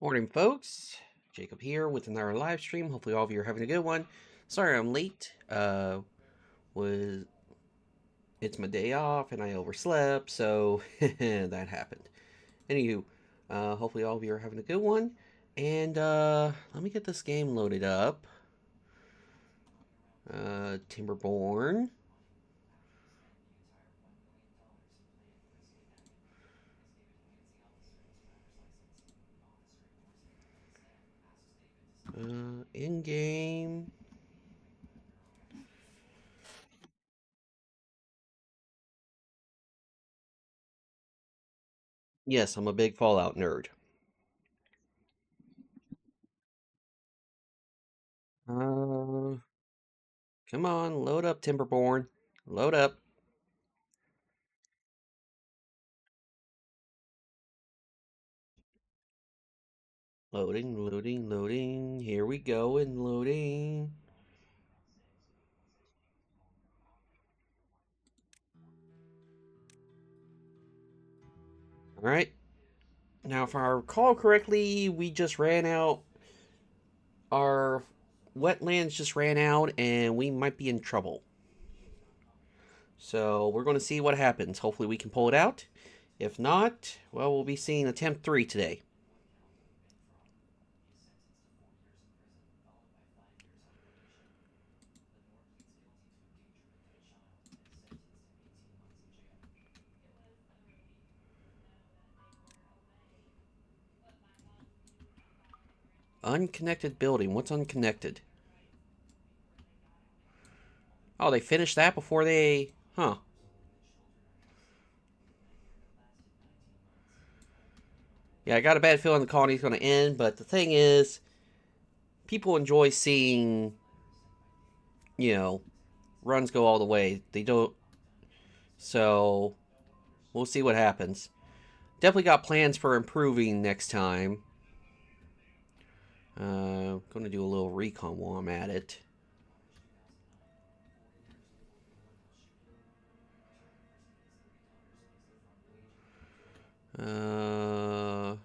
Morning, folks. Jacob here with another live stream. Hopefully, all of you are having a good one. Sorry I'm late. Was It's my day off and I overslept, so that happened. Anywho, hopefully all of you are having a good one. And let me get this game loaded up. Timberborn. In game. Yes, I'm a big Fallout nerd. Uh, Come on, load up, Timberborn. Load up. Loading, loading, loading. Here we go and loading. Alright. Now, if I recall correctly, we just ran out. Our wetlands just ran out, and we might be in trouble. So, we're going to see what happens. Hopefully, we can pull it out. If not, well, we'll be seeing attempt 3 today. Unconnected building. What's unconnected? Oh, they finished that before they... Huh. Yeah, I got a bad feeling the colony's going to end, but the thing is, people enjoy seeing, you know, runs go all the way. They don't... So, we'll see what happens. Definitely got plans for improving next time. Going to do a little recon while I'm at it. I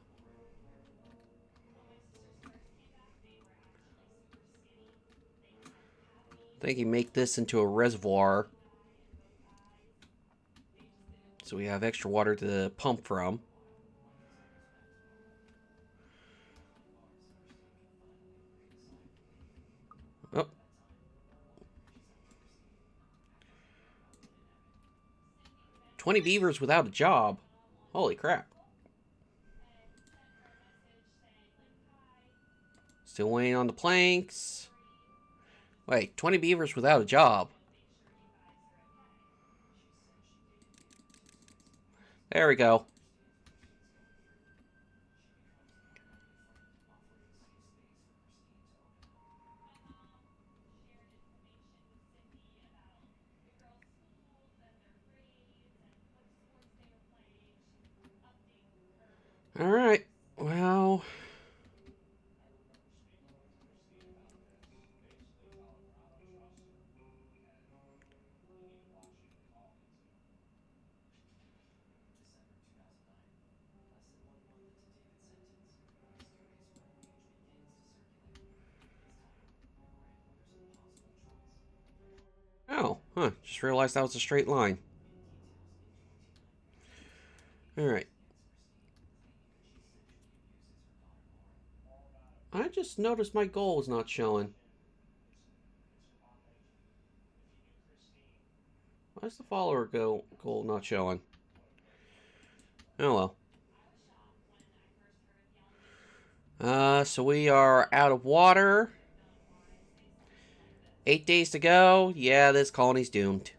think you make this into a reservoir, so we have extra water to pump from. Oh. 20 beavers without a job. Holy crap. Still waiting on the planks. Wait, 20 beavers without a job. There we go. Alright, well... Oh, huh. Just realized that was a straight line. Alright. I just noticed my goal is not showing. Why is the follower goal not showing? Oh well. So we are out of water. 8 days to go. Yeah, this colony's doomed.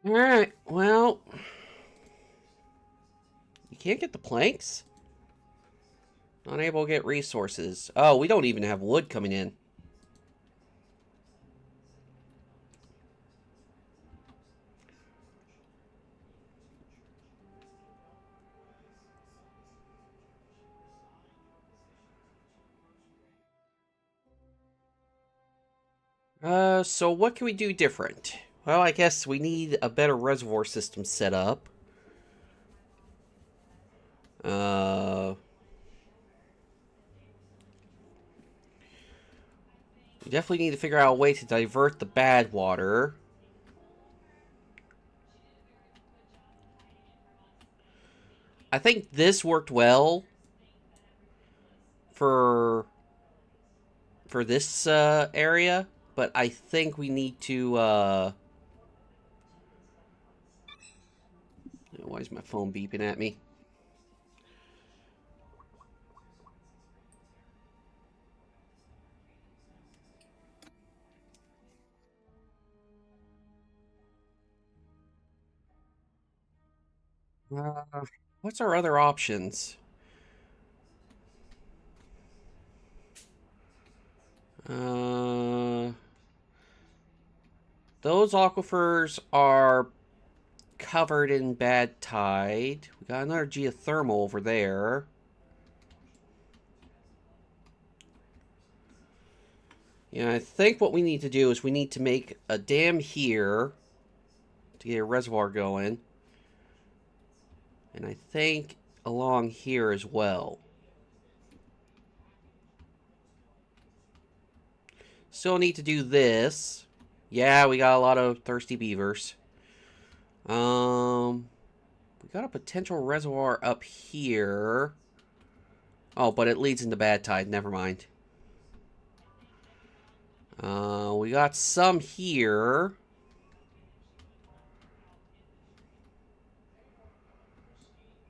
Alright, well... You can't get the planks? Unable to get resources. Oh, we don't even have wood coming in. So what can we do different? Well, I guess we need a better reservoir system set up. Uh, we definitely need to figure out a way to divert the bad water. I think this worked well for this area, but I think we need to. Why is my phone beeping at me? Uh, what's our other options? Uh, those aquifers are covered in bad tide. We got another geothermal over there. Yeah, I think what we need to do is we need to make a dam here to get a reservoir going. And I think along here as well. Still need to do this. Yeah, we got a lot of thirsty beavers. We got a potential reservoir up here. Oh, but it leads into bad tide. Never mind. We got some here.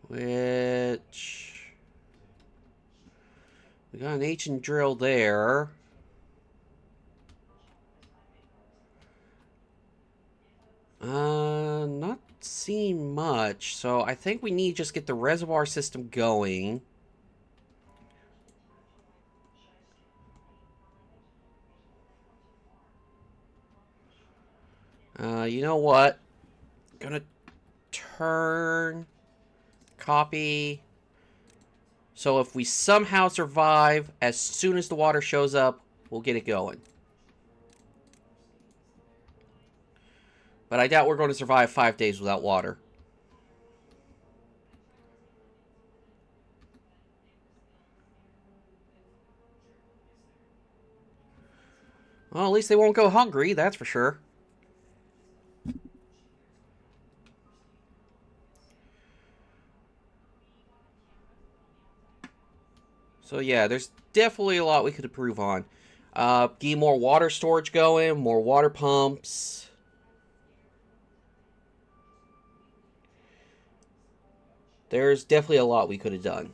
Which... we got an ancient drill there. Not seeing much. So I think we need to just get the reservoir system going. You know what? Gonna turn... copy. So if we somehow survive, as soon as the water shows up, we'll get it going. But I doubt we're going to survive 5 days without water. Well, at least they won't go hungry, that's for sure. So yeah, there's definitely a lot we could improve on. Get more water storage going, more water pumps. There's definitely a lot we could have done.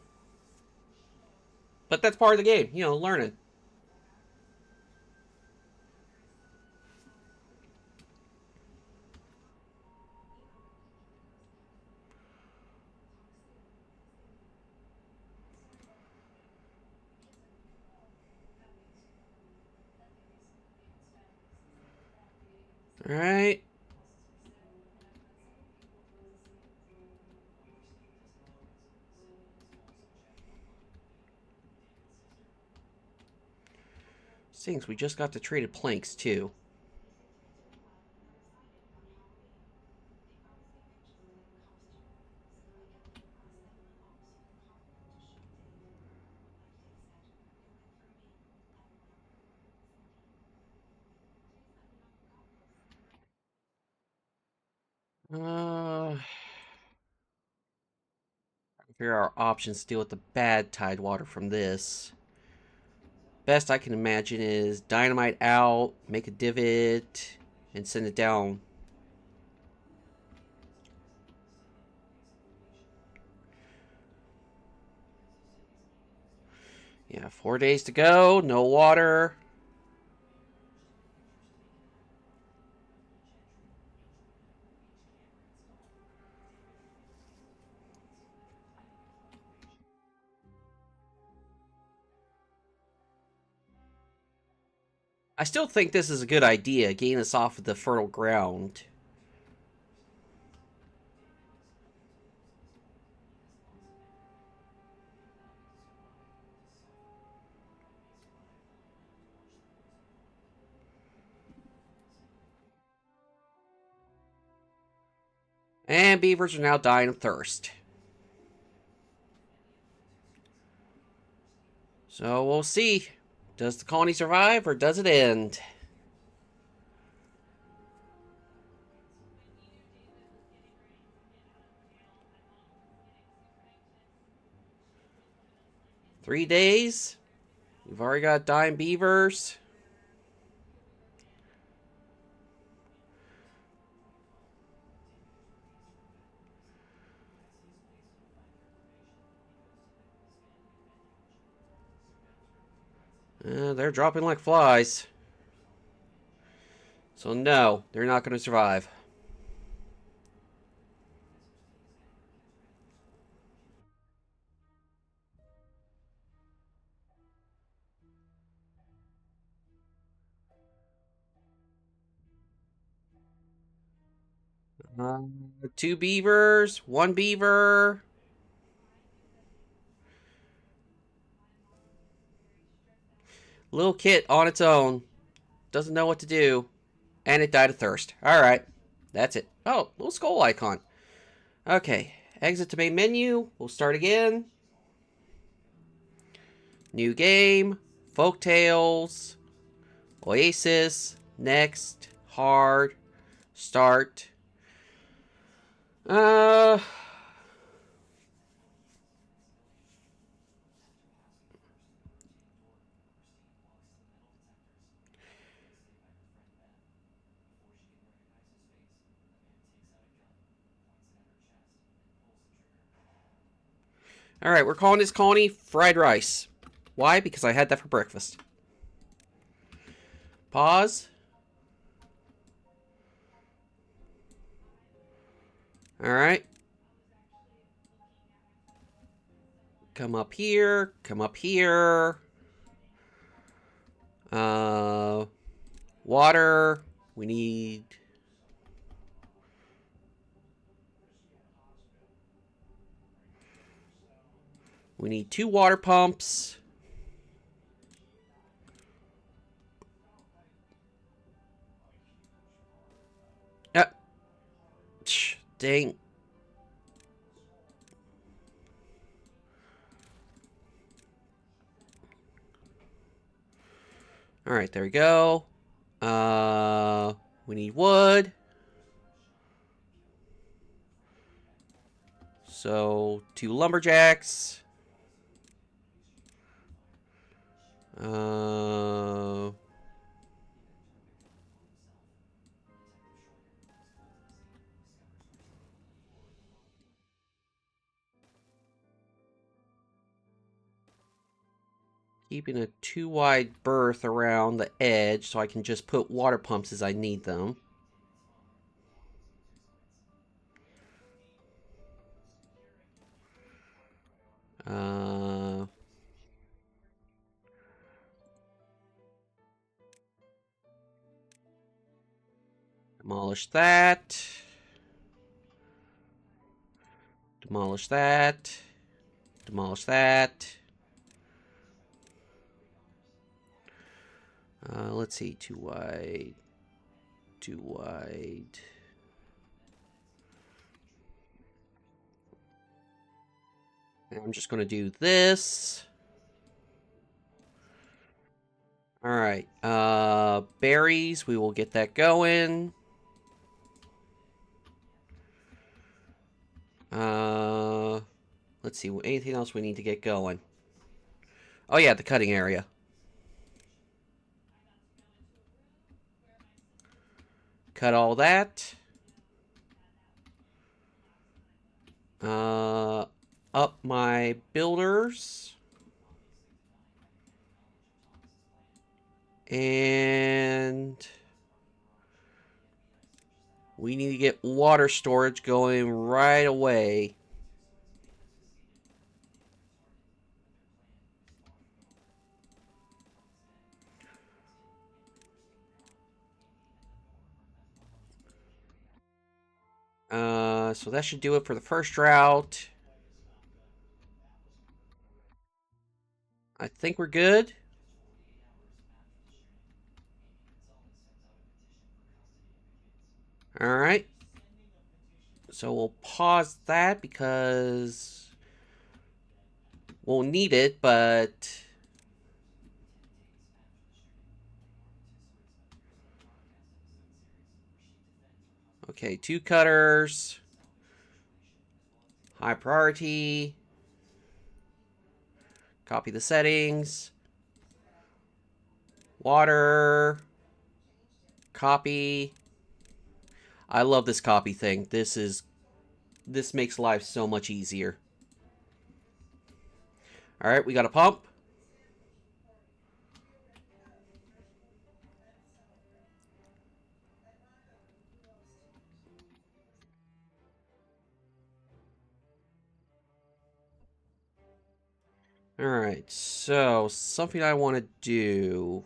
But that's part of the game, you know, learning. Alright. Things we just got the traded planks too. Uh, here are our options to deal with the bad tide water from this. Best I can imagine is dynamite out, make a divot, and send it down. Yeah, 4 days to go, no water. I still think this is a good idea, getting us off of the fertile ground. And beavers are now dying of thirst. So we'll see. Does the colony survive or does it end? Three days? We've already got dying beavers. They're dropping like flies. So no, they're not going to survive. Uh, Two beavers, one beaver. Little kit on its own. Doesn't know what to do. And it died of thirst. Alright. That's it. Oh, little skull icon. Okay. Exit to main menu. We'll start again. New game. Folktales. Oasis. Next. Hard. Start. Uh... Alright, we're calling this colony fried rice. Why? Because I had that for breakfast. Pause. Alright. Come up here. Come up here. Water. We need... We need 2 water pumps. Dang. Alright, there we go. We need wood. So, 2 lumberjacks. Keeping a 2 wide berth around the edge so I can just put water pumps as I need them. Demolish that. Demolish that. Demolish that. Let's see, 2 wide. 2 wide. And I'm just going to do this. Alright, berries, we will get that going. Let's see, anything else we need to get going? Oh yeah, the cutting area. Cut all that. Up my builders. And we need to get water storage going right away. So that should do it for the first drought. I think we're good. Alright. So we'll pause that because we'll need it, but... Okay, 2 cutters. High priority. Copy the settings. Water. Copy. I love this copy thing. This makes life so much easier. Alright, we got a pump. Alright, so something I want to do.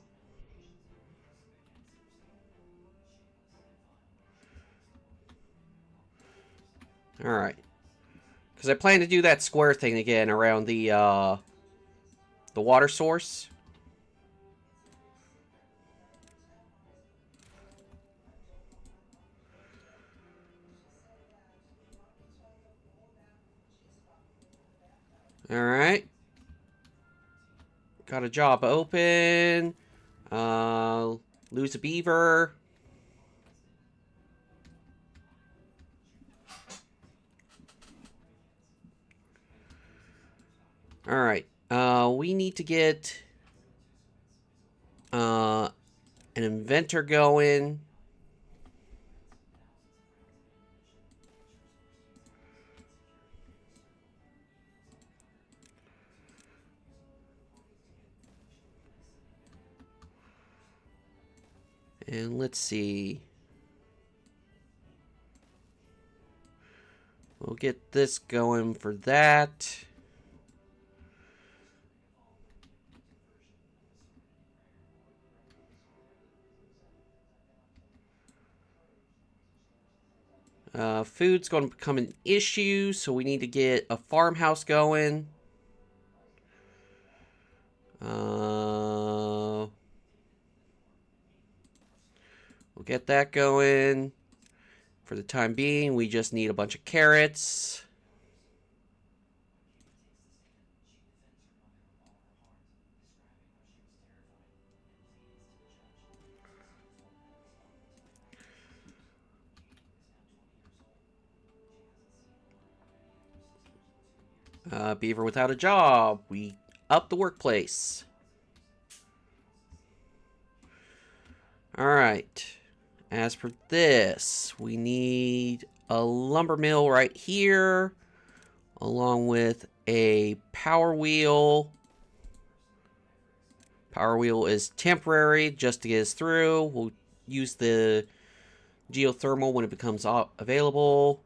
Alright. Because I plan to do that square thing again around the water source. Alright. Got a job open. Lose a beaver. Alright. We need to get an inventor going. And let's see. We'll get this going for that. Food's going to become an issue, so we need to get a farmhouse going. We'll get that going. For the time being, we just need a bunch of carrots. Beaver without a job. We up the workplace. Alright. As for this, we need a lumber mill right here, along with a power wheel. Power wheel is temporary, just to get us through. We'll use the geothermal when it becomes available.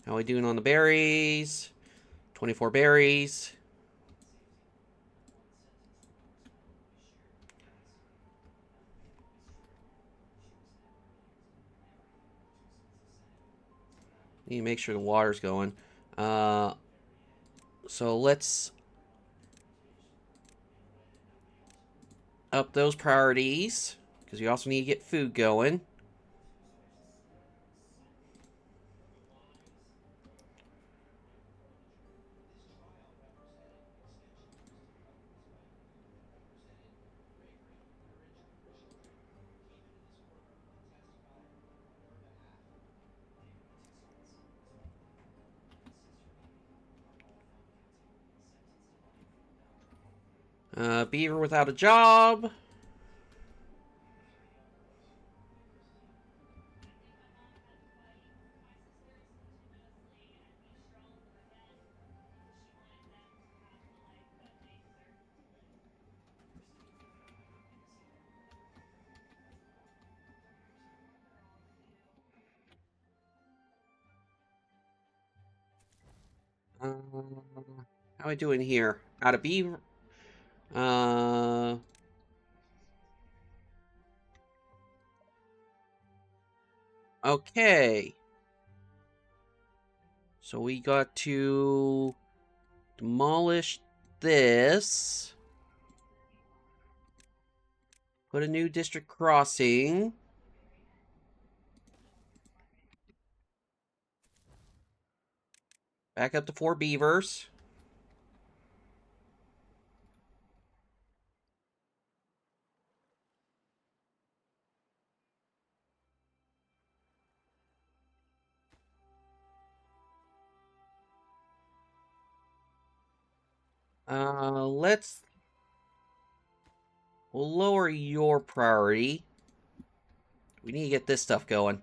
How are we doing on the berries? 24 berries. Need to make sure the water's going. So let's up those priorities, because we also need to get food going. Beaver without a job. How am I doing here? Out of beaver. Uh, okay. So we got to demolish this. Put a new district crossing. Back up to 4 beavers. Let's... We'll lower your priority. We need to get this stuff going.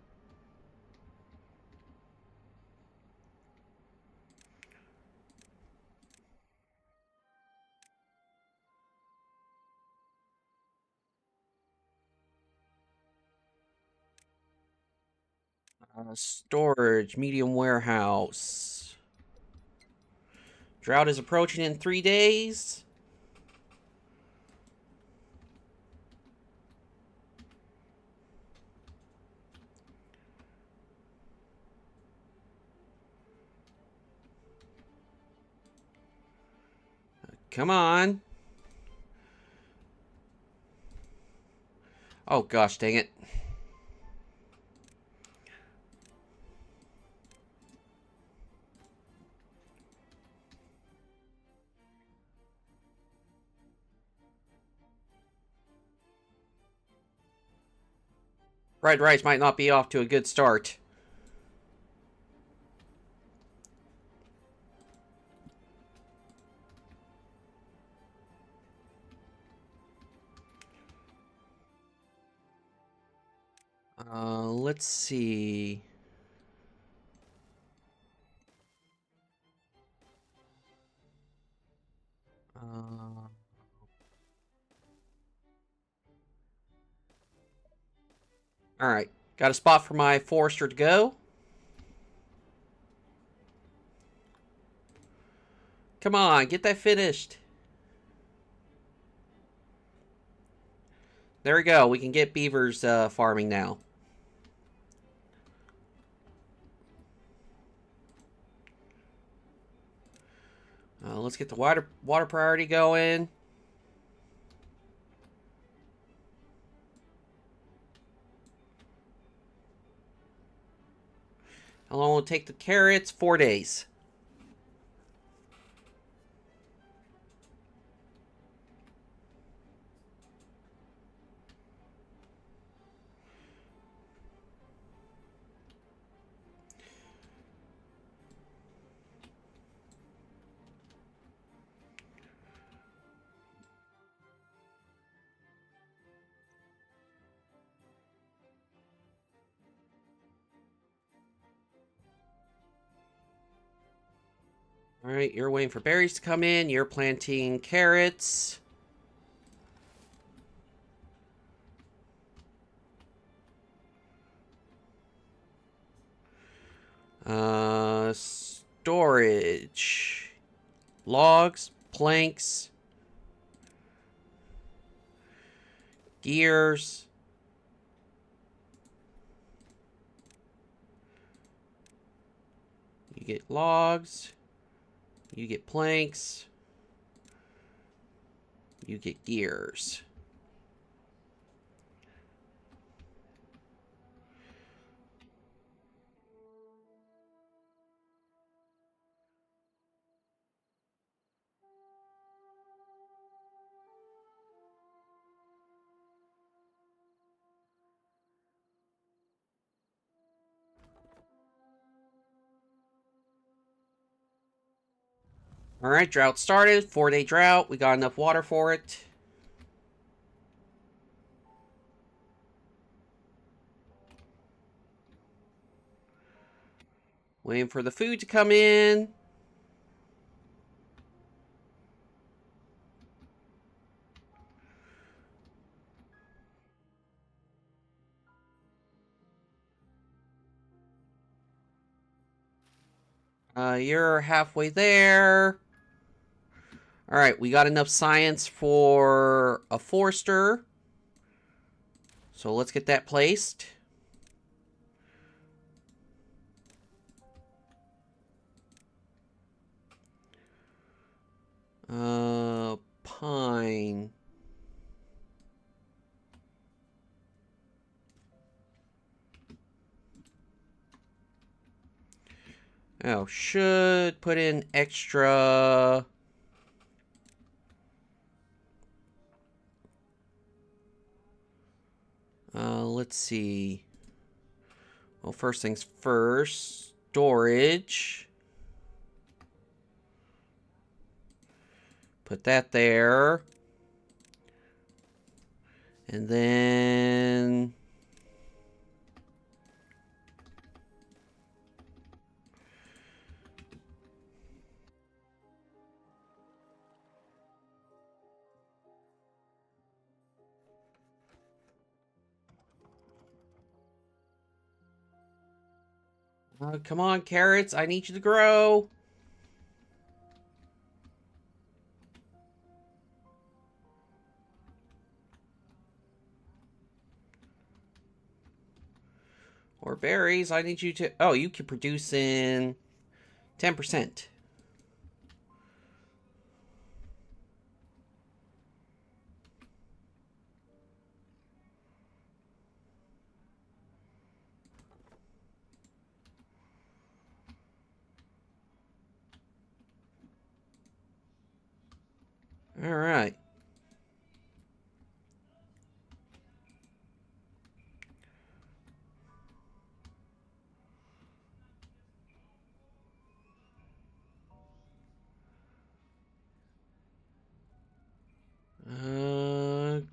Storage, medium warehouse. Drought is approaching in 3 days. Come on. Oh gosh, dang it. Fried rice might not be off to a good start. Let's see. Alright. Got a spot for my forester to go. Come on, get that finished. There we go. We can get beavers farming now. Let's get the water priority going. How long will it take the carrots? 4 days. Alright, you're waiting for berries to come in. You're planting carrots. Storage. Logs, planks, gears. You get logs. You get planks. You get gears. Alright, drought started. 4-day drought. We got enough water for it. Waiting for the food to come in. You're halfway there. Alright, we got enough science for a forester. So let's get that placed. Pine. Oh, should put in extra. Let's see. Well, first things first. Storage. Put that there. And then... come on, carrots. I need you to grow. Or berries. I need you to... Oh, you can produce in 10%. All right.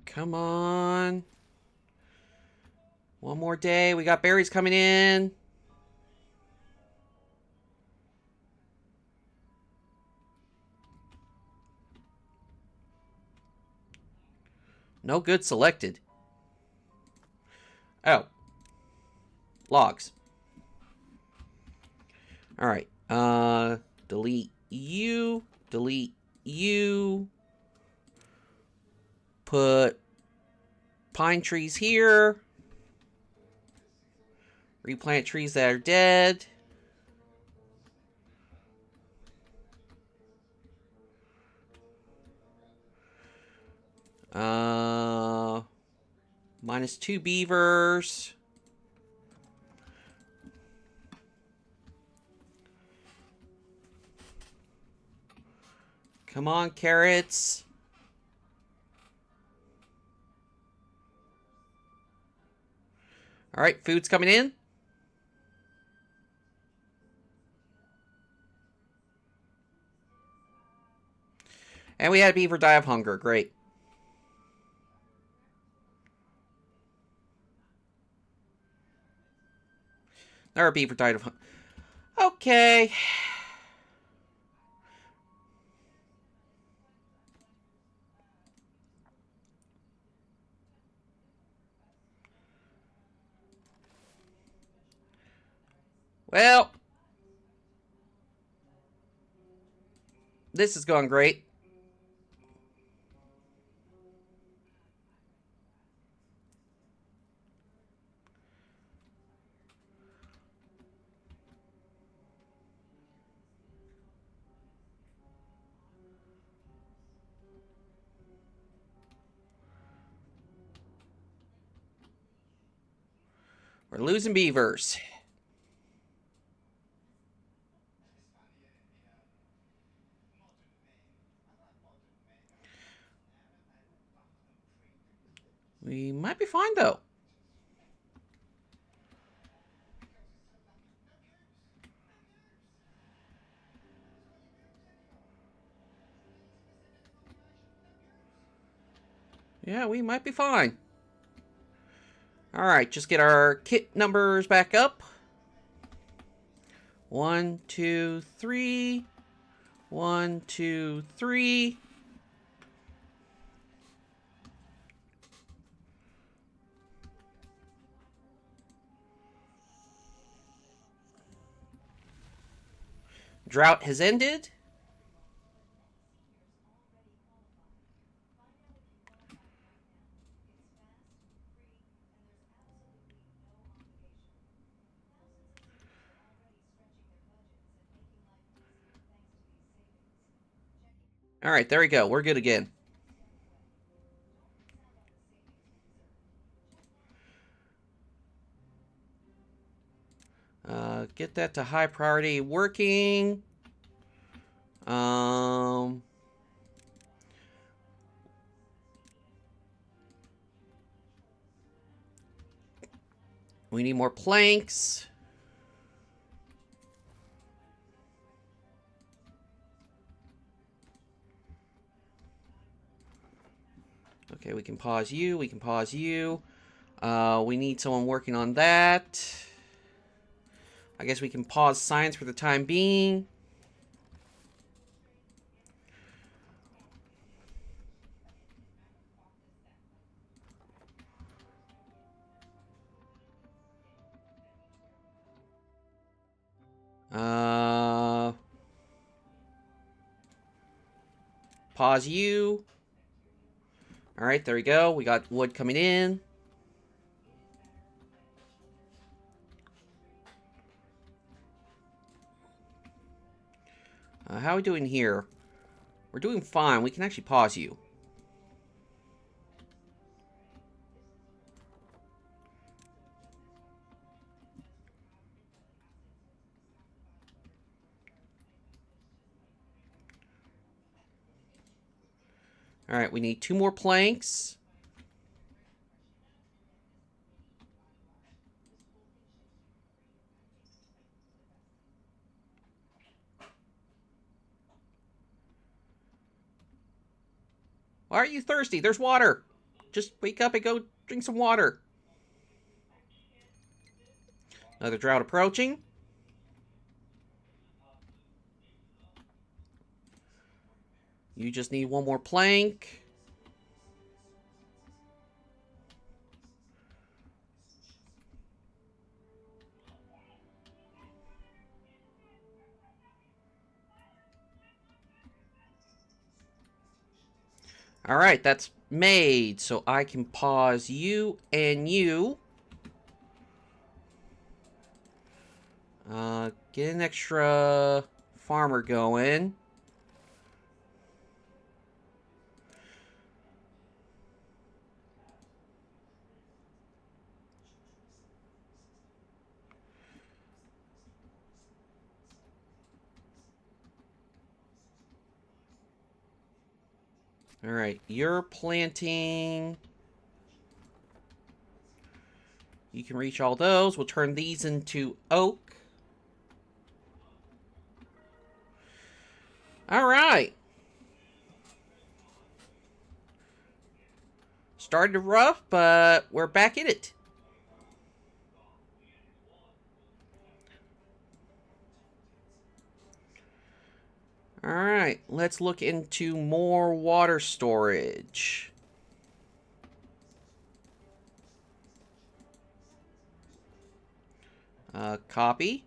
Come on. One more day. We got berries coming in. No good selected. Oh. Logs. Alright. Delete you. Delete you. Put pine trees here. Replant trees that are dead. -2 beavers. Come on, carrots. Alright, food's coming in. And we had a beaver die of hunger. Great. Our beaver died of hunger. Okay. Well, this is going great. We're losing beavers. We might be fine, though. Yeah, we might be fine. Alright, just get our kit numbers back up. 1, 2, 3. 1, 2, 3. Drought has ended. Alright, there we go. We're good again. Get that to high priority working. We need more planks. Okay, we can pause you. We can pause you. We need someone working on that. I guess we can pause science for the time being. Pause you. Alright, there we go. We got wood coming in. How are we doing here? We're doing fine. We can actually pause you. Alright, we need 2 more planks. Why are you thirsty? There's water. Just wake up and go drink some water. Another drought approaching. You just need 1 more plank. Alright, that's made. So I can pause you and you. Get an extra farmer going. Alright, you're planting. You can reach all those. We'll turn these into oak. Alright. Started rough, but we're back in it. Alright, let's look into more water storage. Copy.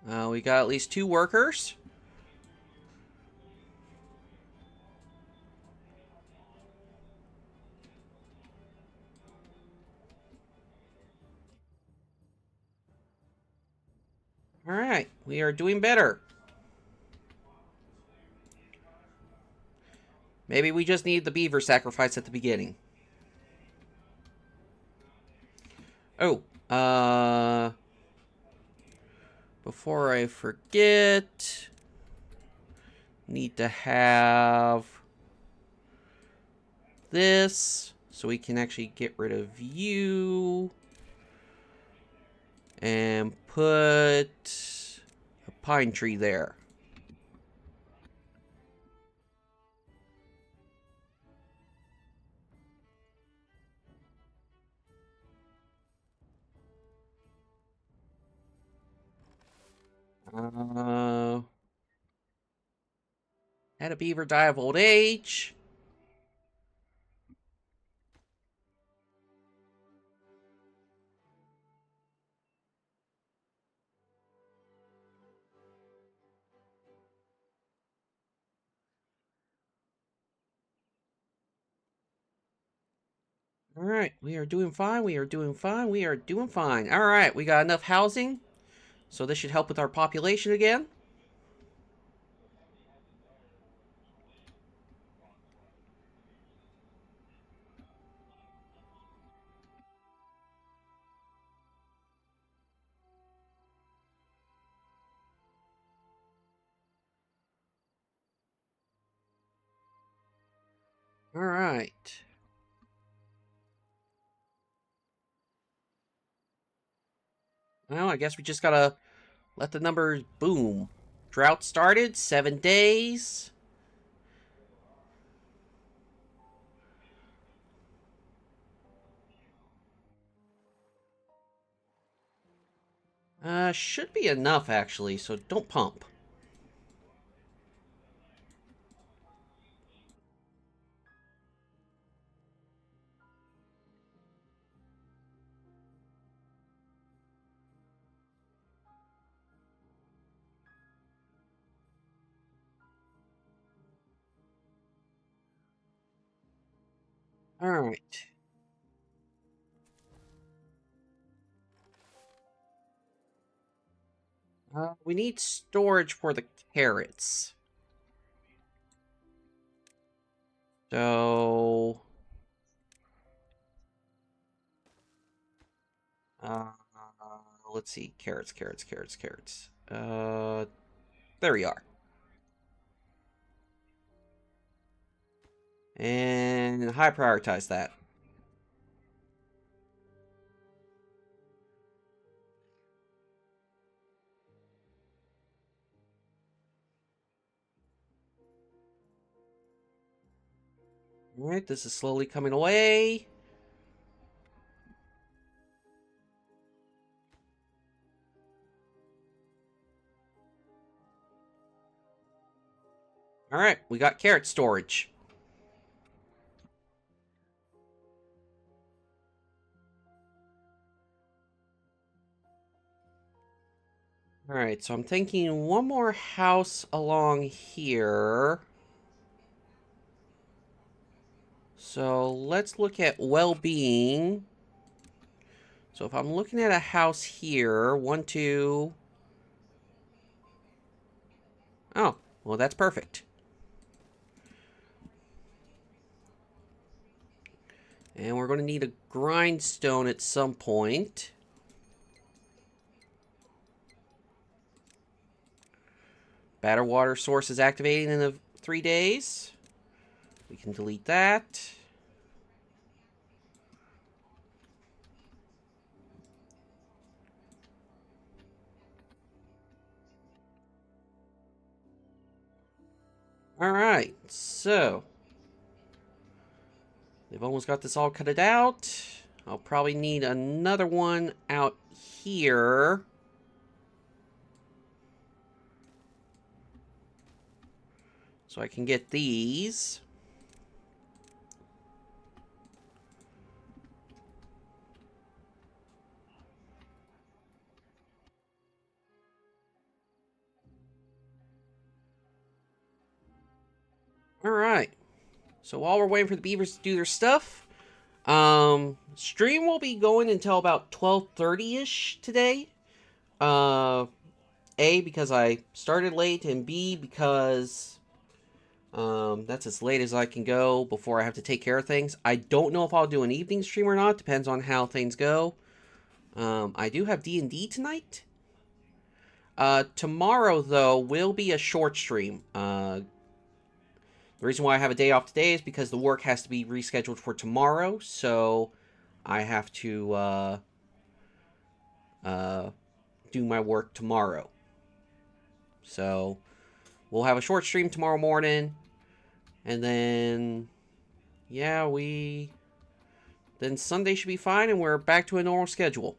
We got at least 2 workers. Alright, we are doing better. Maybe we just need the beaver sacrifice at the beginning. Oh, before I forget, need to have this so we can actually get rid of you and put a pine tree there. Had a beaver die of old age. Alright, we are doing fine, we are doing fine, we are doing fine. Alright, we got enough housing, so this should help with our population again. Alright. Well, I guess we just gotta let the numbers boom. Drought started, 7 days. Should be enough, actually, so don't pump. Alright. We need storage for the carrots. So... Uh, let's see. Carrots, carrots, carrots, carrots. There we are. And high prioritize that. Alright, this is slowly coming away. Alright, we got carrot storage. Alright, so I'm thinking one more house along here. So let's look at well-being. So if I'm looking at a house here, 1, 2... Oh, well that's perfect. And we're going to need a grindstone at some point. Batter water source is activating in 3 days. We can delete that. Alright, so they've almost got this all cut out. I'll probably need another one out here. So I can get these. Alright. So while we're waiting for the beavers to do their stuff, stream will be going until about 12:30-ish today. A, because I started late, and B, because that's as late as I can go before I have to take care of things. I don't know if I'll do an evening stream or not. Depends on how things go. I do have D&D tonight. Tomorrow, though, will be a short stream. The reason why I have a day off today is because the work has to be rescheduled for tomorrow, so I have to do my work tomorrow. So we'll have a short stream tomorrow morning, and then yeah, then Sunday should be fine, and we're back to a normal schedule.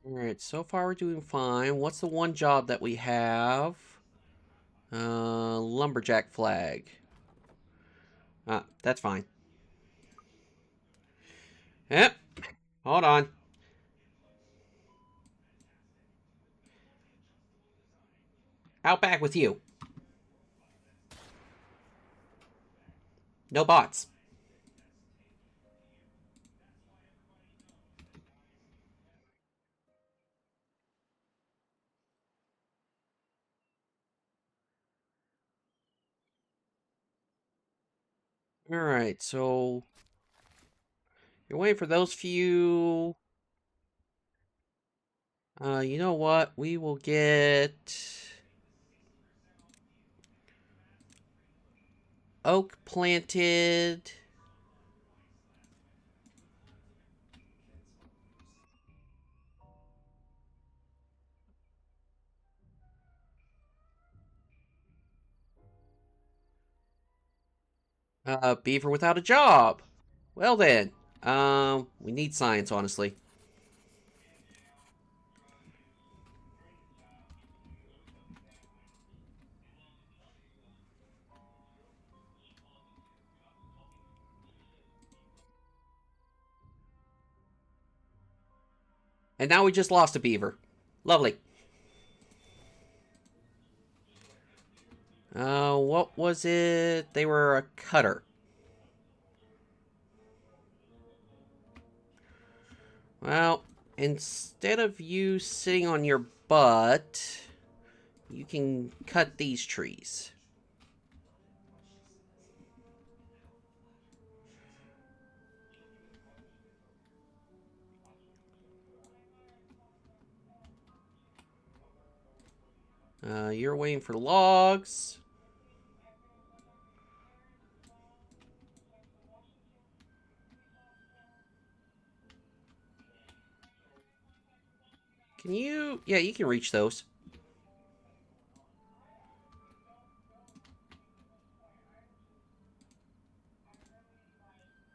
Alright, so far we're doing fine. What's the one job that we have? Lumberjack flag. That's fine. Yep. Hold on. Out back with you. No bots. Alright, so you're waiting for those few. You know what? We will get oak planted. Beaver without a job. Well then, we need science, honestly. And now we just lost a beaver. Lovely. What was it? They were a cutter. Well, instead of you sitting on your butt, you can cut these trees. You're waiting for logs. Can you? Yeah, you can reach those.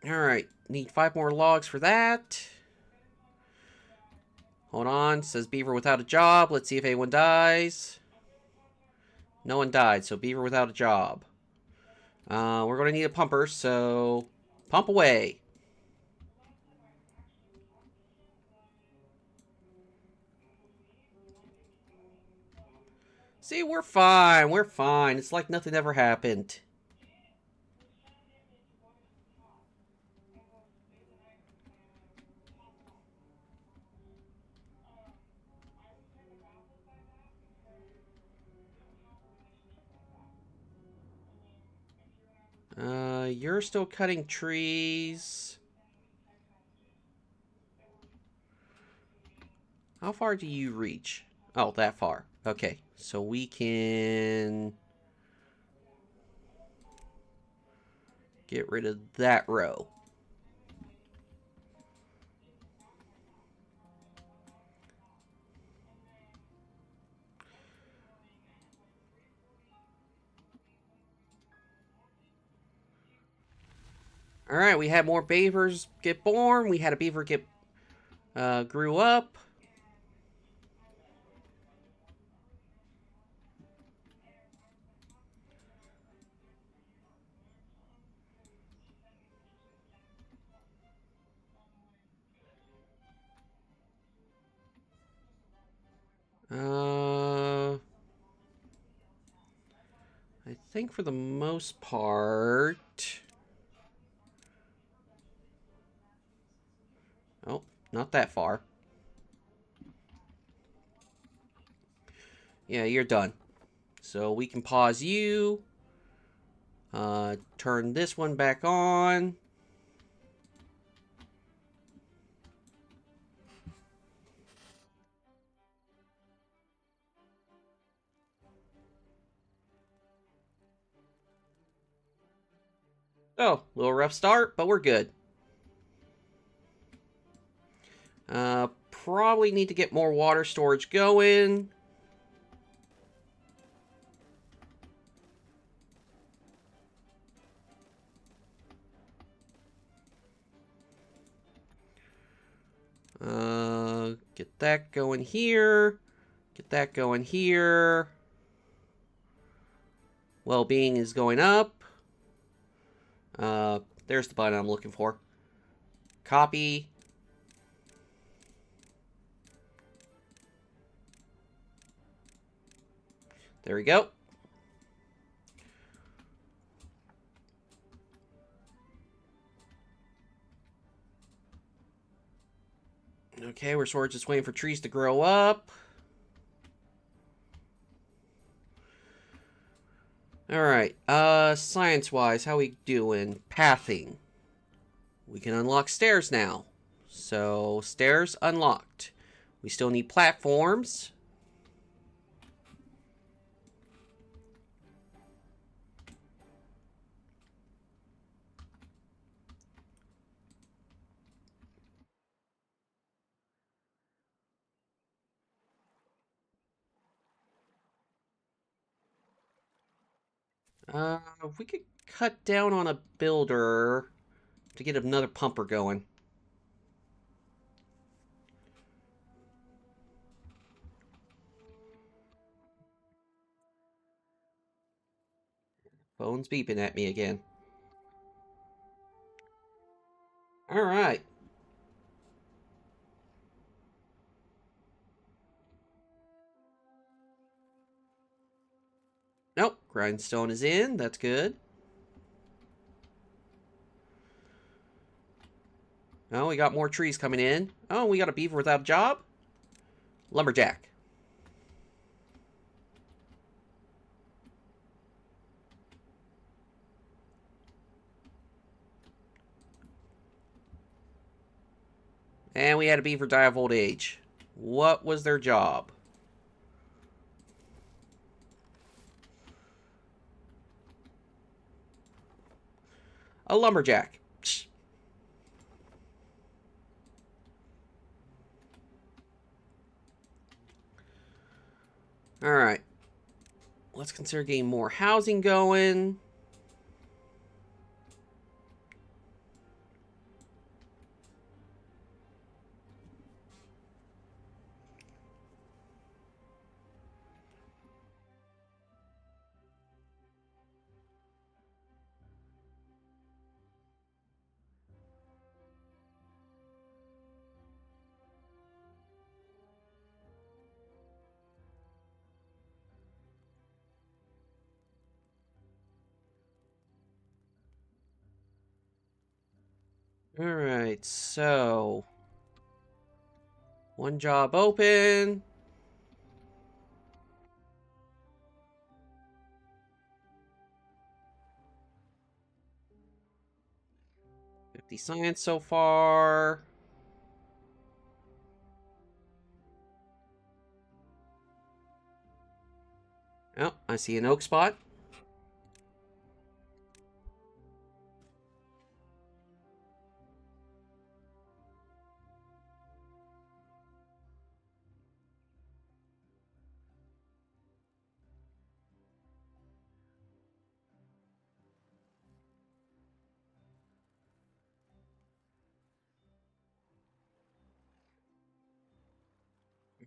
Alright, need 5 more logs for that. Hold on, says beaver without a job. Let's see if anyone dies. No one died, so beaver without a job. We're going to need a pumper, so pump away. See, we're fine. We're fine. It's like nothing ever happened. You're still cutting trees. How far do you reach? Oh, that far. Okay, so we can get rid of that row. Alright, we had more beavers get born. We had a beaver get grew up. I think for the most part. Oh, not that far. Yeah, you're done. So we can pause you. Turn this one back on. Oh, a little rough start, but we're good. Probably need to get more water storage going. Get that going here. Get that going here. Well-being is going up. There's the button I'm looking for. Copy. There we go. Okay, we're sort of just waiting for trees to grow up. Alright, science-wise, how we doing? Pathing. We can unlock stairs now. So, stairs unlocked. We still need platforms. We could cut down on a builder to get another pumper going. Phone's beeping at me again. Alright. Nope, grindstone is in. That's good. Oh, we got more trees coming in. Oh, we got a beaver without a job? Lumberjack. And we had a beaver die of old age. What was their job? A lumberjack. Psst. Alright. Let's consider getting more housing going. Alright, so... one job open. $50 science so far. Oh, I see an oak spot.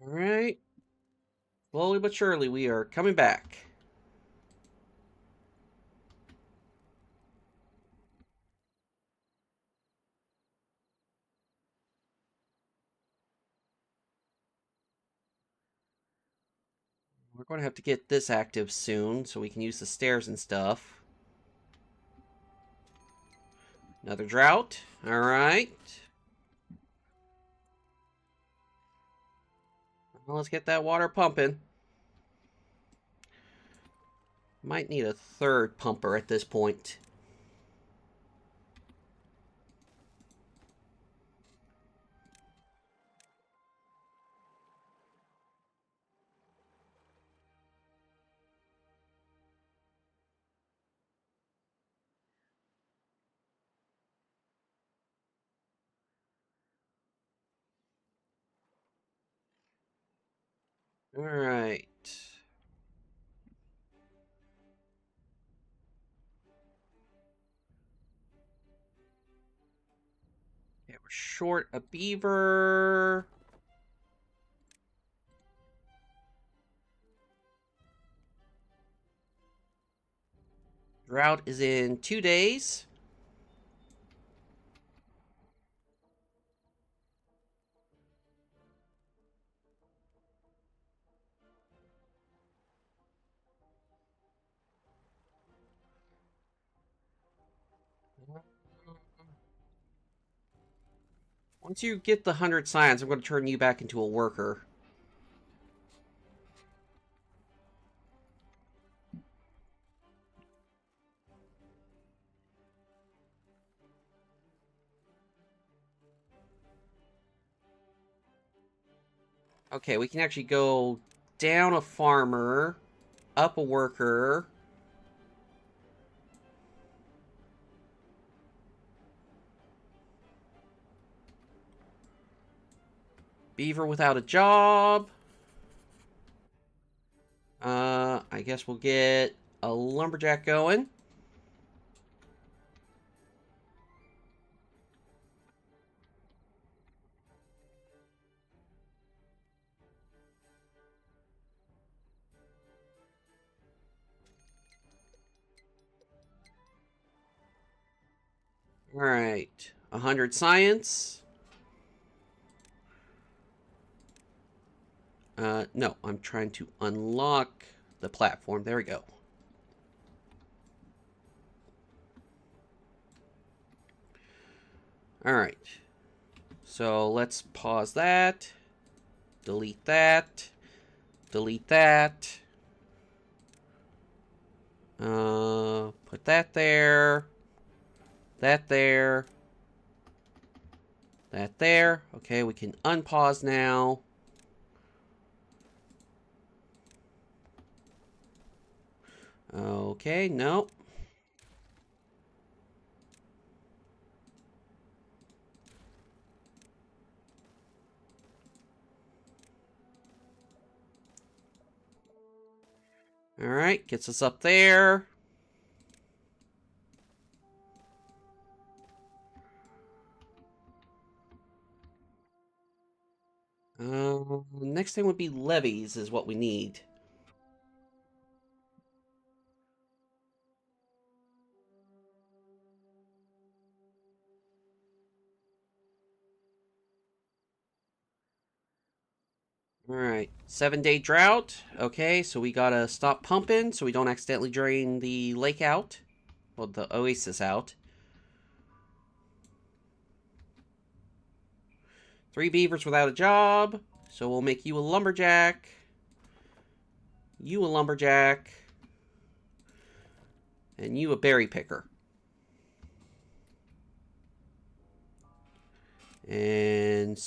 Alright. Slowly but surely, we are coming back. We're going to have to get this active soon so we can use the stairs and stuff. Another drought. Alright. Well, let's get that water pumping. Might need a third pumper at this point. Alright. Okay, we're short a beaver. Drought is in 2 days. Once you get the 100 science, I'm going to turn you back into a worker. Okay, we can actually go down a farmer, up a worker. Beaver without a job. I guess we'll get a lumberjack going. All right, 100 science. No, I'm trying to unlock the platform. There we go. All right. So let's pause that. Delete that. Delete that. Put that there. That there. That there. Okay, we can unpause now. Okay, no. Alright, gets us up there. Next thing would be levees is what we need. Alright, 7-day drought. Okay, so we gotta stop pumping so we don't accidentally drain the lake out. Well, the oasis out. 3 beavers without a job. So we'll make you a lumberjack. You a lumberjack. And you a berry picker. And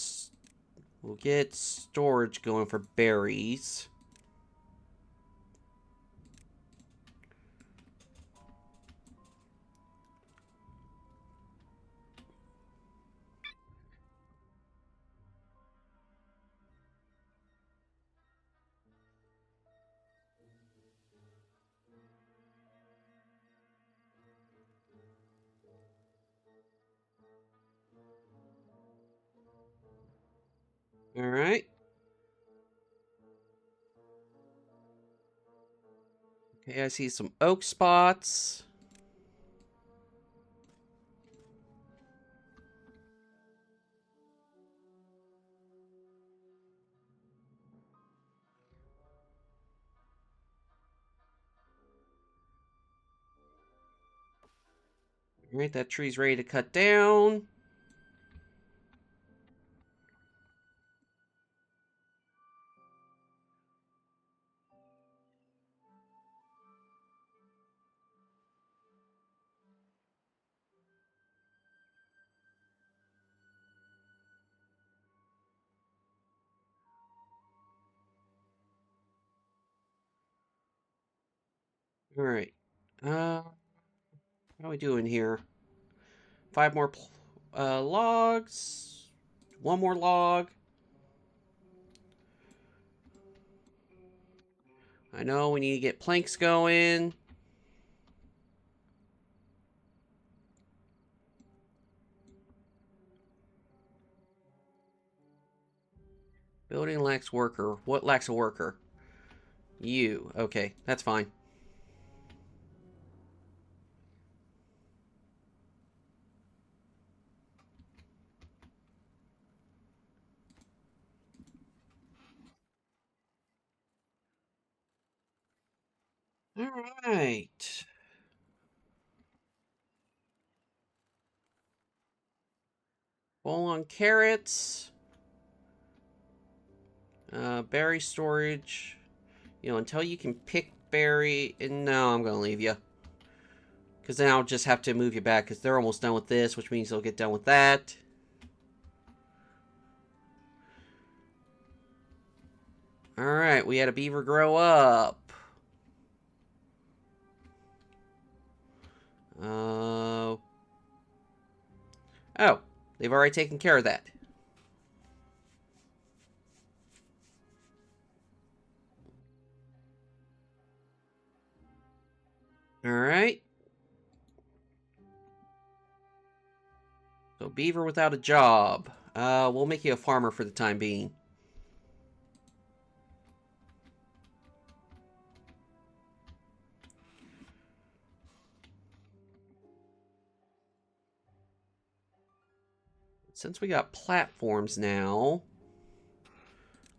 we'll get storage going for berries. Alright. Okay, I see some oak spots. Alright, that tree's ready to cut down. Alright. How are we doing here? 5 more logs. 1 more log. I know we need to get planks going. Building lacks worker. What lacks a worker? You. Okay, that's fine. Alright. Full on carrots. Berry storage. You know, until you can pick berry. And no, I'm going to leave you. Because then I'll just have to move you back. Because they're almost done with this, which means they'll get done with that. Alright, we had a beaver grow up. Oh, they've already taken care of that. Alright. So, beaver without a job. We'll make you a farmer for the time being. Since we got platforms now,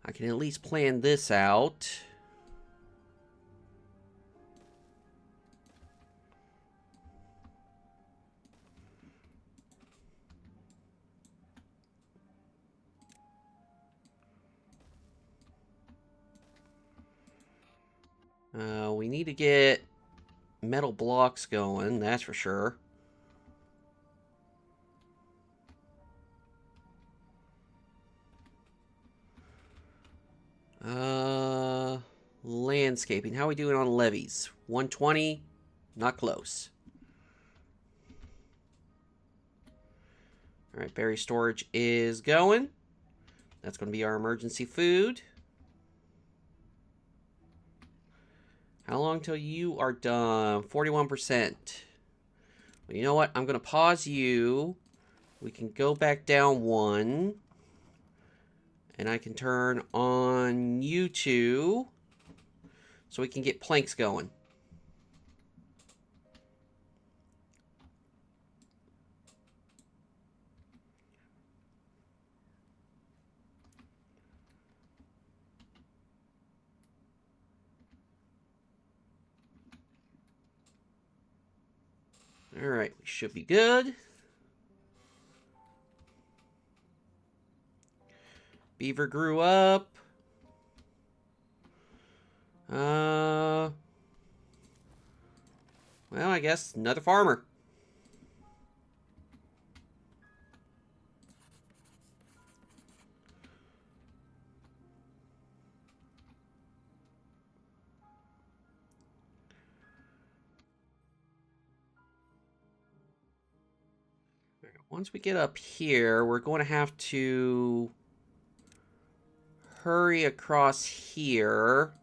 I can at least plan this out. We need to get metal blocks going, that's for sure. Landscaping. How are we doing on levees? 120? Not close. Alright, berry storage is going. That's going to be our emergency food. How long till you are done? 41%. Well, you know what? I'm going to pause you. We can go back down one. And I can turn on you two. So we can get planks going. Alright, we should be good. Beaver grew up. Well, I guess another farmer. Once we get up here, we're going to have to hurry across here.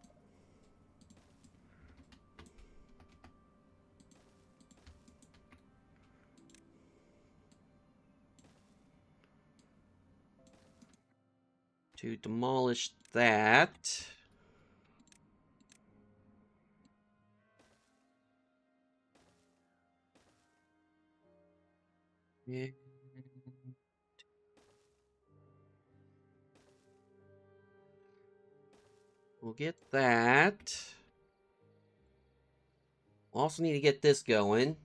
To demolish that. And we'll get that. We'll also need to get this going.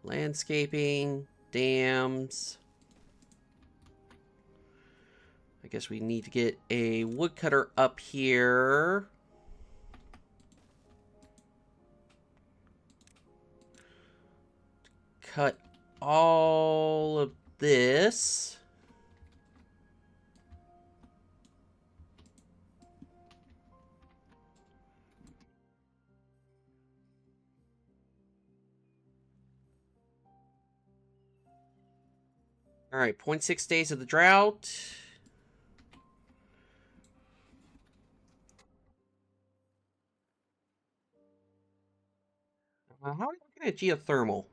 Landscaping, dams. I guess we need to get a woodcutter up here. Cut all of this. All right, 0.6 days of the drought. How are we looking at geothermal?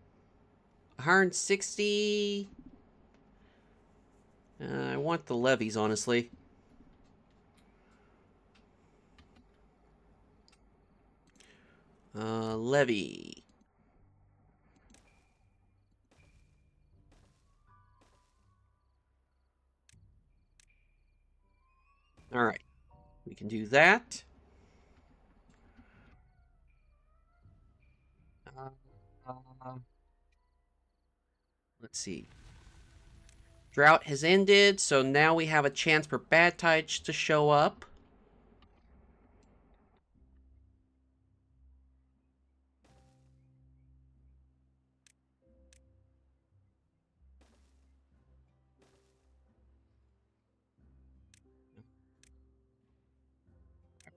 160. I want the levees, honestly. Levy. All right, we can do that. Let's see. Drought has ended, so now we have a chance for bad tides to show up.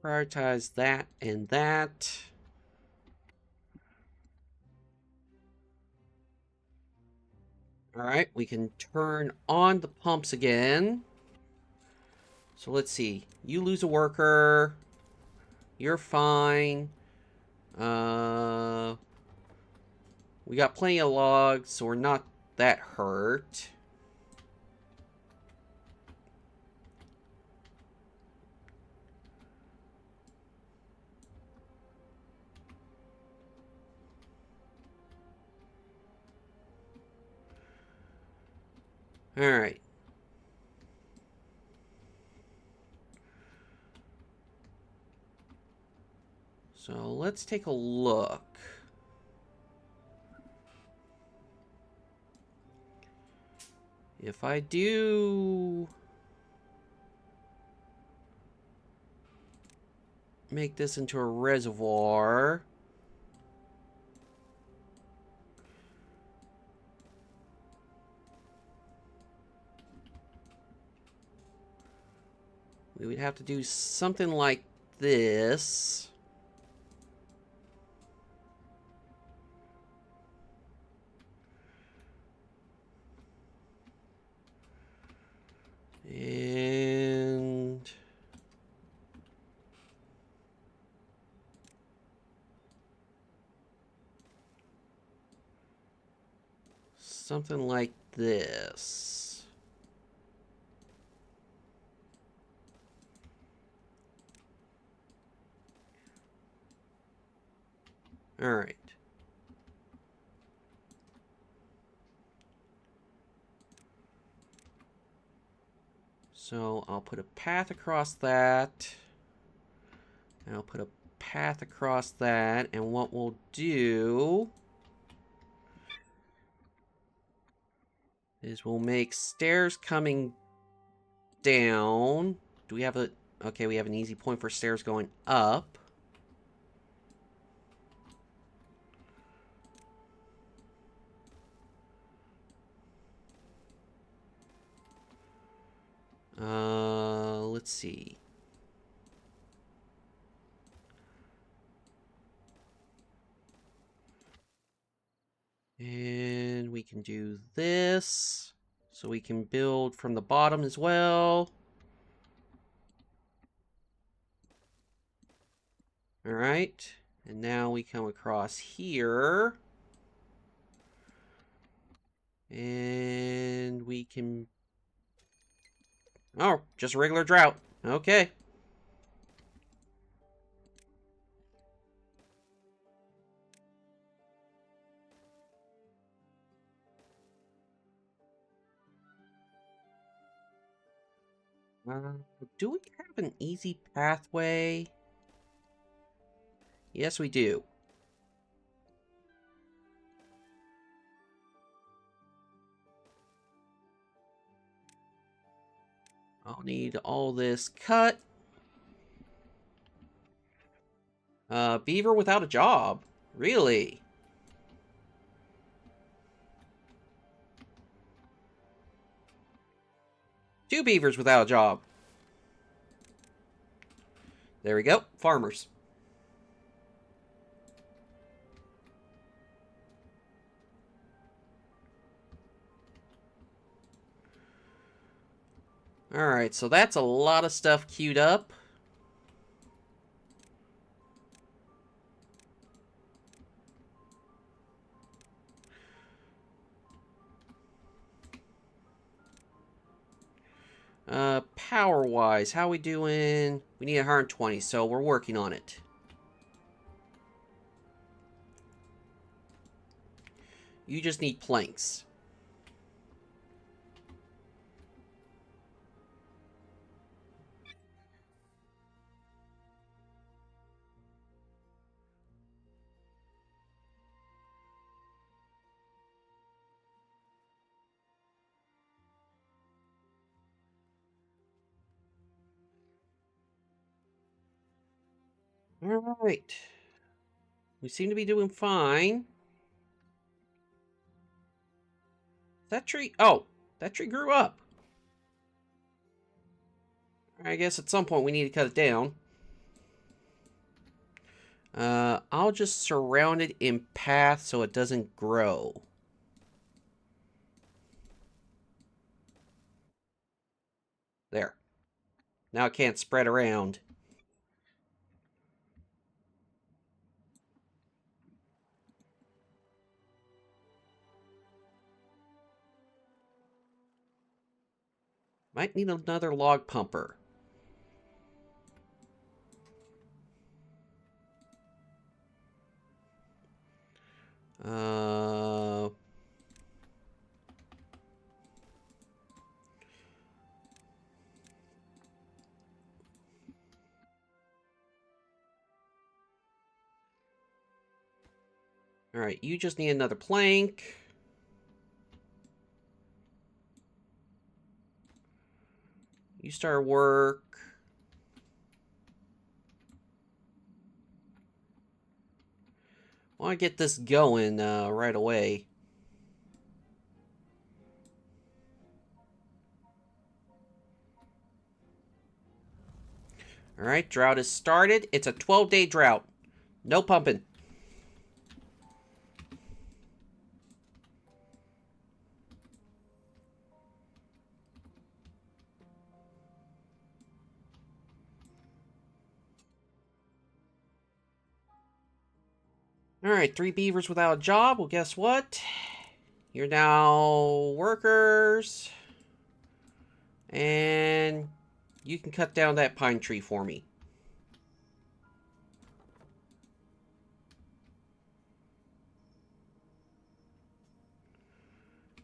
prioritize that and that. Alright, we can turn on the pumps again. So let's see. You lose a worker. You're fine. We got plenty of logs, so we're not that hurt. Alright. So let's take a look. If I do make this into a reservoir, we would have to do something like this. And something like this. All right. So I'll put a path across that. And I'll put a path across that. And what we'll do is we'll make stairs coming down. Do we have a... Okay, we have an easy point for stairs going up. Let's see. And we can do this. So we can build from the bottom as well. Alright. And now we come across here. And we can... Oh, just a regular drought. Okay. Do we have an easy pathway? Yes, we do. I'll need all this cut. Beaver without a job. Really? Two beavers without a job. There we go. Farmers. Alright, so that's a lot of stuff queued up. Power-wise, how we doing? We need 120, so we're working on it. You just need planks. Alright. We seem to be doing fine. That tree... Oh! That tree grew up. I guess at some point we need to cut it down. I'll just surround it in path so it doesn't grow. There. Now it can't spread around. Might need another log pumper. Uh... Alright, you just need another plank. You start work. I want to get this going right away. Alright, drought is started. It's a 12-day drought. No pumping. Alright, 3 beavers without a job. Well, guess what? You're now workers. And you can cut down that pine tree for me.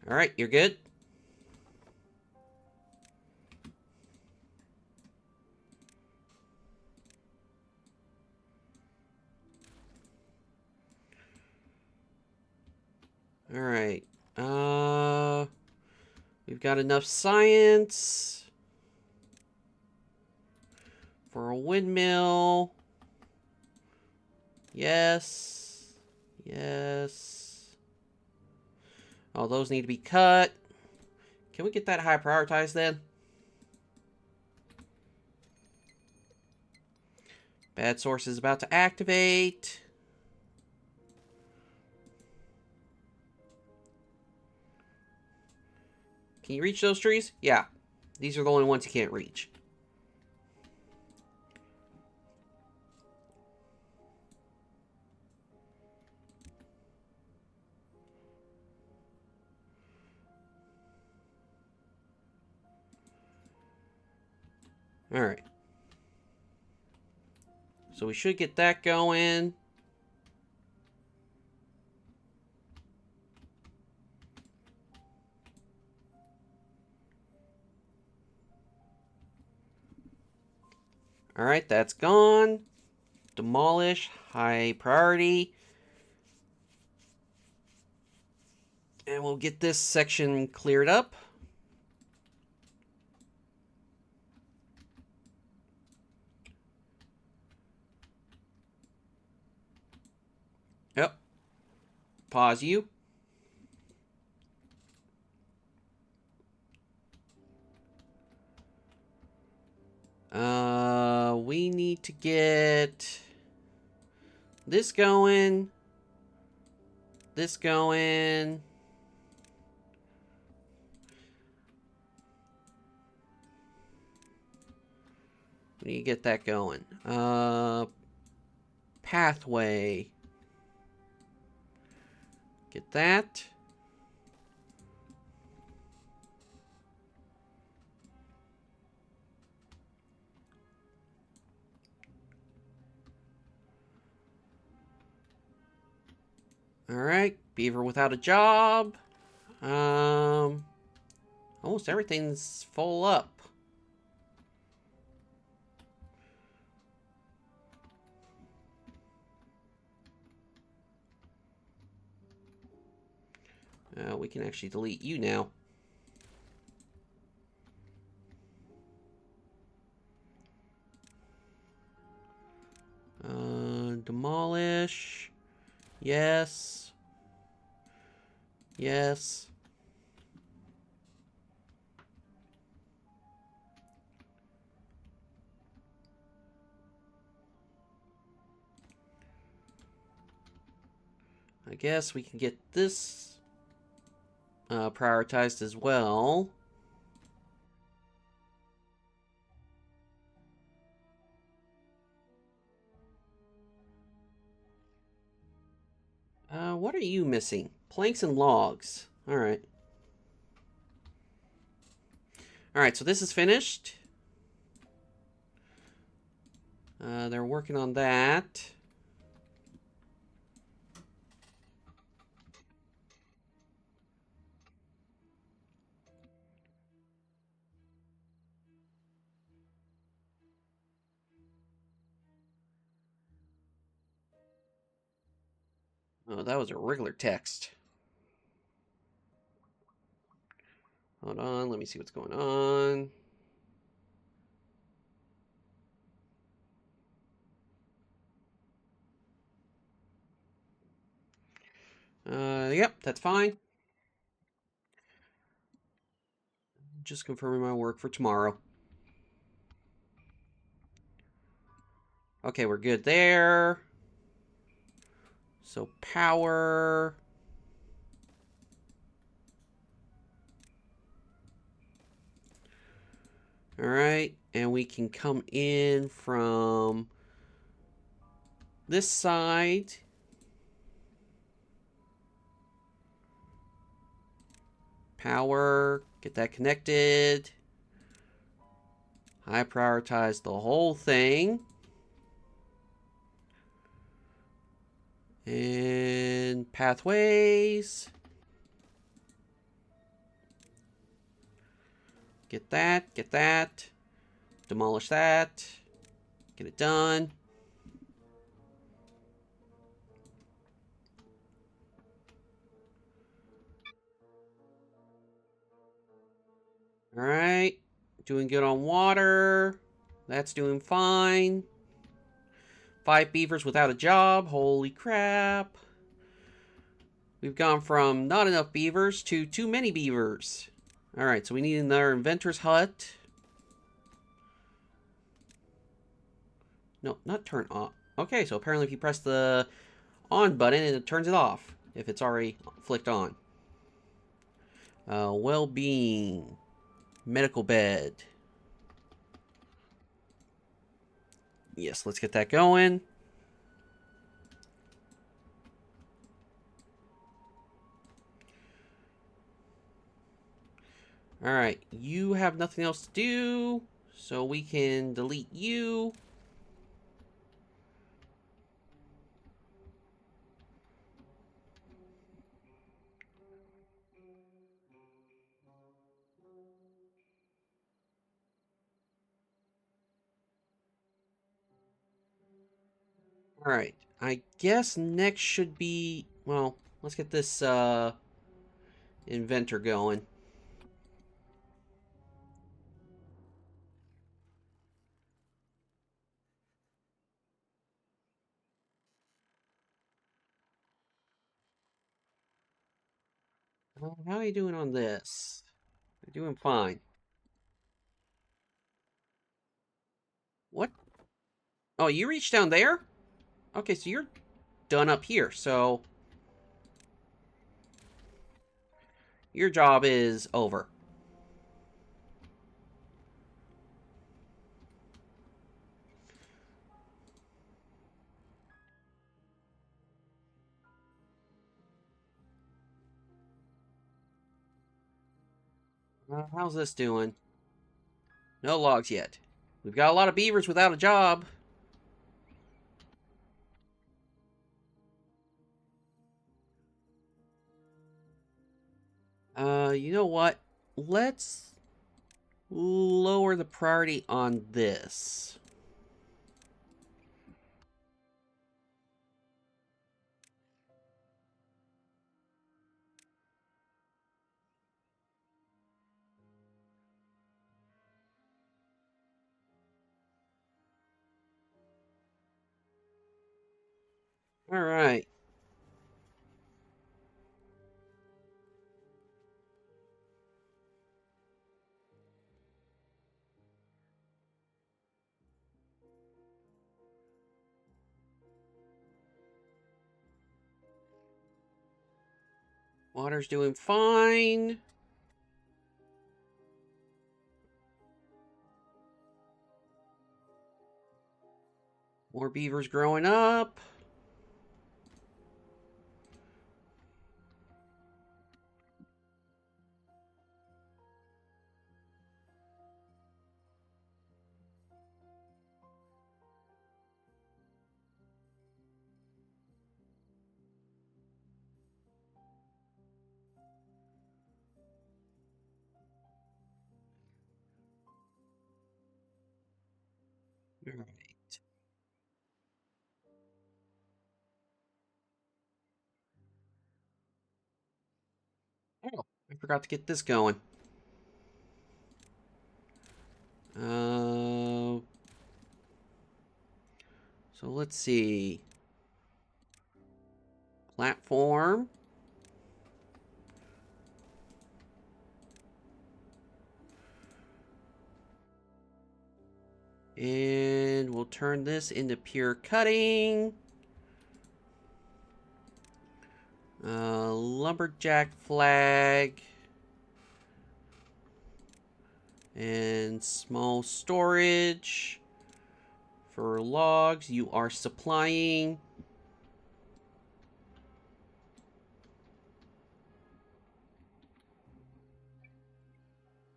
Alright, you're good? Alright. We've got enough science for a windmill. Yes. Yes. All those need to be cut. Can we get that high prioritized then? Bad source is about to activate. Can you reach those trees? Yeah. These are the only ones you can't reach. Alright. So we should get that going. Alright, that's gone. Demolish, high priority. And we'll get this section cleared up. Yep. Pause you. We need to get this going. This going. We need to get that going. Pathway. Get that. Alright, beaver without a job. Almost everything's full up. We can actually delete you now. Demolish. Yes. Yes. I guess we can get this prioritized as well. What are you missing? Planks and logs. Alright. Alright, so this is finished. They're working on that. Oh, that was a regular text. Hold on, let me see what's going on. Yep, that's fine. Just confirming my work for tomorrow. Okay, we're good there. So power. Alright, and we can come in from this side. Power, get that connected. I prioritize the whole thing. And pathways. Get that, get that. Demolish that. Get it done. Alright. Doing good on water. That's doing fine. 5 beavers without a job. Holy crap. We've gone from not enough beavers to too many beavers. Alright, so we need another inventor's hut. No, not turn off. Okay, so apparently if you press the on button, it turns it off. If it's already flicked on. Well-being. Medical bed. Yes, let's get that going. Alright, you have nothing else to do, so we can delete you. Alright, I guess next should be... Well, let's get this inventor going. How are you doing on this? You're doing fine. What? Oh, you reached down there? Okay, so you're done up here, so... Your job is over. How's this doing? No logs yet. We've got a lot of beavers without a job. You know what? Let's lower the priority on this. Alright. Water's doing fine. More beavers growing up. All right. Oh, I forgot to get this going. So let's see. Platform. And we'll turn this into pure cutting. Lumberjack flag. And small storage for logs. You are supplying.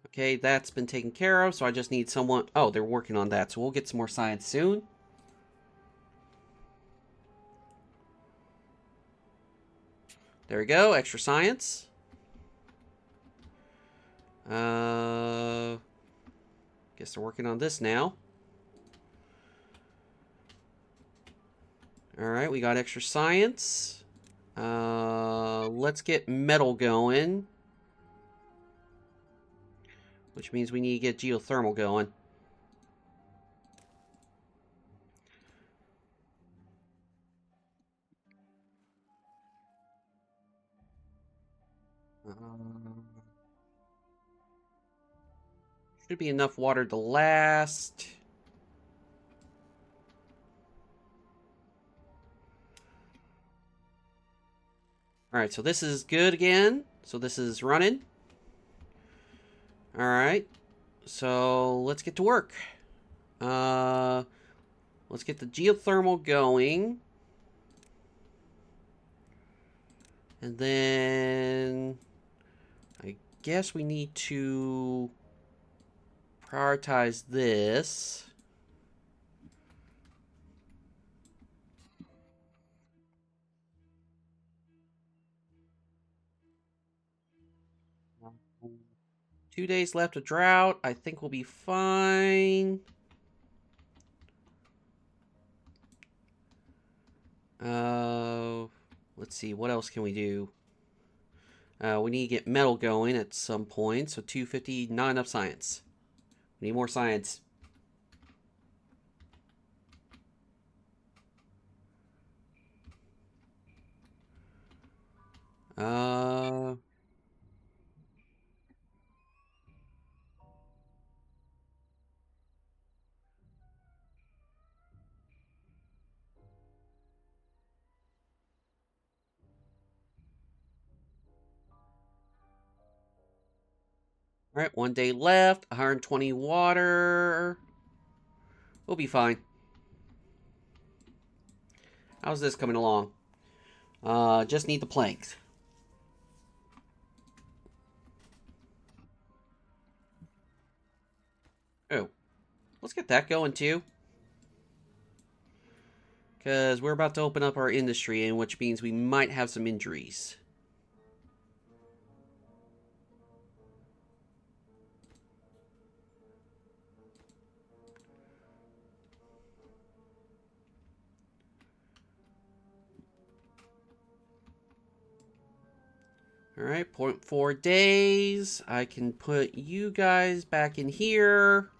Okay, that's been taken care of, so I just need someone... Oh, they're working on that, so we'll get some more science soon. There we go, extra science. Guess they're working on this now. Alright, we got extra science. Let's get metal going. Which means we need to get geothermal going. Should be enough water to last. Alright, so this is good again. So this is running. Alright. So let's get to work. Let's get the geothermal going. And then I guess we need to prioritize this. Two days left of drought. I think we'll be fine. Let's see. What else can we do? We need to get metal going at some point. So 250, not enough science. We need more science. All right, 1 day left. 120 water. We'll be fine. How's this coming along? Just need the planks. Oh, let's get that going too. Because we're about to open up our industry, and which means we might have some injuries. Alright, 0.4 days. I can put you guys back in here.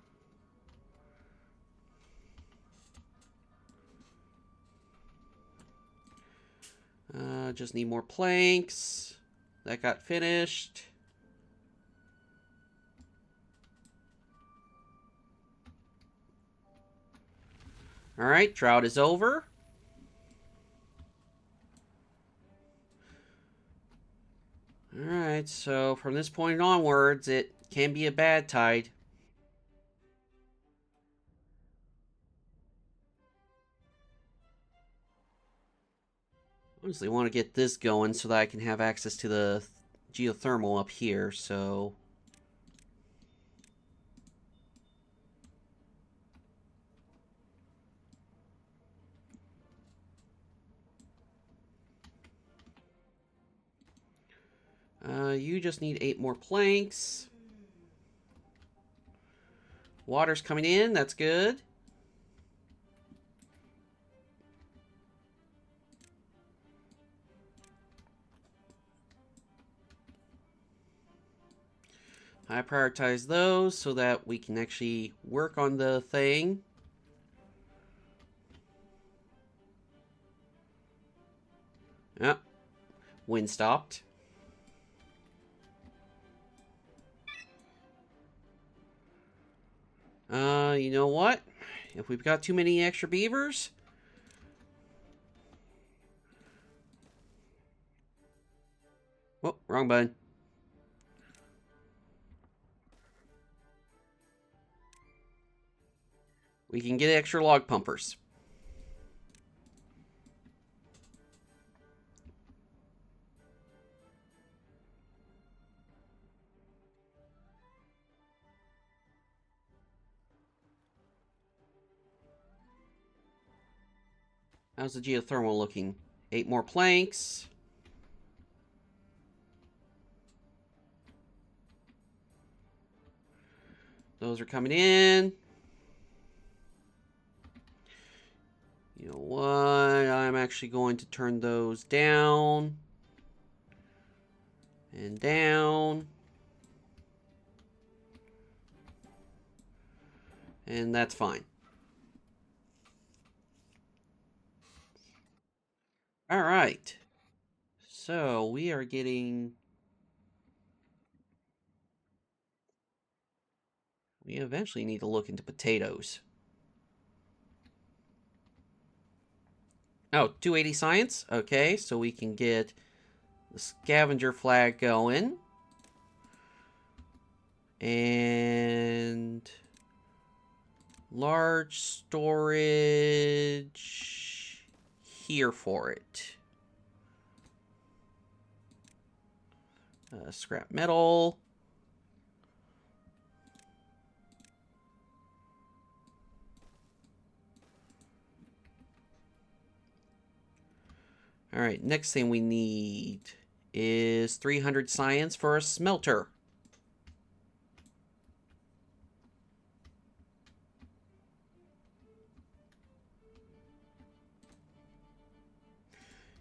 Just need more planks. That got finished. Alright, drought is over. Alright, so from this point onwards, it can be a bad tide. Honestly, I want to get this going so that I can have access to the geothermal up here, so... you just need 8 more planks. Water's coming in, that's good. I prioritize those so that we can actually work on the thing. Yep. Wind stopped. You know what? If we've got too many extra beavers... Oh, wrong button. We can get extra log pumpers. How's the geothermal looking? 8 more planks. Those are coming in. You know what? I'm actually going to turn those down. And down. And that's fine. Alright. So, we are getting... We eventually need to look into potatoes. Oh, 280 science? Okay, so we can get the scavenger flag going. And... large storage here for it. Scrap metal. Alright, next thing we need is 300 science for a smelter.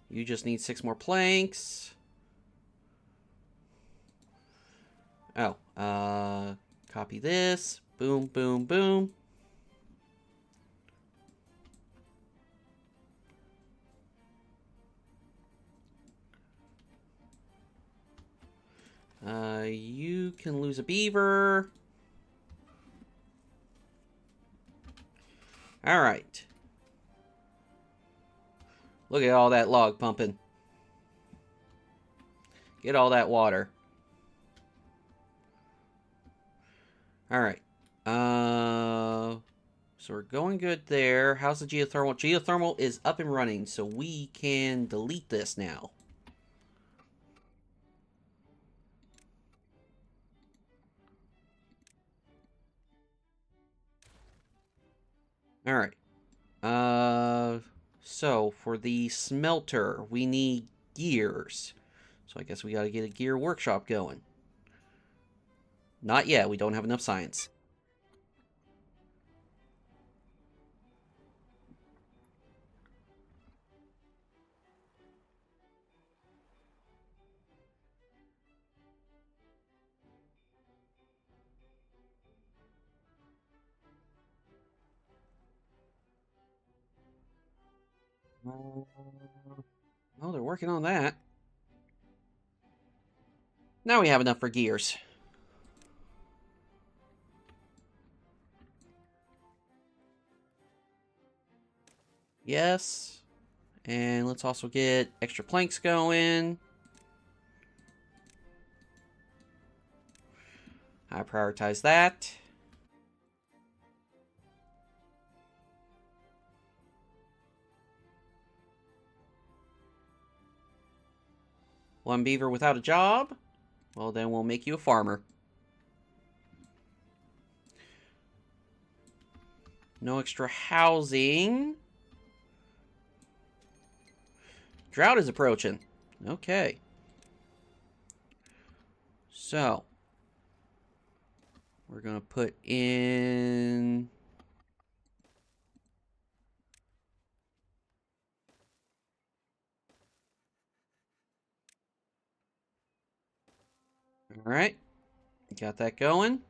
You just need 6 more planks. Oh, copy this. Boom, boom, boom. You can lose a beaver. Alright. Look at all that log pumping. Get all that water. Alright. So we're going good there. How's the geothermal? Geothermal is up and running, so we can delete this now. Alright. So for the smelter, we need gears. So I guess we gotta get a gear workshop going. Not yet, we don't have enough science. Oh, they're working on that. Now we have enough for gears. Yes. And let's also get extra planks going. I prioritize that. One beaver without a job? Well, then we'll make you a farmer. No extra housing. Drought is approaching. Okay. So, we're going to put in... Alright. Got that going.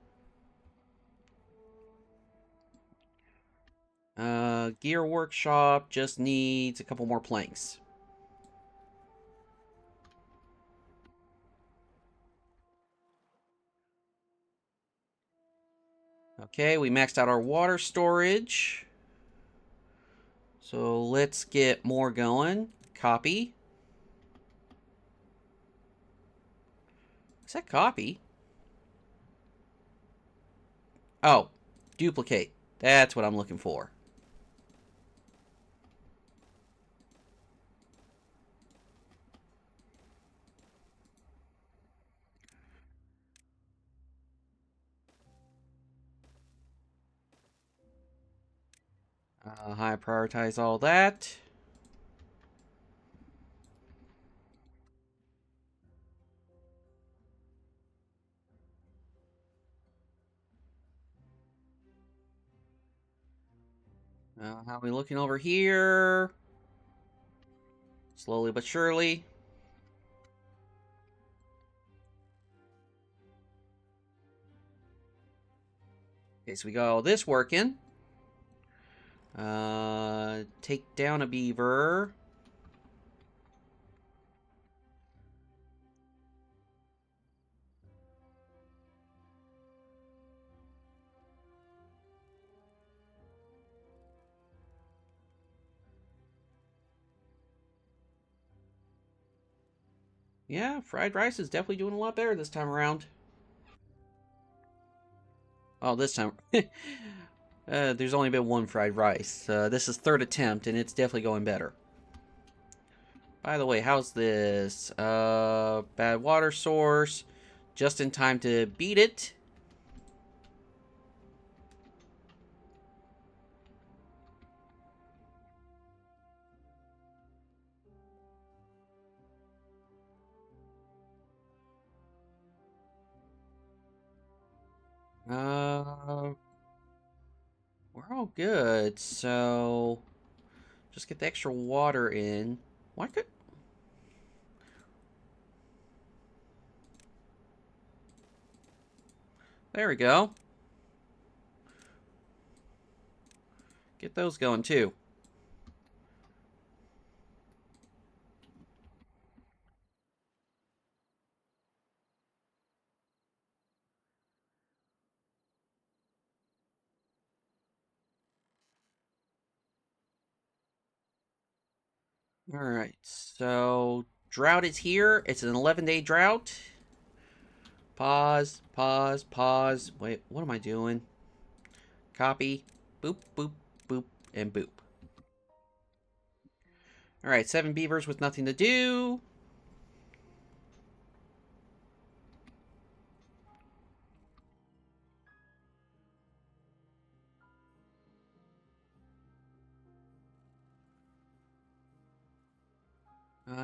Gear workshop just needs a couple more planks. Okay, we maxed out our water storage. So let's get more going. Copy. Is that copy? Oh, duplicate. That's what I'm looking for. High prioritize all that. How are we looking over here? Slowly but surely. Okay, so we got all this working. Take down a beaver. Yeah, fried rice is definitely doing a lot better this time around. Oh, this time. There's only been one fried rice. This is third attempt, and it's definitely going better. By the way, how's this? Bad water source. Just in time to beat it. Uh, we're all good. So, just get the extra water in. Why could... There we go. Get those going too. Alright, so drought is here. It's an 11-day drought. Pause, pause, pause. Wait, what am I doing? Copy. Boop, boop, boop, and boop. Alright, 7 beavers with nothing to do.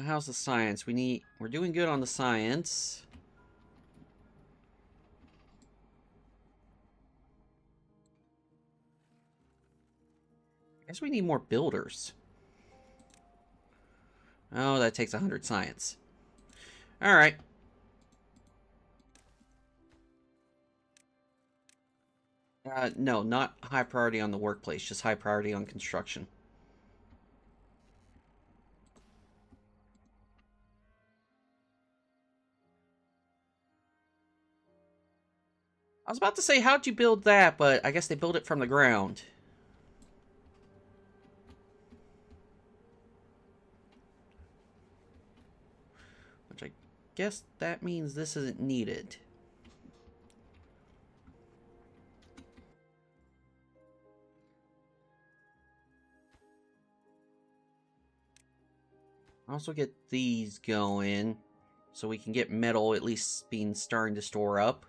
How's the science? We're doing good on the science. I guess we need more builders. Oh, that takes 100 science. Alright. No, not high priority on the workplace, just high priority on construction. I was about to say, how'd you build that? But I guess they built it from the ground. Which I guess that means this isn't needed. Also get these going, so we can get metal at least being starting to store up.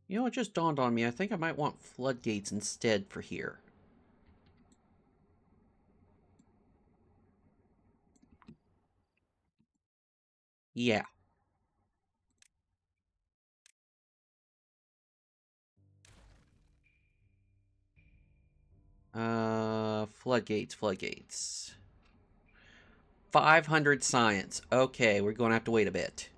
You know, it just dawned on me. I think I might want floodgates instead for here. Yeah. Floodgates. 500 science. Okay, we're going to have to wait a bit.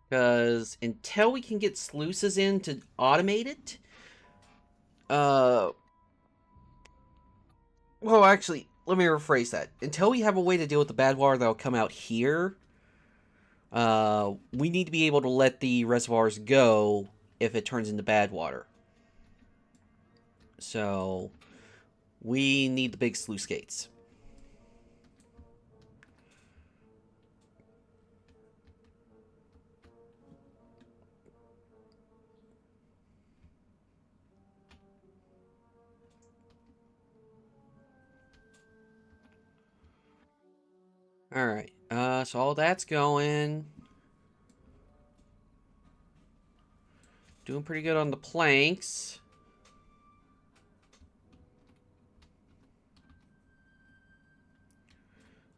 Because until we can get sluices in to automate it, well, actually, let me rephrase that. Until we have a way to deal with the bad water that'll come out here, we need to be able to let the reservoirs go if it turns into bad water. So, we need the big sluice gates. Alright, so all that's going. Doing pretty good on the planks.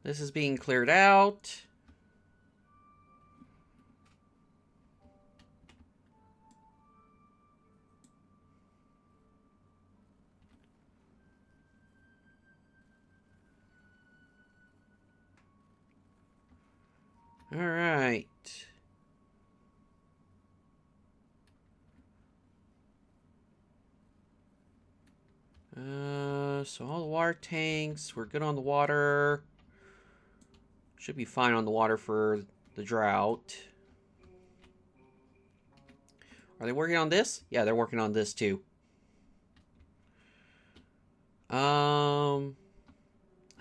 This is being cleared out. Alright. So all the water tanks, we're good on the water. Should be fine on the water for the drought. Are they working on this? Yeah, they're working on this too. I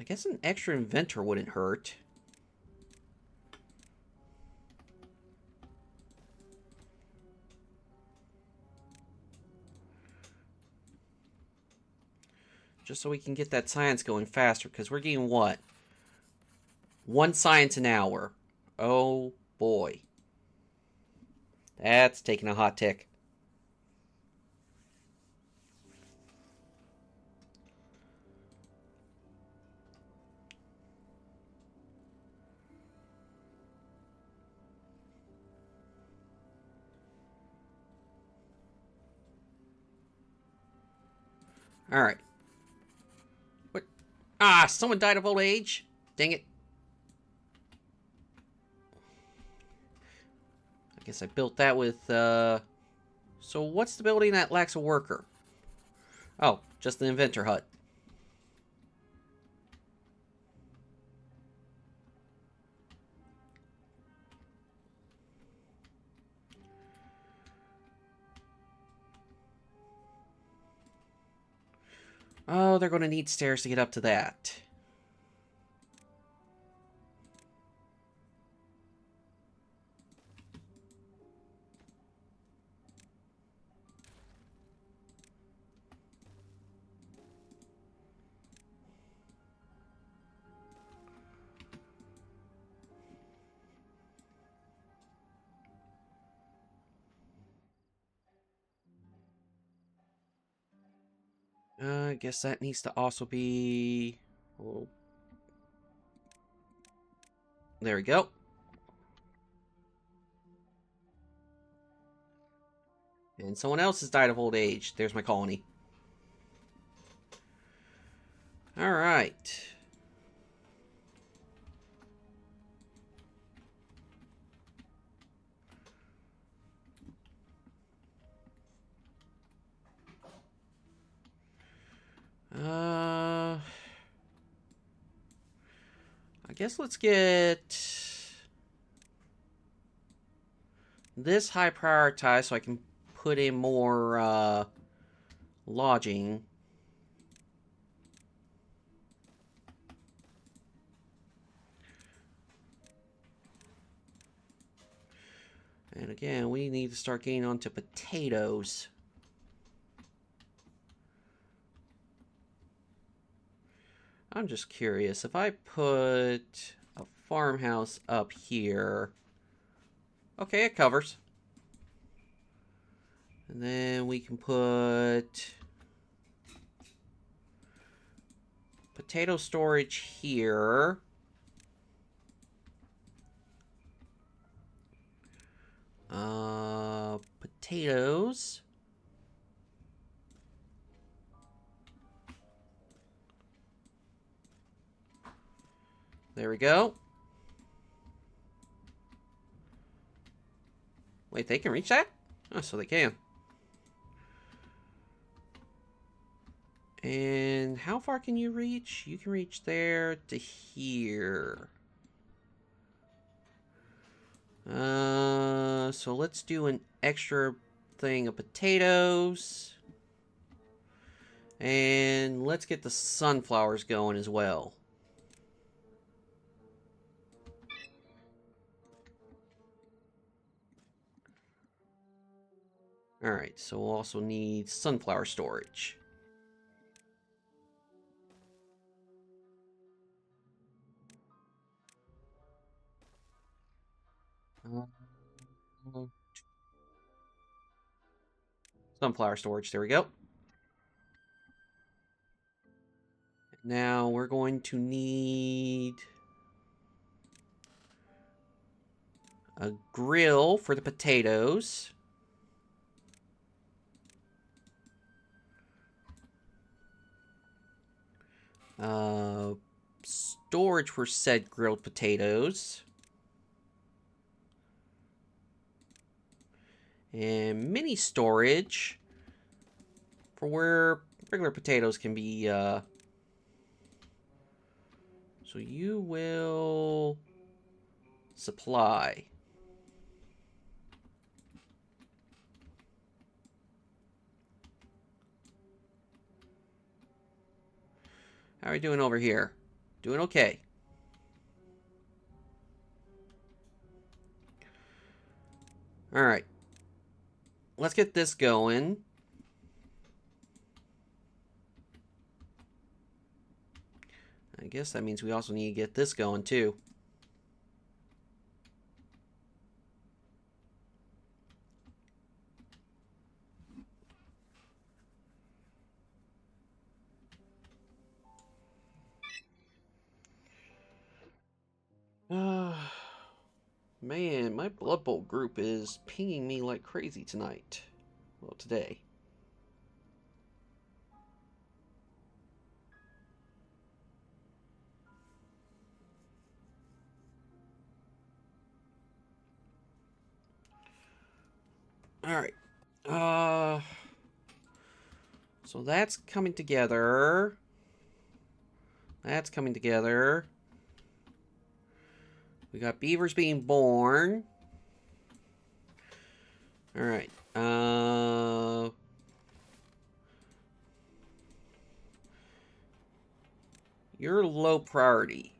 guess an extra inventor wouldn't hurt. Just so we can get that science going faster, because we're getting what? 1 science an hour. Oh boy. That's taking a hot tick. Alright. What? Ah, someone died of old age? Dang it. I guess I built that with, So what's the building that lacks a worker? Oh, just the inventor hut. Oh, they're going to need stairs to get up to that. I guess that needs to also be... Oh. There we go. And someone else has died of old age. There's my colony. All right. I guess let's get this high prioritized so I can put in more lodging. And again, we need to start getting onto potatoes. I'm just curious, if I put a farmhouse up here, okay, it covers. And then we can put potato storage here. Potatoes. There we go. Wait, they can reach that? Oh, so they can. And how far can you reach? You can reach there to here. So let's do an extra thing of potatoes. And let's get the sunflowers going as well. Alright, so we'll also need sunflower storage. Sunflower storage, there we go. Now we're going to need a grill for the potatoes. Storage for said grilled potatoes. And mini storage for where regular potatoes can be, so you will supply. How are we doing over here? Doing okay. Alright. Let's get this going. I guess that means we also need to get this going too. Man, my Blood Bowl group is pinging me like crazy tonight. Well, today. Alright. So that's coming together. That's coming together. We got beavers being born. Alright. You're low priority.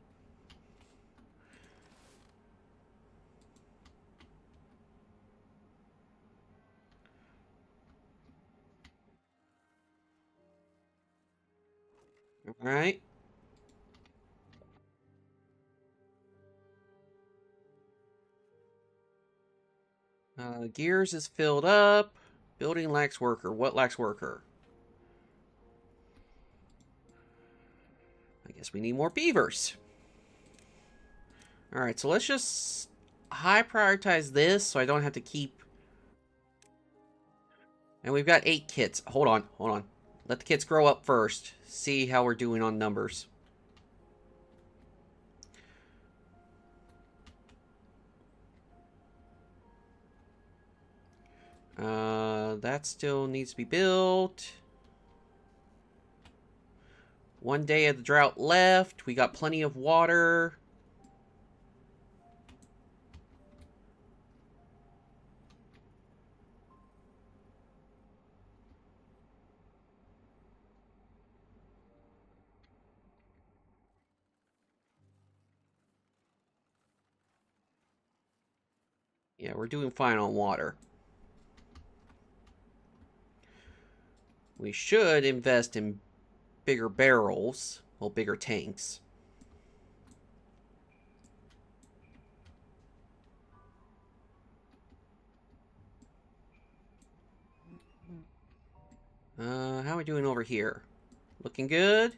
Alright. Gears is filled up. Building lacks worker. What lacks worker? I guess we need more beavers. Alright, so let's just high prioritize this so I don't have to keep... And we've got 8 kits. Hold on, hold on. let the kids grow up first. See how we're doing on numbers. That still needs to be built. 1 day of the drought left. We got plenty of water. Yeah, we're doing fine on water. We should invest in bigger barrels. Well, bigger tanks. How are we doing over here? Looking good?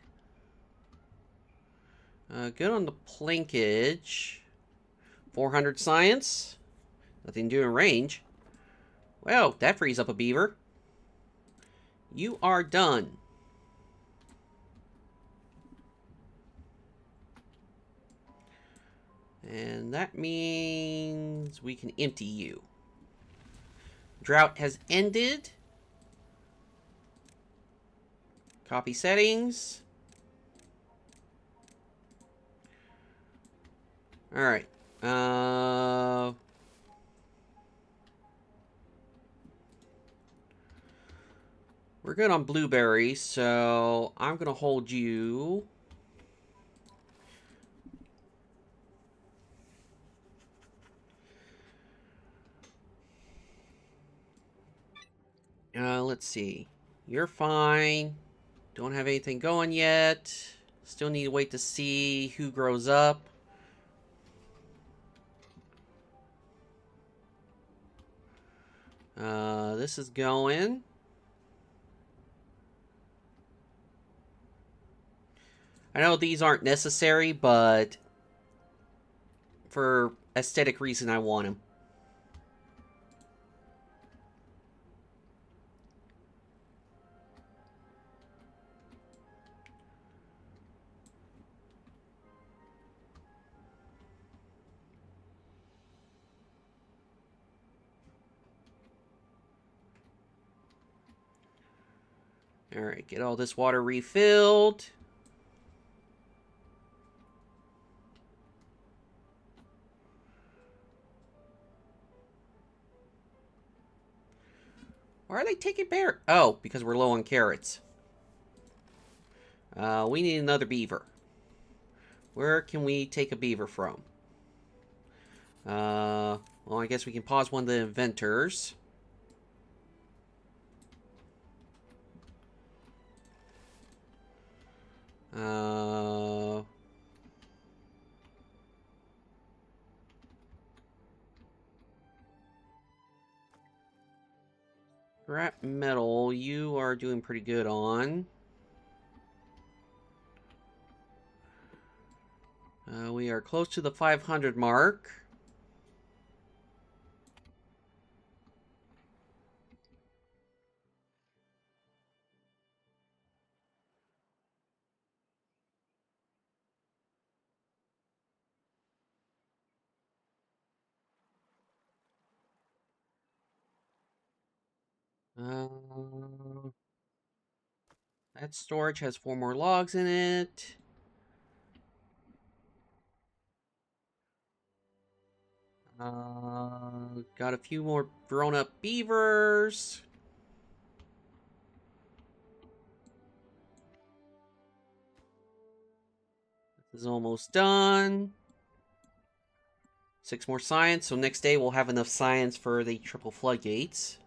Good on the plankage. 400 science. Nothing to do in range. Well, that frees up a beaver. You are done. And that means we can empty you. Drought has ended. Copy settings. Alright. We're good on blueberries, so I'm going to hold you. Let's see. You're fine. Don't have anything going yet. Still need to wait to see who grows up. This is going. I know these aren't necessary, but for aesthetic reason, I want them. Alright, get all this water refilled. Why are they taking bear? Oh, because we're low on carrots. We need another beaver. Where can we take a beaver from? Well, I guess we can pause one of the inventors. Scrap metal, you are doing pretty good on. We are close to the 500 mark. That storage has 4 more logs in it. Got a few more grown-up beavers. This is almost done. 6 more science, so next day we'll have enough science for the triple floodgates.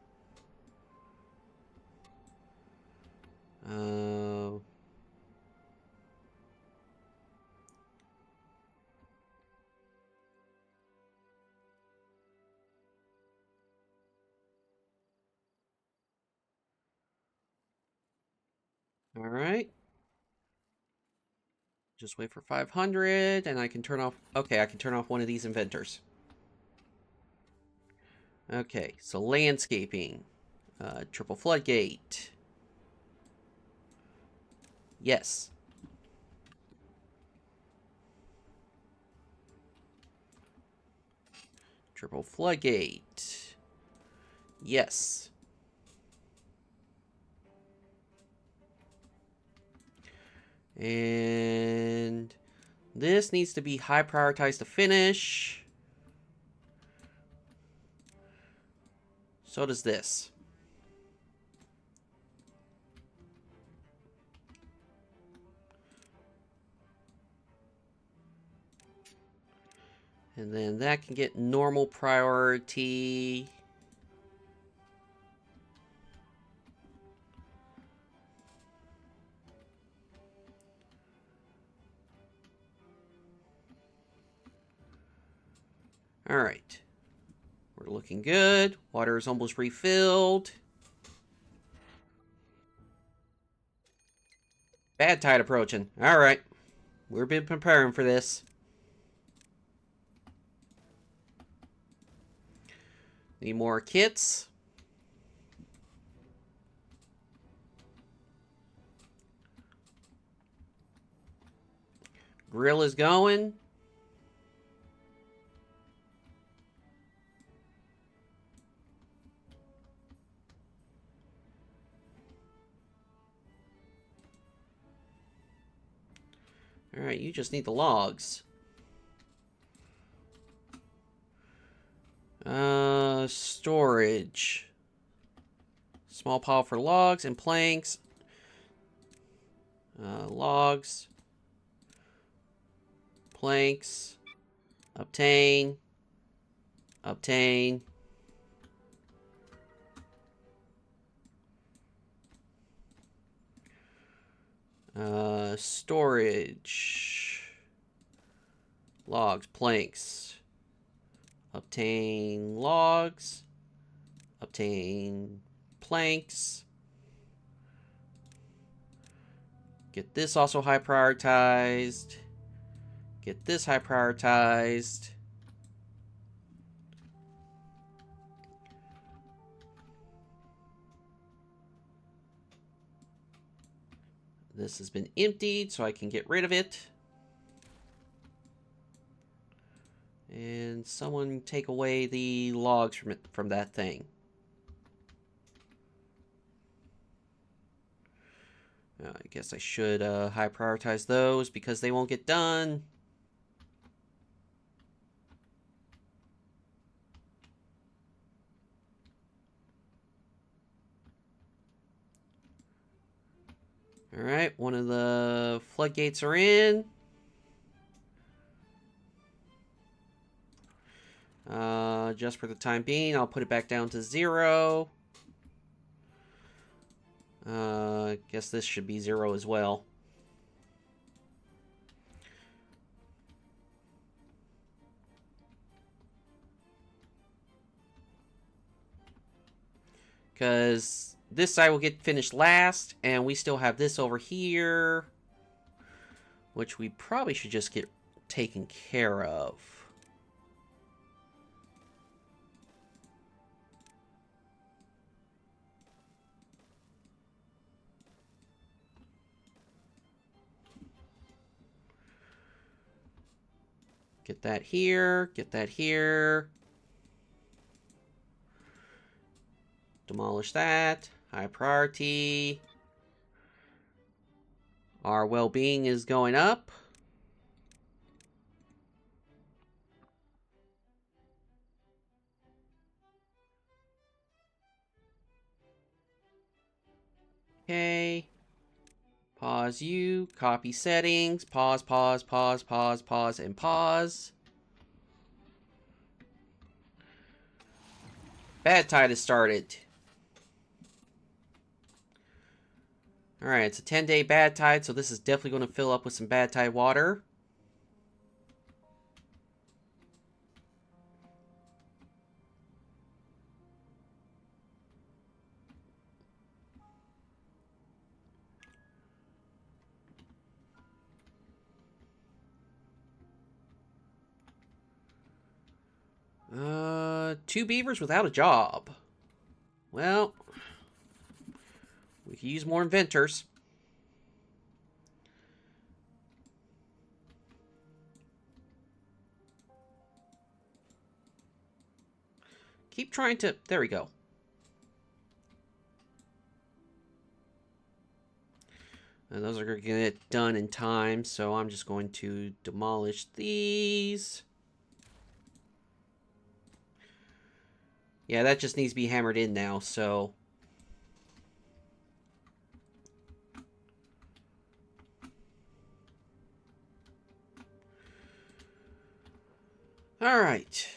Alright. Just wait for 500, and I can turn off... Okay, I can turn off one of these inventors. Okay, so landscaping. Triple floodgate. Yes. Triple floodgate. Yes. And this needs to be high prioritized to finish. So does this. And then that can get normal priority. All right. We're looking good. Water is almost refilled. Bad tide approaching. All right. We've been preparing for this. Need more kits. Grill is going. Alright, you just need the logs. Storage. Small pile for logs and planks. Logs. Planks. Obtain. Obtain. Storage. Logs, planks. Obtain logs. Obtain planks. Get this also high prioritized. Get this high prioritized. This has been emptied, so I can get rid of it. And someone take away the logs from that thing. I guess I should high prioritize those because they won't get done. Alright, one of the floodgates are in. Just for the time being, I'll put it back down to 0. Guess this should be 0 as well. Because this side will get finished last, and we still have this over here, which we probably should just get taken care of. Get that here, get that here. Demolish that. High priority. Our well-being is going up. Okay. Pause you. Copy settings. Pause, pause, pause, pause, pause, and pause. Bad tide has started. Alright, it's a 10-day bad tide, so this is definitely going to fill up with some bad tide water. Two beavers without a job. Well, we could use more inventors. Keep trying to... There we go. And those are going to get done in time, so I'm just going to demolish these. Yeah, that just needs to be hammered in now, so... Alright.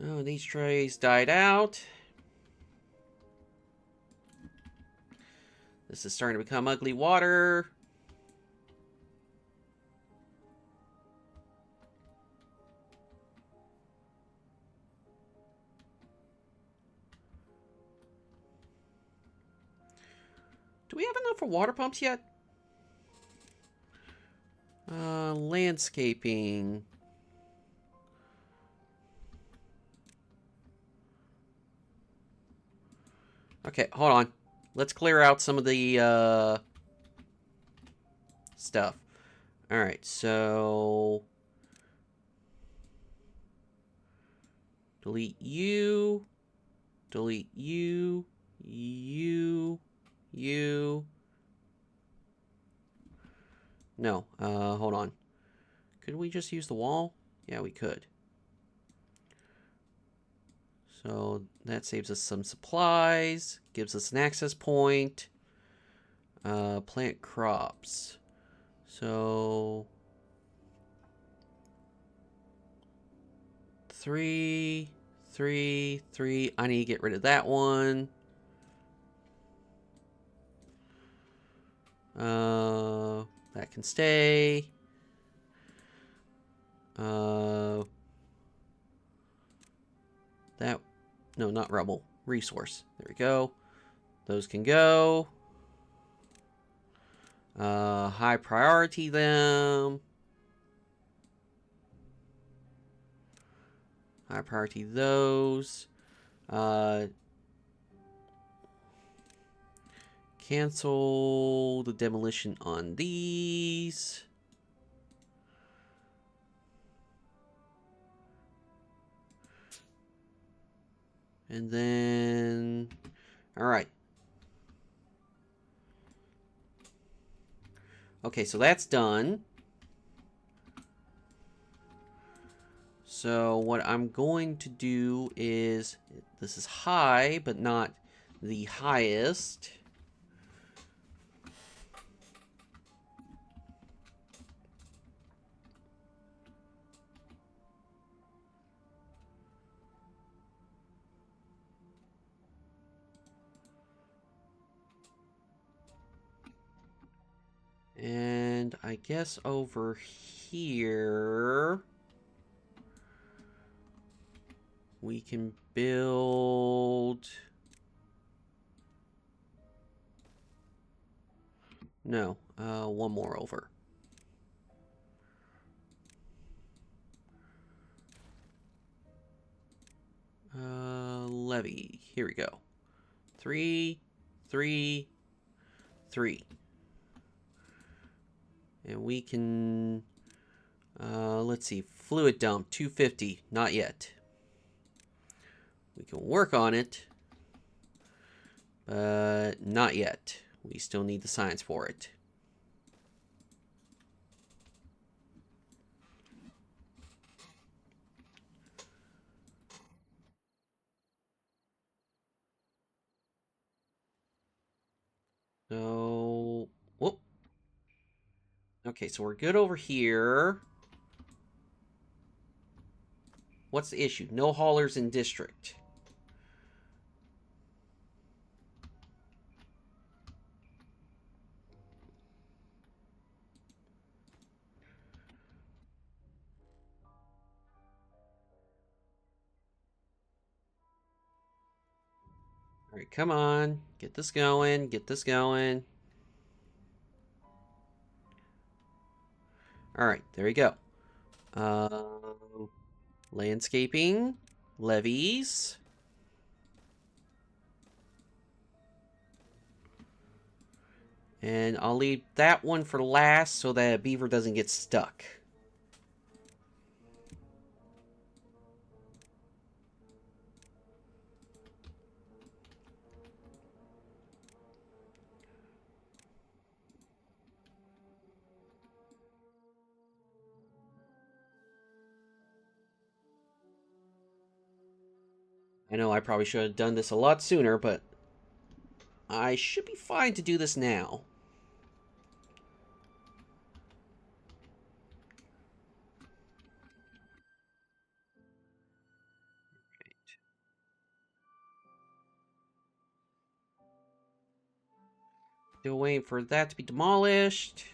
Oh, these trays died out. This is starting to become ugly water. Do we have enough for water pumps yet? Landscaping. Okay, hold on. Let's clear out some of the stuff. Alright, so... delete you. Delete you. You. No, hold on. Could we just use the wall? Yeah, we could. So that saves us some supplies, gives us an access point. Plant crops. So 3, 3, 3. I need to get rid of that one. That can stay. That, no, not rubble. Resource. There we go. Those can go. High priority them. High priority those. Cancel the demolition on these. And then, all right. Okay, so that's done. So what I'm going to do is, this is high, but not the highest. And I guess over here we can build... No, one more over. Levy. Here we go. 3, 3, 3. And we can, let's see, fluid dump, 250, not yet. We can work on it, but not yet. We still need the science for it. So, whoop. Okay, so we're good over here. What's the issue? No haulers in district. All right, come on. Get this going. Get this going. All right, there we go. Landscaping. Levees. And I'll leave that one for last so that a beaver doesn't get stuck. I know I probably should have done this a lot sooner, but I should be fine to do this now. Still waiting for that to be demolished.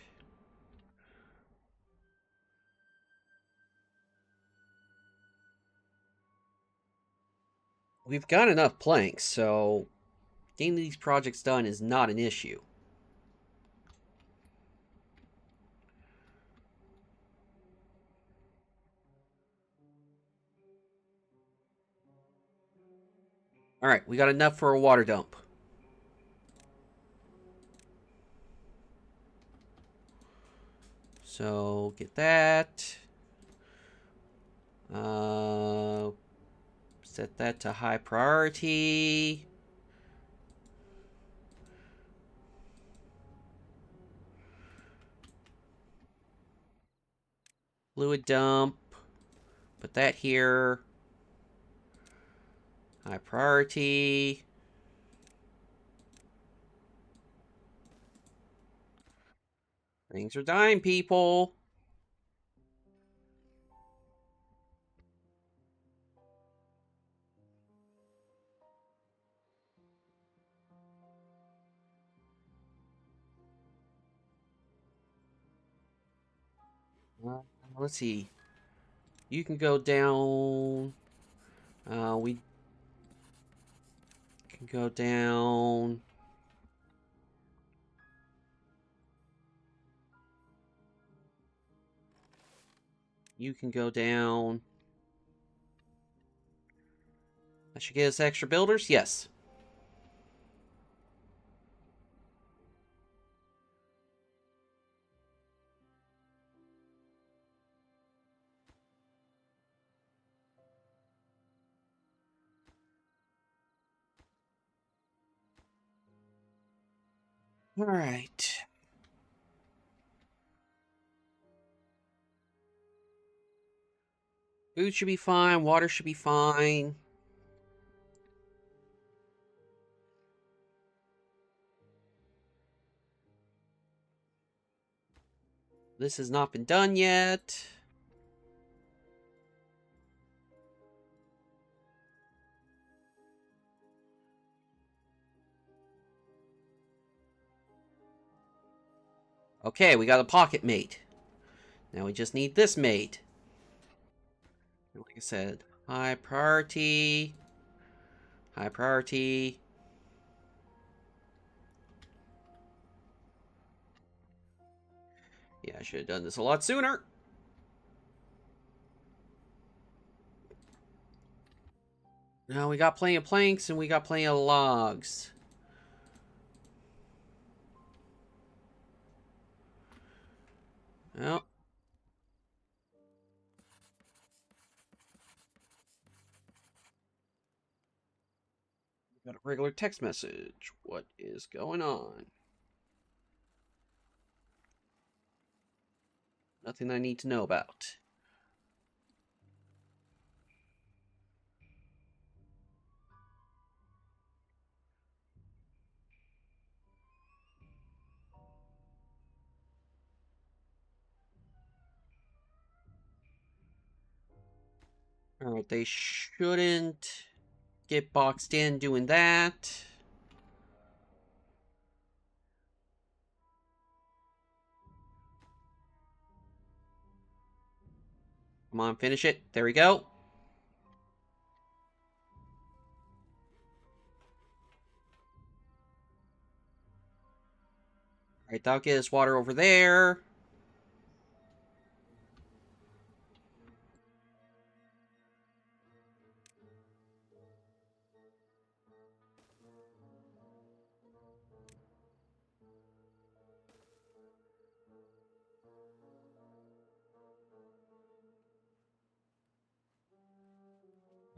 We've got enough planks, so getting these projects done is not an issue. Alright, we got enough for a water dump. So, get that. Set that to high priority. Fluid dump. Put that here. High priority. Things are dying, people. Let's see. You can go down. We can go down. You can go down. That should get us extra builders? Yes. Alright. Food should be fine. Water should be fine. This has not been done yet. Okay, we got a pocket mate. Now we just need this mate. Like I said, high priority. High priority. Yeah, I should have done this a lot sooner. Now we got plenty of planks and we got plenty of logs. Well. Got a regular text message. What is going on? Nothing I need to know about. Alright, they shouldn't get boxed in doing that. Come on, finish it. There we go. Alright, that'll get us water over there.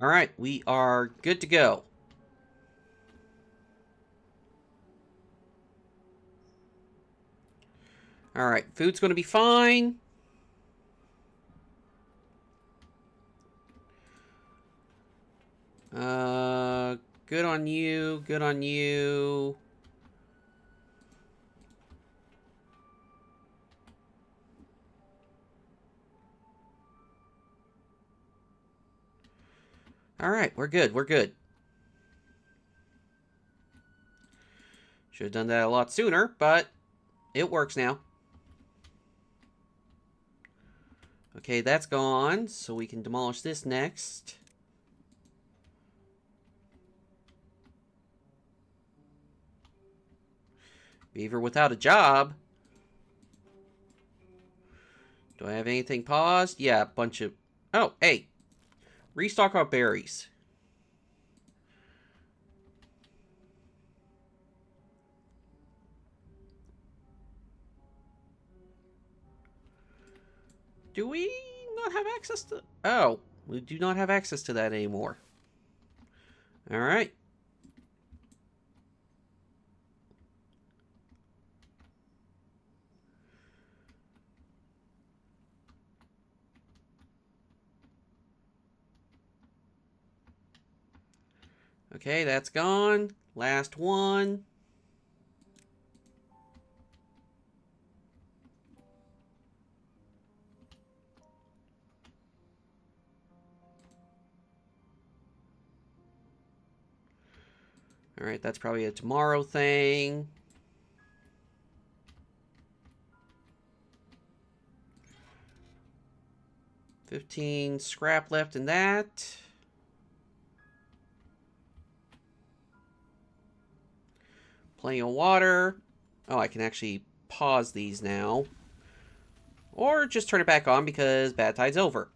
Alright, we are good to go. Alright, food's going to be fine. Good on you, good on you. Alright, we're good, we're good. Should have done that a lot sooner, but it works now. Okay, that's gone, so we can demolish this next. Beaver without a job. Do I have anything paused? Yeah, a bunch of... Oh, hey. Restock our berries. Do we not have access to... Oh, we do not have access to that anymore. Alright. Okay, that's gone. Last one. Alright, that's probably a tomorrow thing. $15 scrap left in that. Plenty of water. Oh, I can actually pause these now. Or just turn it back on because bad tide's over.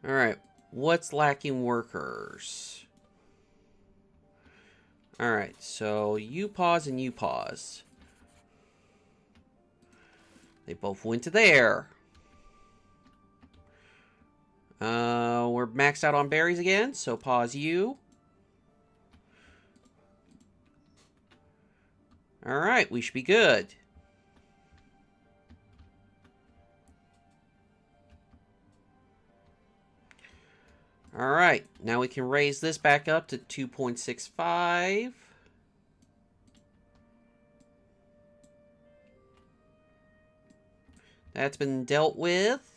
Alright, what's lacking workers? Alright, so you pause and you pause. They both went to there. We're maxed out on berries again, so pause you. Alright, we should be good. Alright, now we can raise this back up to 2.65. That's been dealt with.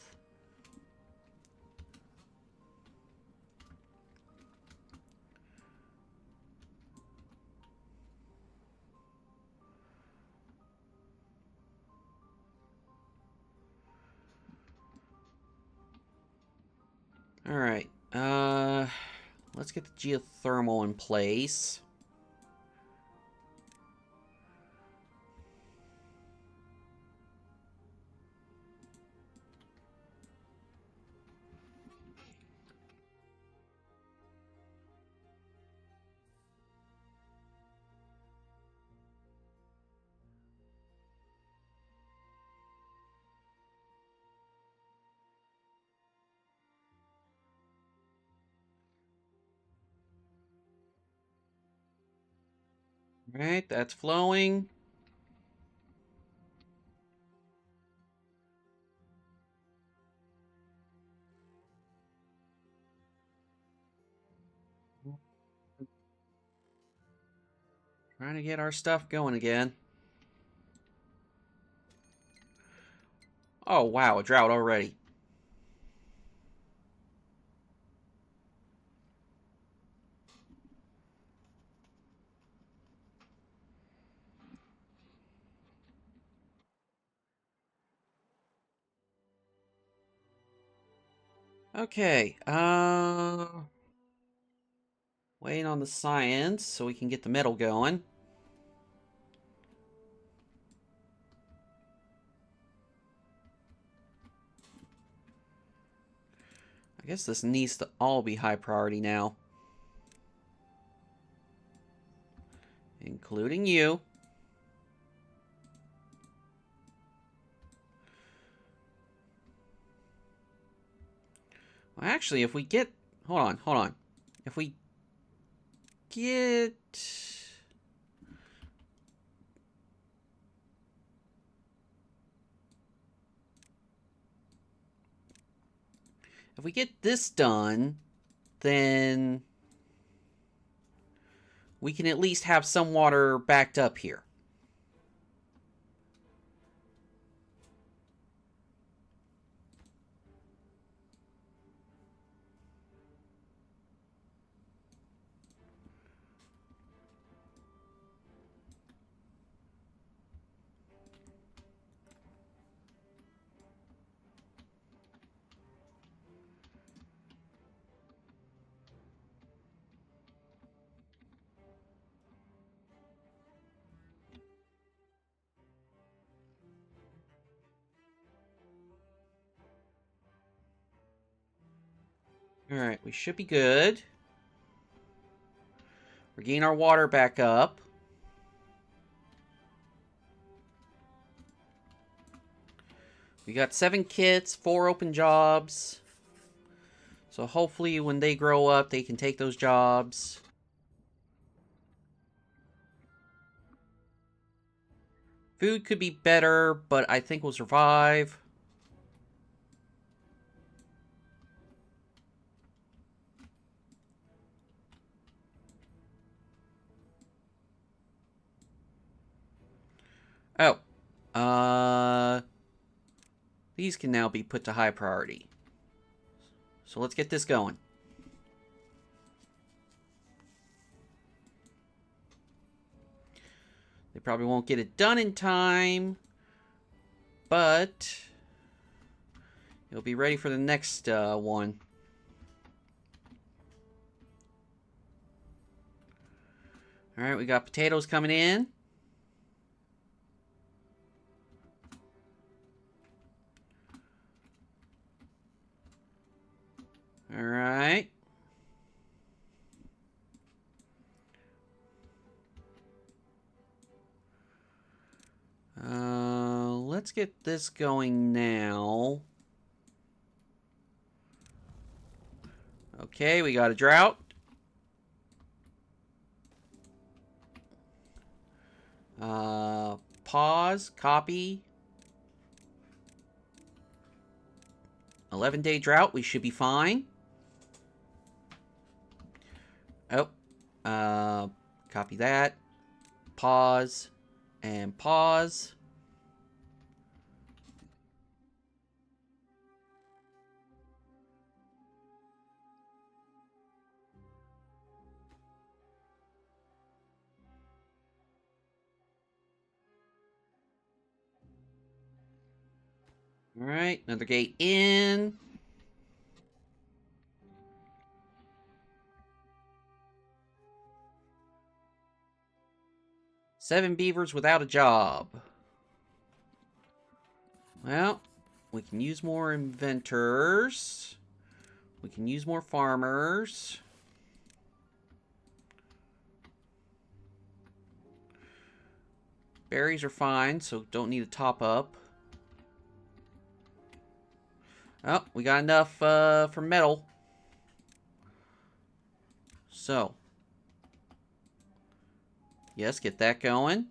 Alright, let's get the geothermal in place. Alright, that's flowing. Trying to get our stuff going again. Oh, wow, a drought already. Okay, waiting on the science so we can get the metal going. I guess this needs to all be high priority now. including you. Well, actually, if we get... Hold on, hold on. If we get... If we get this done, then we can at least have some water backed up here. Alright, we should be good. We're getting our water back up. We got 7 kits, 4 open jobs. So hopefully when they grow up, they can take those jobs. Food could be better, but I think we'll survive. Oh. These can now be put to high priority. So let's get this going. They probably won't get it done in time, but it'll be ready for the next one. Alright, we got potatoes coming in. Alright. Let's get this going now. Okay, we got a drought. Pause, copy. 11-day drought, we should be fine. Oh, copy that. Pause and pause. All right, another gate in. Seven beavers without a job. Well, we can use more inventors. We can use more farmers. Berries are fine, so don't need a top up. Oh, we got enough for metal. So, yes, get that going.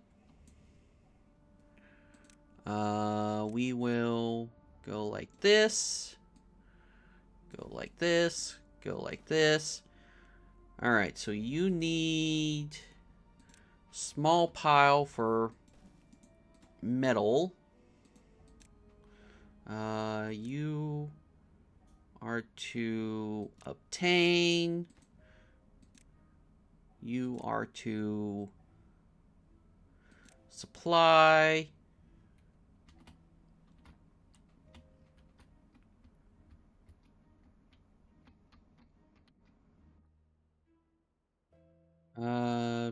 We will go like this. Go like this. Go like this. Alright, so you need small pile for metal. You are to obtain. You are to supply.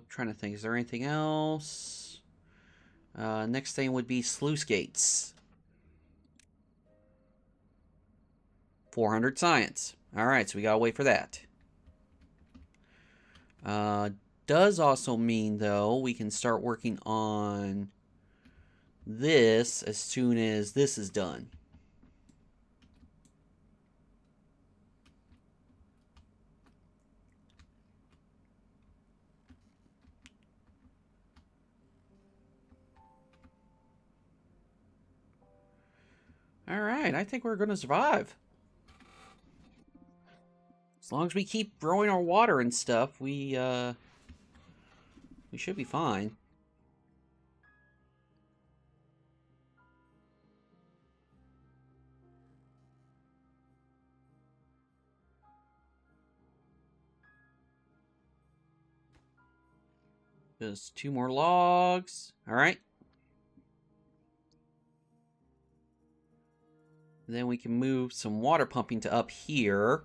Trying to think, is there anything else? Next thing would be sluice gates. 400 science. Alright, so we gotta wait for that. does also mean, though, we can start working on this as soon as this is done. All right, I think we're going to survive. As long as we keep growing our water and stuff, we should be fine. Just 2 more logs. All right. Then we can move some water pumping to up here.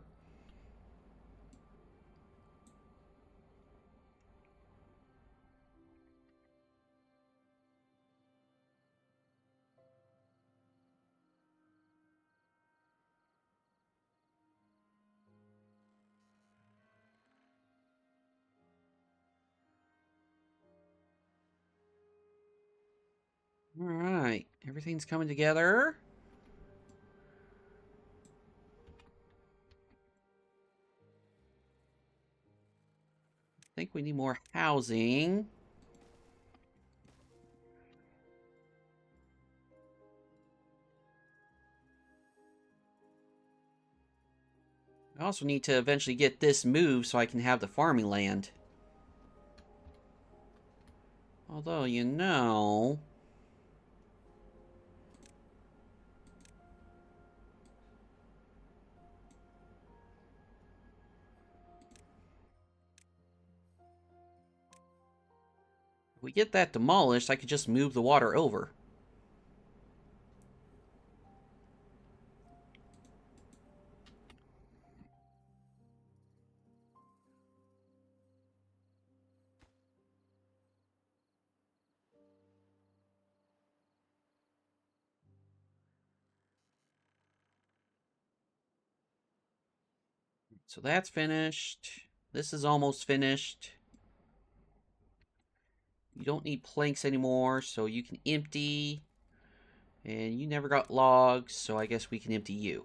All right. Everything's coming together. I think we need more housing. I also need to eventually get this moved so I can have the farming land. Although, you know... if we get that demolished, I could just move the water over. So that's finished. This is almost finished. You don't need planks anymore, so you can empty. And you never got logs, so I guess we can empty you.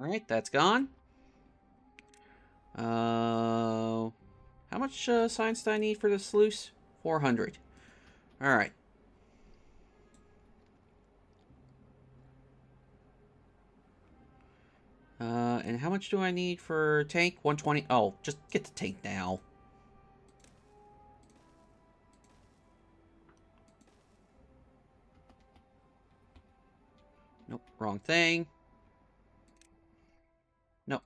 Alright, that's gone. How much science do I need for the sluice? 400. Alright. And how much do I need for tank? 120. Oh, just get the tank now. Nope, wrong thing. Nope.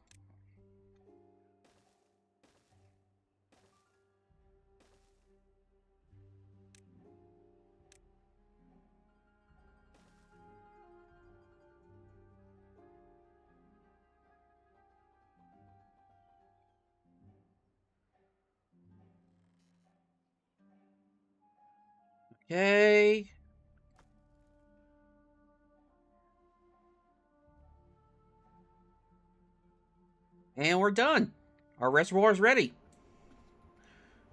Okay. And we're done. Our reservoir is ready.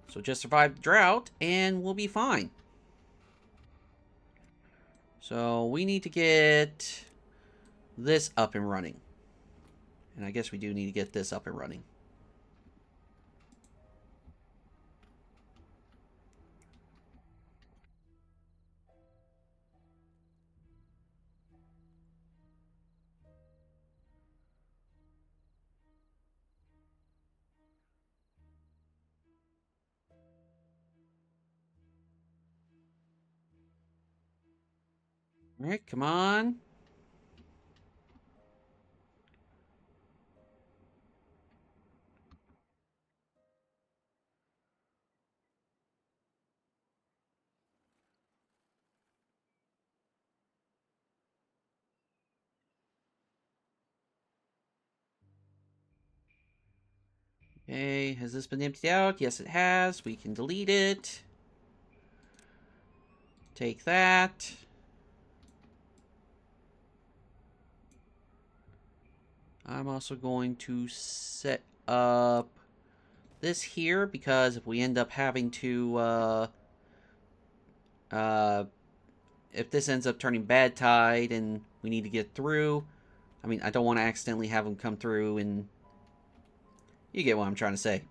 So just survive the drought and we'll be fine. So we need to get this up and running. And I guess we do need to get this up and running. All right, come on. Okay, has this been emptied out? Yes, it has. We can delete it. Take that. I'm also going to set up this here because if we end up having to, if this ends up turning bad tide and we need to get through, I mean, I don't want to accidentally have them come through and you get what I'm trying to say.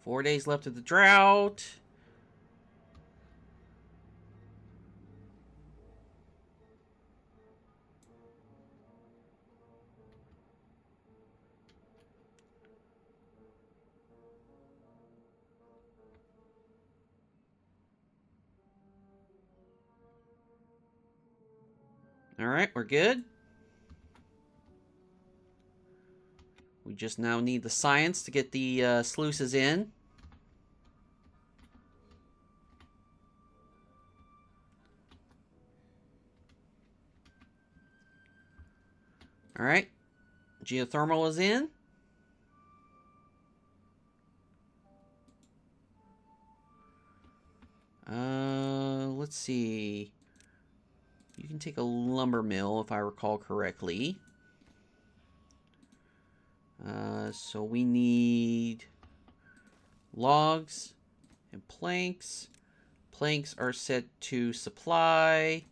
Four days left of the drought. Alright, we're good. We just now need the science to get the sluices in. Alright. Geothermal is in. Let's see. You can take a lumber mill, if I recall correctly. So we need logs and planks. Planks are set to supply.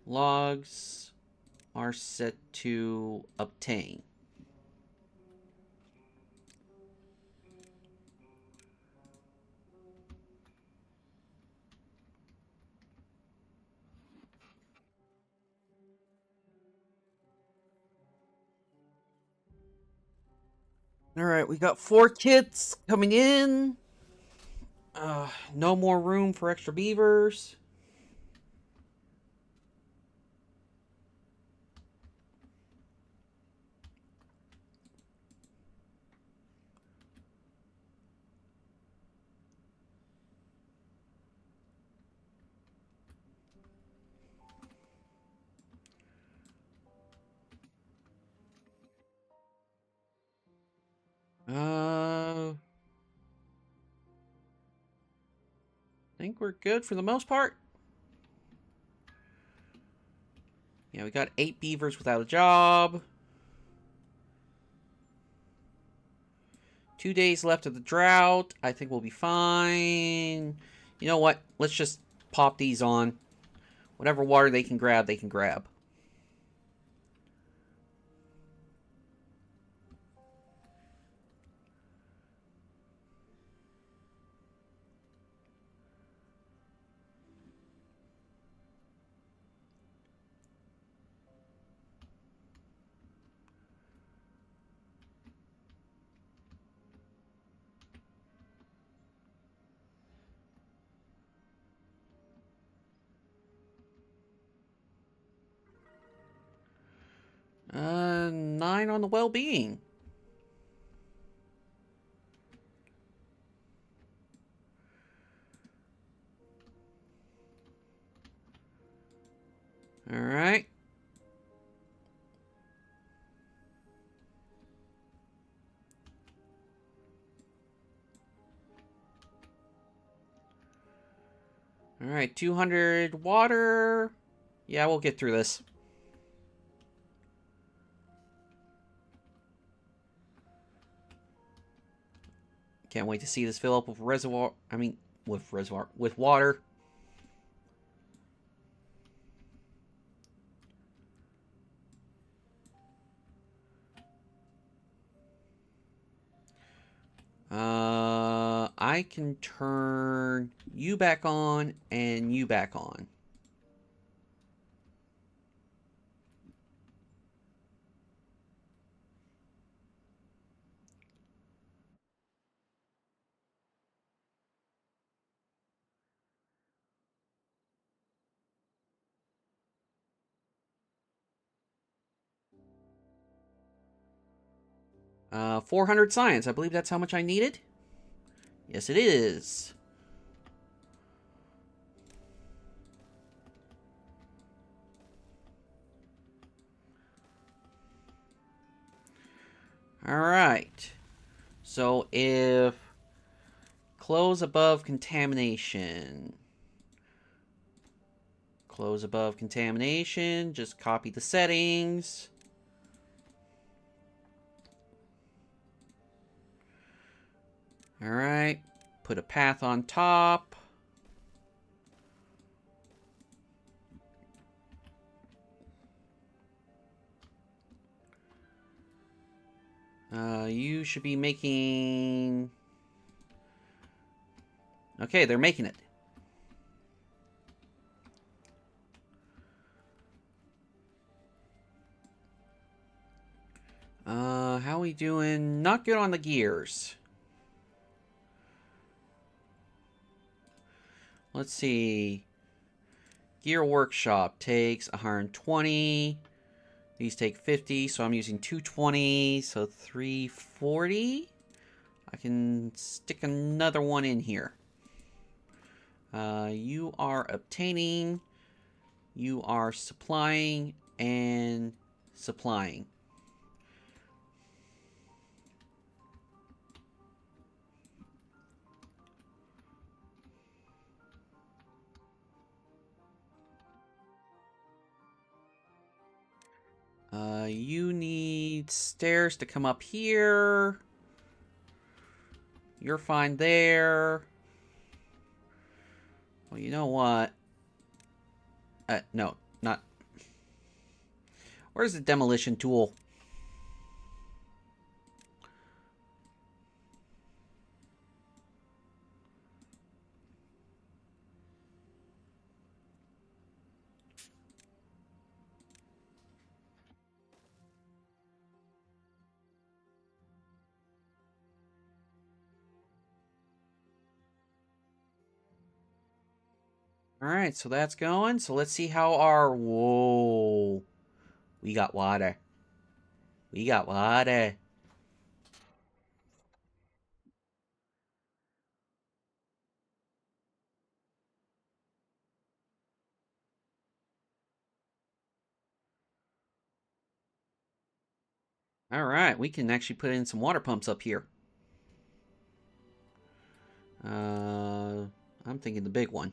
Logs are set to obtain. Alright, we got 4 kits coming in. No more room for extra beavers. I think we're good for the most part. Yeah, we got 8 beavers without a job. 2 days left of the drought. I think we'll be fine. You know what? Let's just pop these on. Whatever water they can grab, they can grab. Nine on the well-being. Alright. Alright, 200 water. Yeah, we'll get through this. Can't wait to see this fill up with reservoir. I mean, with water. I can turn you back on and you back on. Uh, 400 science. I believe that's how much I needed. Yes, it is. Alright. So if close above contamination. Close above contamination. Just copy the settings. Alright. Put a path on top. You should be making... Okay, they're making it. How we doing? Not good on the gears. Let's see. Gear workshop takes 120. These take 50, so I'm using 220, so 340. I can stick another one in here. You are obtaining, you are supplying, and supplying. You need stairs to come up here. You're fine there. Well, you know what? No, not... Where's the demolition tool? Alright, so that's going. So let's see how our... Whoa. We got water. We got water. Alright, we can actually put in some water pumps up here. I'm thinking the big one.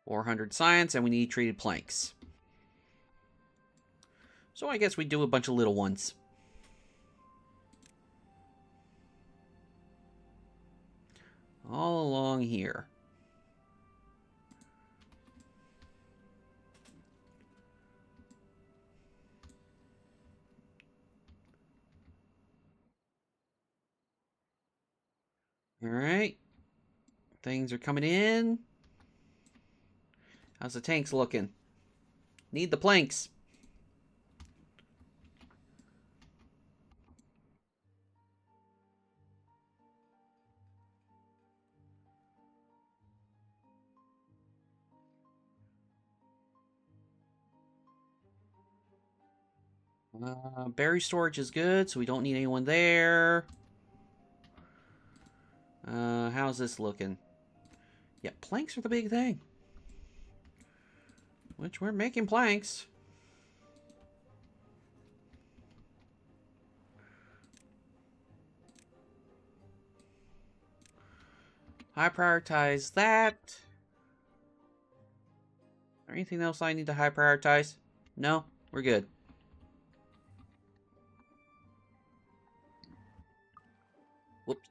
$400 science, and we need treated planks. So I guess we do a bunch of little ones. All along here. Alright. Things are coming in. How's the tanks looking? Need the planks. Berry storage is good, so we don't need anyone there. How's this looking? Yeah, planks are the big thing. Which we're making planks. High prioritize that. Is there anything else I need to high prioritize? No? We're good. Whoops.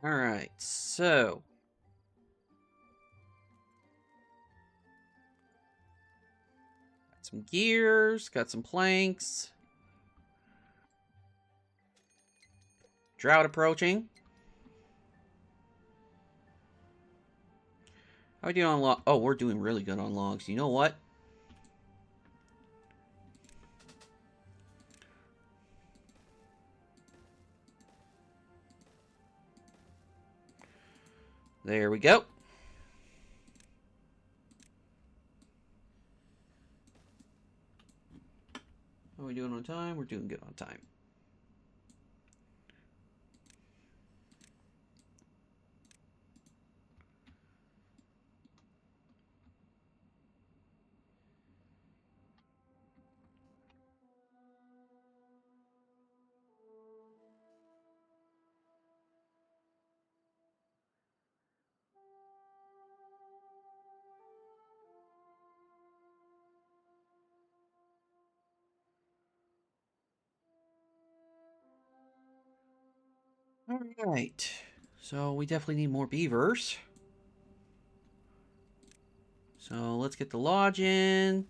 Alright, so... got some gears, got some planks. Drought approaching. How are we doing on logs? Oh, we're doing really good on logs. You know what? There we go. How are we doing on time? We're doing good on time. Alright. So we definitely need more beavers. So let's get the lodge in.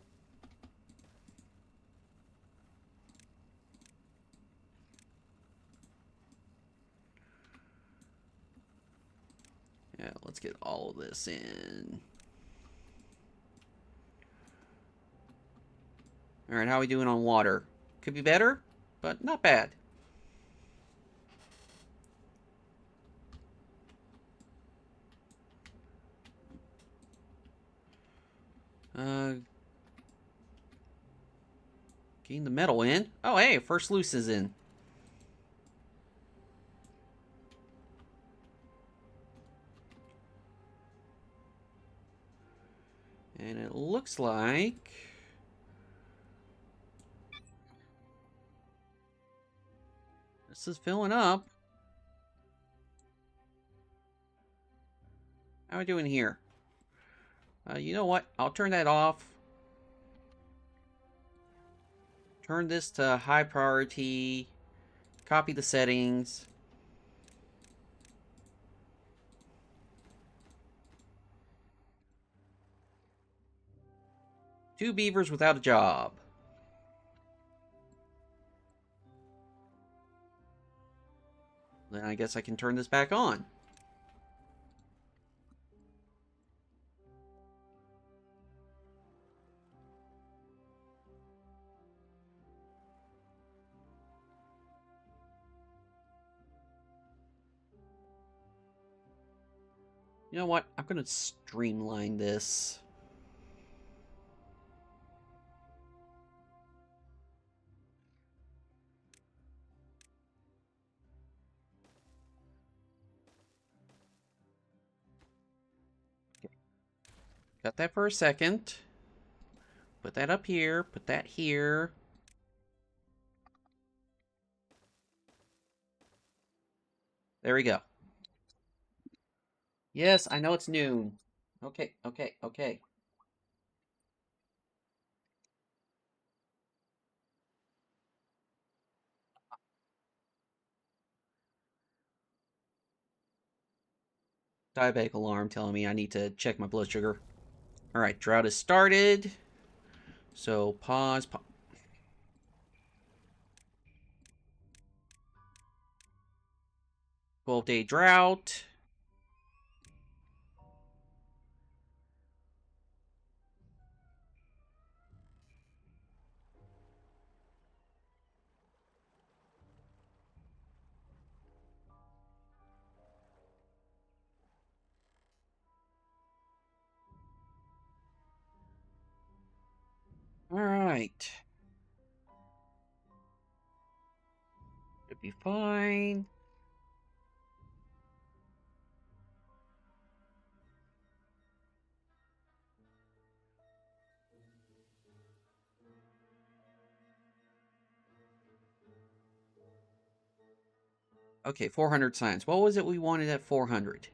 Yeah, let's get all of this in. Alright, how are we doing on water? Could be better, but not bad. Getting the metal in. Oh, hey, first loose is in. And it looks like... this is filling up. How are we doing here? You know what? I'll turn that off. Turn this to high priority. Copy the settings. Two beavers without a job. Then I guess I can turn this back on. You know what? I'm going to streamline this. Got that for a second. Put that up here. Put that here. There we go. Yes, I know it's noon. Okay, okay, okay. Diabetic alarm telling me I need to check my blood sugar. Alright, drought is started. So pause. 12-day drought. Alright. Should be fine. Okay, 400 science. What was it we wanted at 400?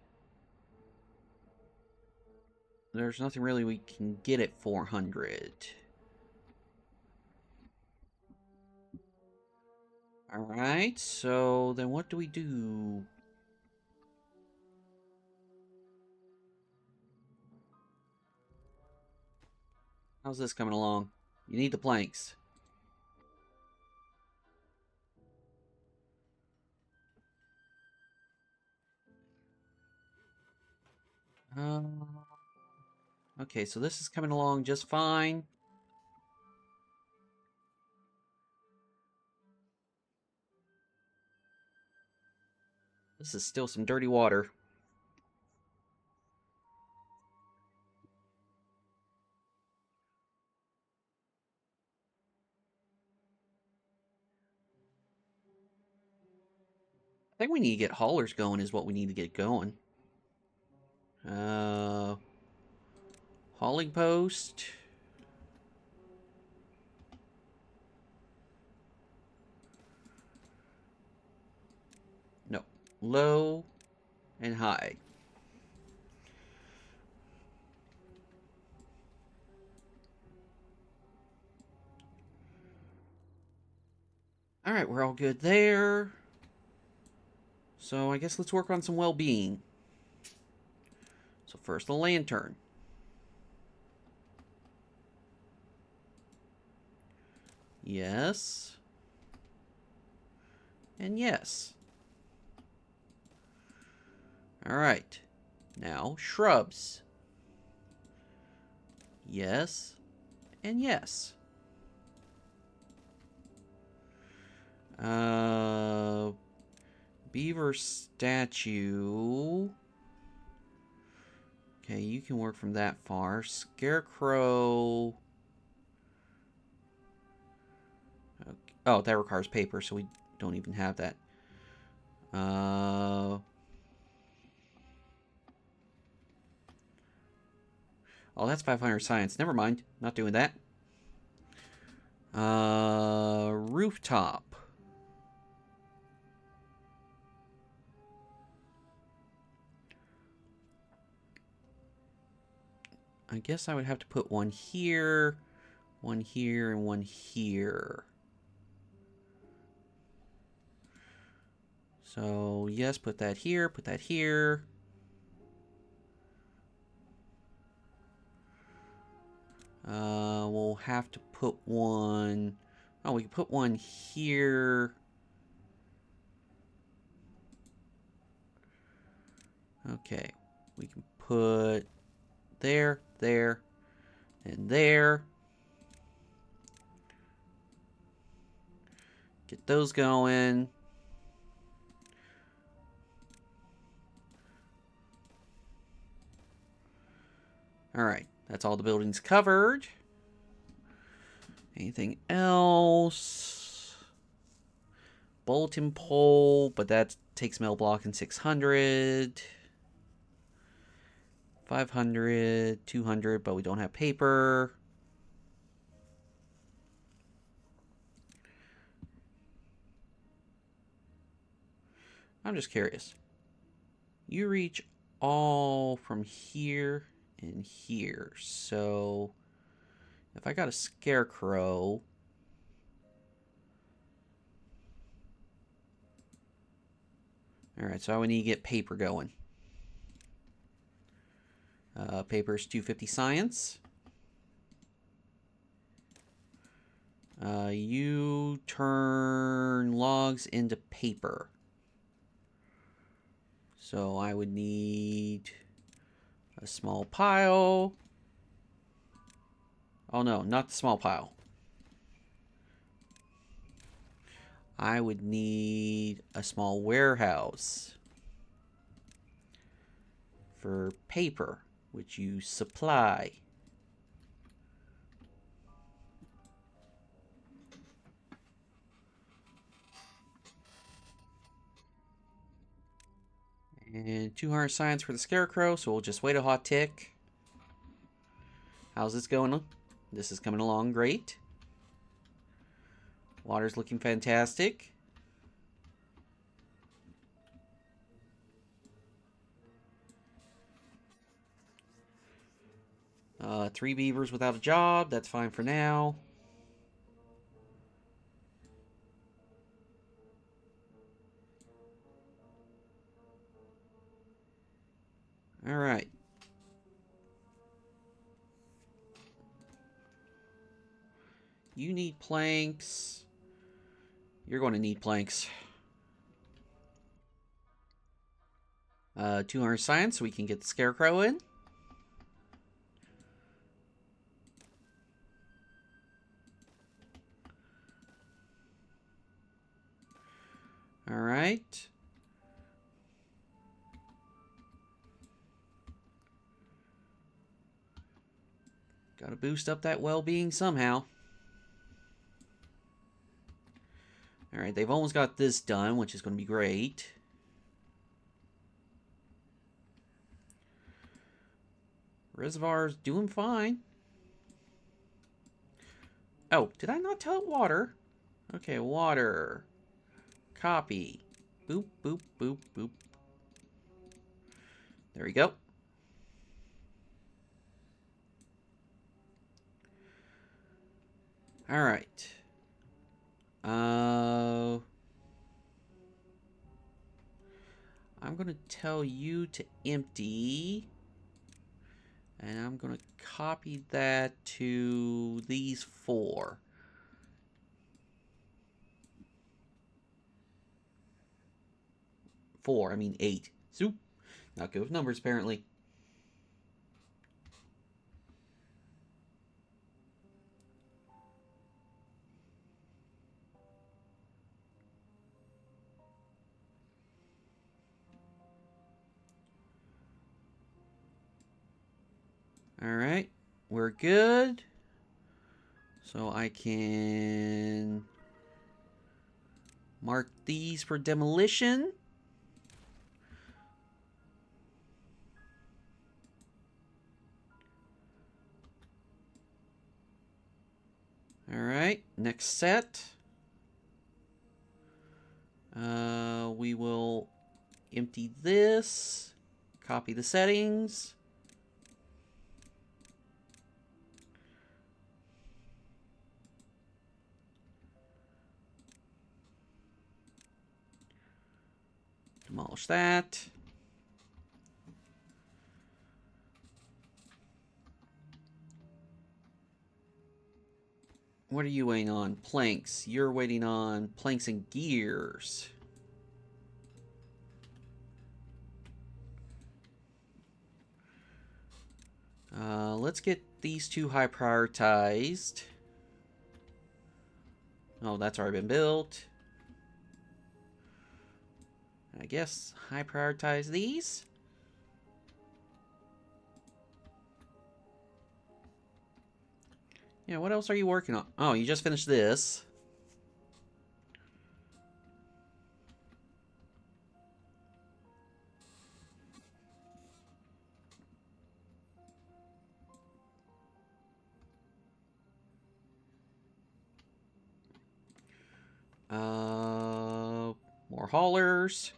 There's nothing really we can get at 400. Alright, so then what do we do? How's this coming along? You need the planks. Okay, so this is coming along just fine. This is still some dirty water. I think we need to get haulers going is what we need to get going. Hauling post. No. Low and high. Alright, we're all good there. So I guess let's work on some well-being. So first, the lantern. Yes. And yes. Alright. Now, shrubs. Yes. And yes. Beaver statue. Okay, you can work from that far. Scarecrow. Okay. Oh, that requires paper, so we don't even have that. Oh, that's 500 science. Never mind. Not doing that. Rooftop. I guess I would have to put one here, and one here. So, yes, put that here, put that here. We'll have to put one... Oh, we can put one here. Okay, we can put there, there, and there. Get those going. Alright, that's all the buildings covered. Anything else? Bulletin pole, but that takes metal block and 600. 500, 200, but we don't have paper. I'm just curious. You reach all from here and here. So if I got a scarecrow, alright, so I would need to get paper going. Paper is 250 science. You turn logs into paper. So I would need a small pile. Oh no, not the small pile. I would need a small warehouse for paper, which you supply. And 200 science for the scarecrow, so we'll just wait a hot tick. How's this going? This is coming along great. Water's looking fantastic. Three beavers without a job. That's fine for now. All right. You need planks. You're going to need planks. 200 science so we can get the scarecrow in. All right. Got to boost up that well-being somehow. All right, they've almost got this done, which is going to be great. Reservoir's doing fine. Oh, did I not tell it water? Okay, water. Copy. Boop, boop, boop, boop. There we go. All right. I'm going to tell you to empty. And I'm going to copy that to these 4. 4, I mean 8. Soup. Not good with numbers, apparently. Alright, we're good. So I can mark these for demolition. Alright, next set. We will empty this, copy the settings. Demolish that. What are you waiting on? Planks. You're waiting on planks and gears. Let's get these 2 high prioritized. Oh, that's already been built. I guess high prioritize these. Yeah, what else are you working on? Oh, you just finished this. More haulers.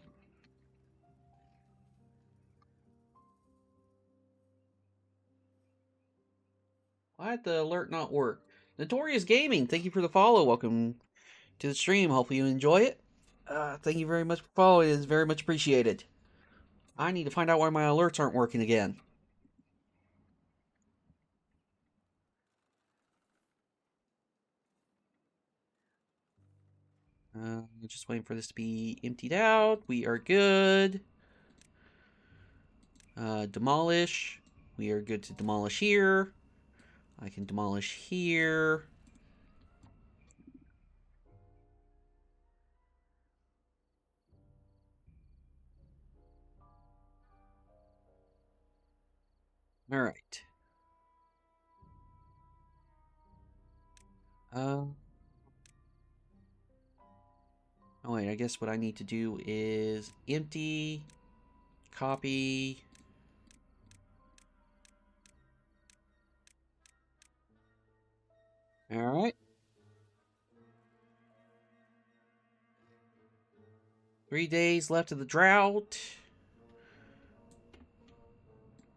Why'd the alert not work? Notorious Gaming, thank you for the follow. Welcome to the stream. Hopefully you enjoy it. Thank you very much for following. It is very much appreciated. I need to find out why my alerts aren't working again. Just waiting for this to be emptied out. We are good. Demolish. We are good to demolish here. I can demolish here. All right. Oh wait, I guess what I need to do is empty, copy. All right. 3 days left of the drought.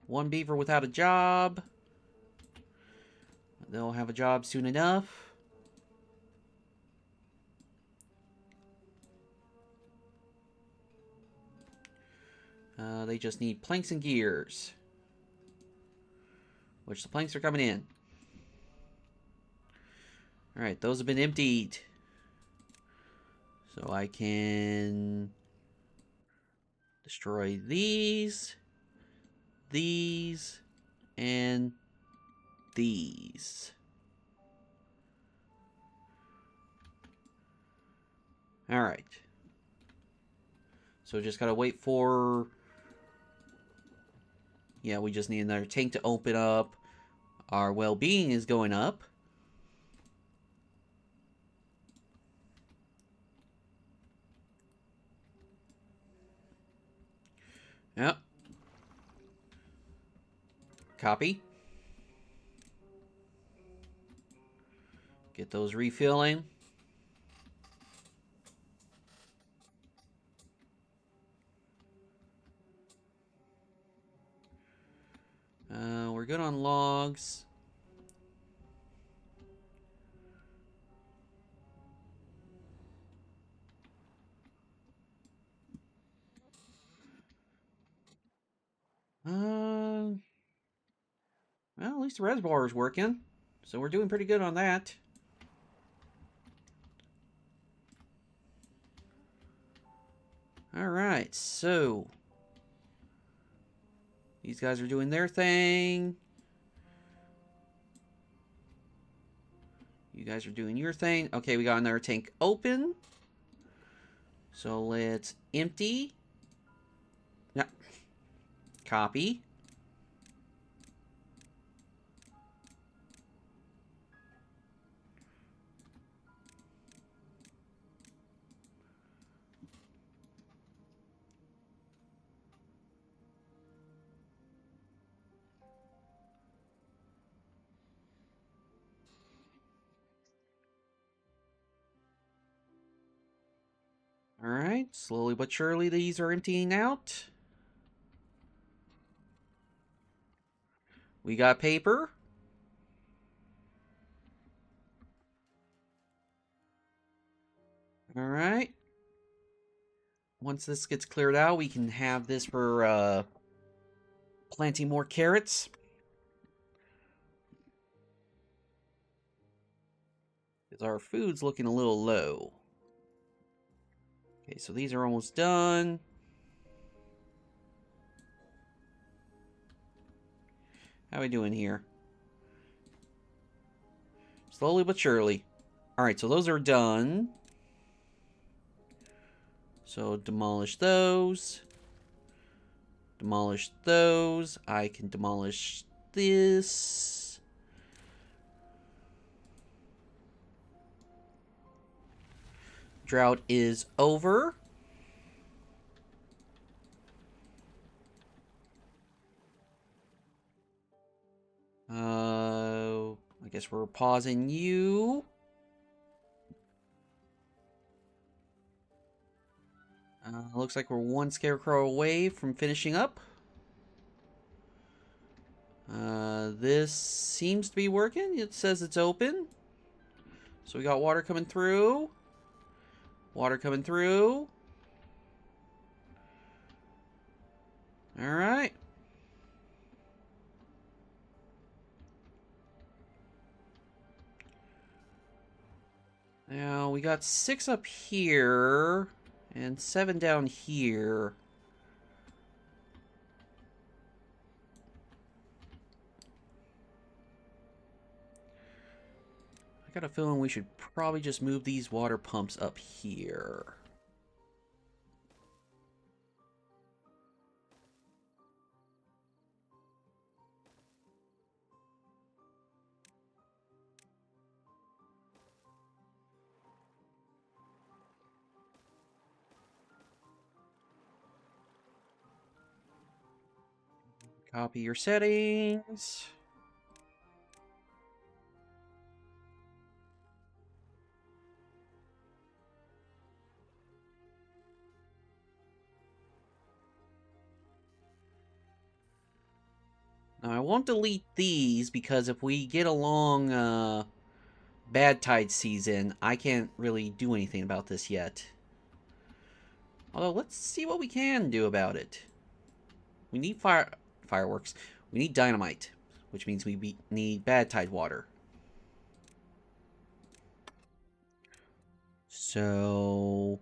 1 beaver without a job. They'll have a job soon enough. They just need planks and gears. Which the planks are coming in. Alright, those have been emptied. So I can destroy these, and these. Alright. So just gotta wait for... Yeah, we just need another tank to open up. Our well-being is going up. Yep. Copy. Get those refilling. We're good on logs. Well, at least the reservoir is working. So we're doing pretty good on that. Alright, so these guys are doing their thing. You guys are doing your thing. Okay, we got another tank open. So let's empty. Yeah. Copy. Alright, slowly but surely these are emptying out. We got paper. Alright. Once this gets cleared out, we can have this for planting more carrots. Because our food's looking a little low. Okay, so these are almost done. How are we doing here? Slowly but surely. Alright, so those are done. So demolish those. Demolish those. I can demolish this. Drought is over. I guess we're pausing you. Looks like we're one scarecrow away from finishing up. This seems to be working. It says it's open. So we got water coming through. Water coming through. Alright. Now, we got 6 up here, and 7 down here. I got a feeling we should probably just move these water pumps up here. Copy your settings. Now, I won't delete these because if we get a long bad tide season, I can't really do anything about this yet. Although, let's see what we can do about it. We need fireworks. We need dynamite, which means we need bad tide water. So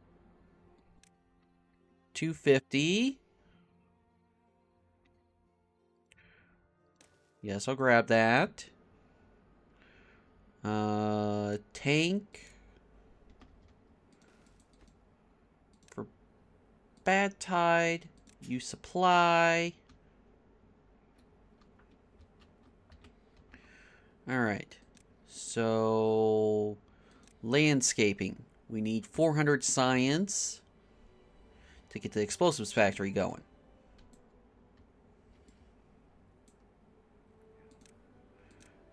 250. Yes, I'll grab that. Tank for bad tide. Use supply. Alright. So landscaping. We need 400 science to get the explosives factory going.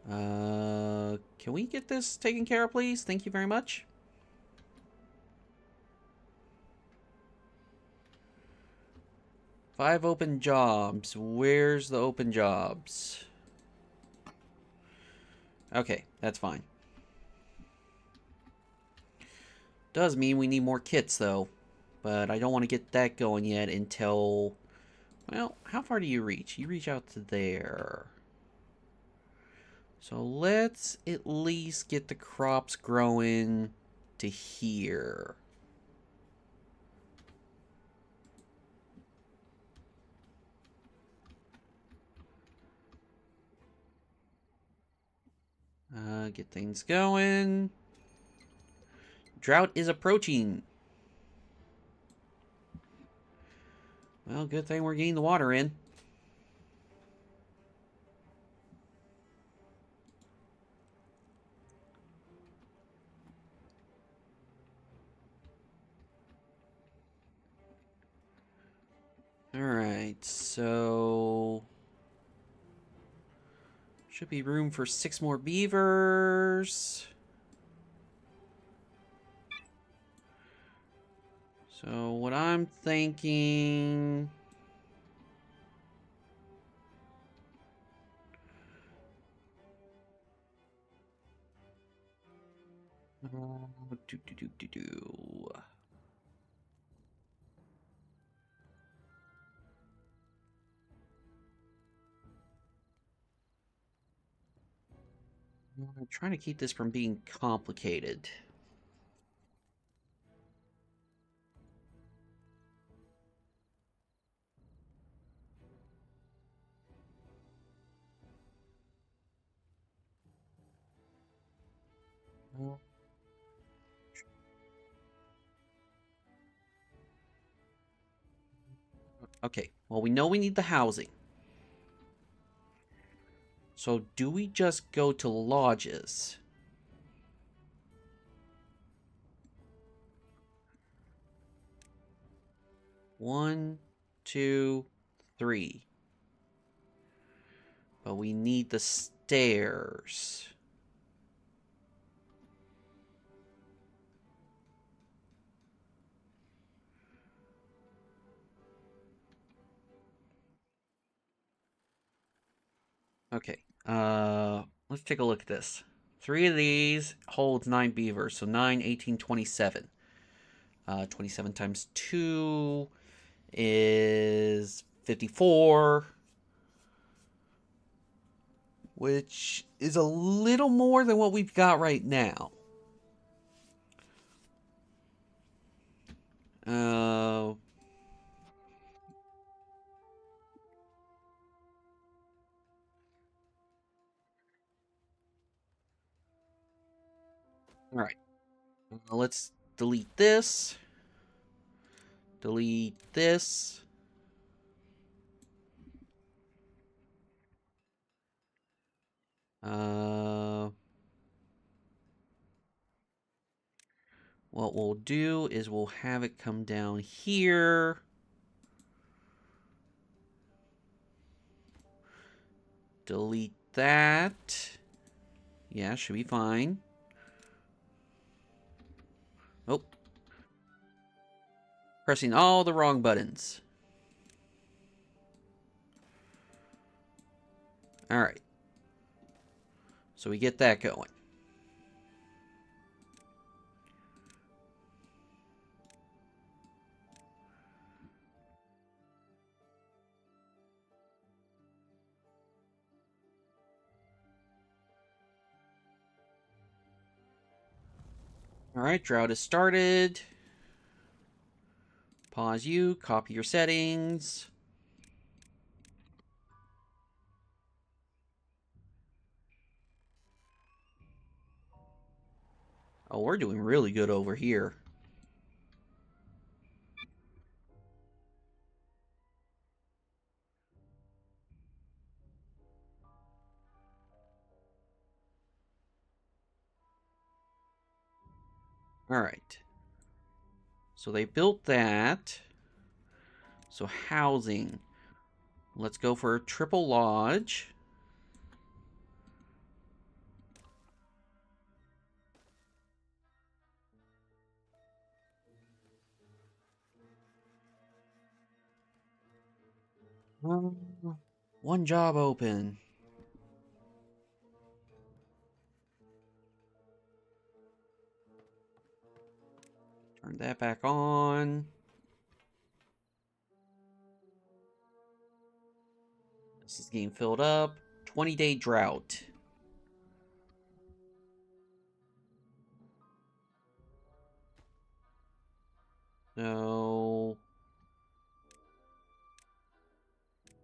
Can we get this taken care of, please? Thank you very much. Five open jobs. Where's the open jobs? Okay, that's fine. Does mean we need more kits, though. But I don't want to get that going yet until... Well, how far do you reach? You reach out to there. So let's at least get the crops growing to here. Get things going. Drought is approaching. Well, good thing we're getting the water in. Alright, so... Should be room for 6 more beavers. So what I'm thinking... I'm trying to keep this from being complicated. Okay, well, we know we need the housing. So do we just go to lodges? One, two, three. But we need the stairs. Okay, let's take a look at this. 3 of these holds 9 beavers, so 9, 18, 27. 27 times 2 is 54, which is a little more than what we've got right now. Alright. Let's delete this. Delete this. What we'll do is we'll have it come down here. Delete that. Yeah, should be fine. Oh. Pressing all the wrong buttons. Alright. So we get that going. Alright, drought is started. Pause you, copy your settings. Oh, we're doing really good over here. Alright. So they built that. So housing. Let's go for a triple lodge. One job open. Turn that back on. This is getting filled up. 20-day drought. So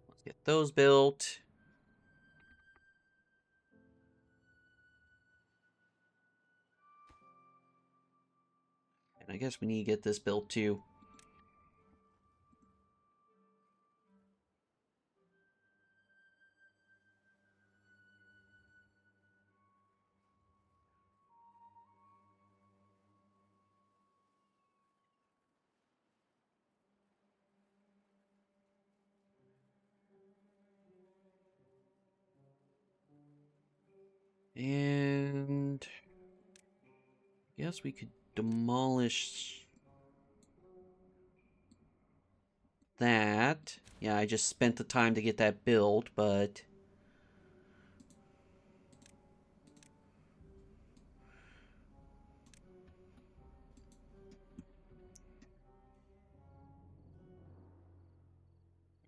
let's get those built. And I guess we need to get this built too. And I guess we could demolish that. Yeah, I just spent the time to get that built, but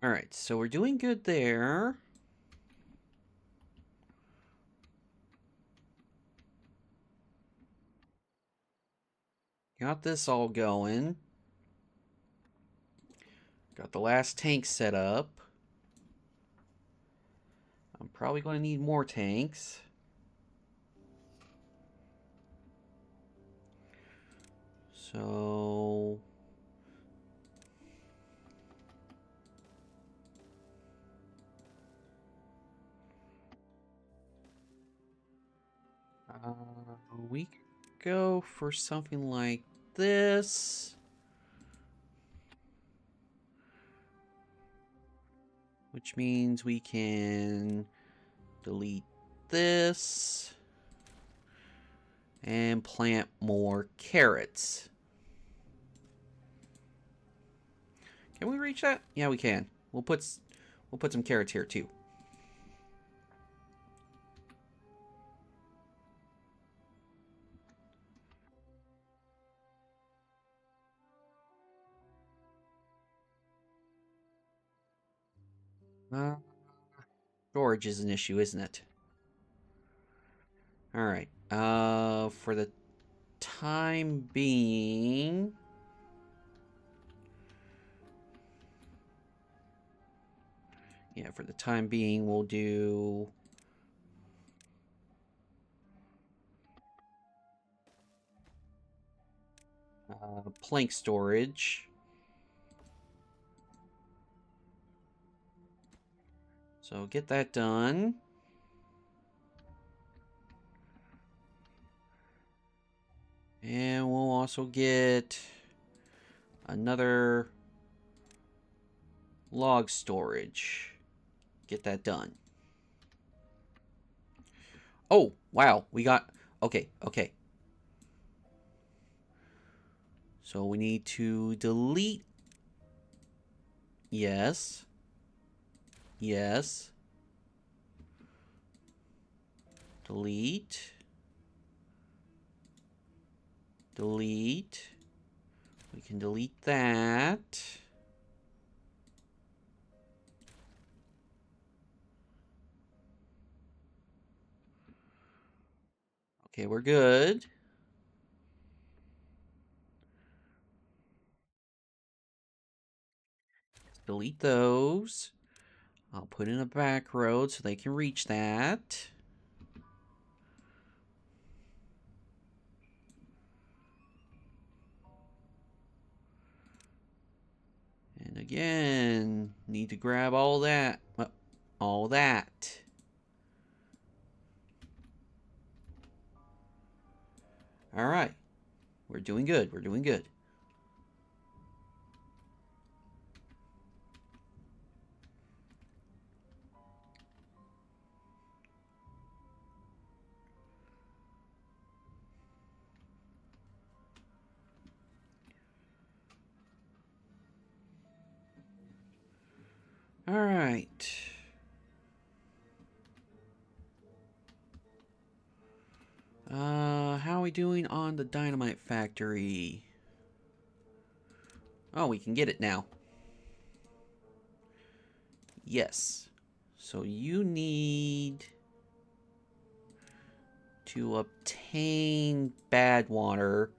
alright, so we're doing good there. Got this all going. Got the last tank set up. I'm probably going to need more tanks. So we could go for something like this, which means we can delete this and plant more carrots. Can we reach that? Yeah, we can. We'll put some carrots here too. Storage is an issue, isn't it? All right. For the time being, yeah, for the time being, we'll do plank storage. So get that done. And we'll also get another log storage. Get that done. Oh, wow. We got... Okay, okay. So we need to delete... Yes. Yes. Delete. Delete. We can delete that. Okay, we're good. Delete those. I'll put in a back road so they can reach that. And again, need to grab all that. All that. All right. We're doing good. We're doing good. All Alright. How are we doing on the dynamite factory? Oh, we can get it now. Yes. So you need to obtain bad water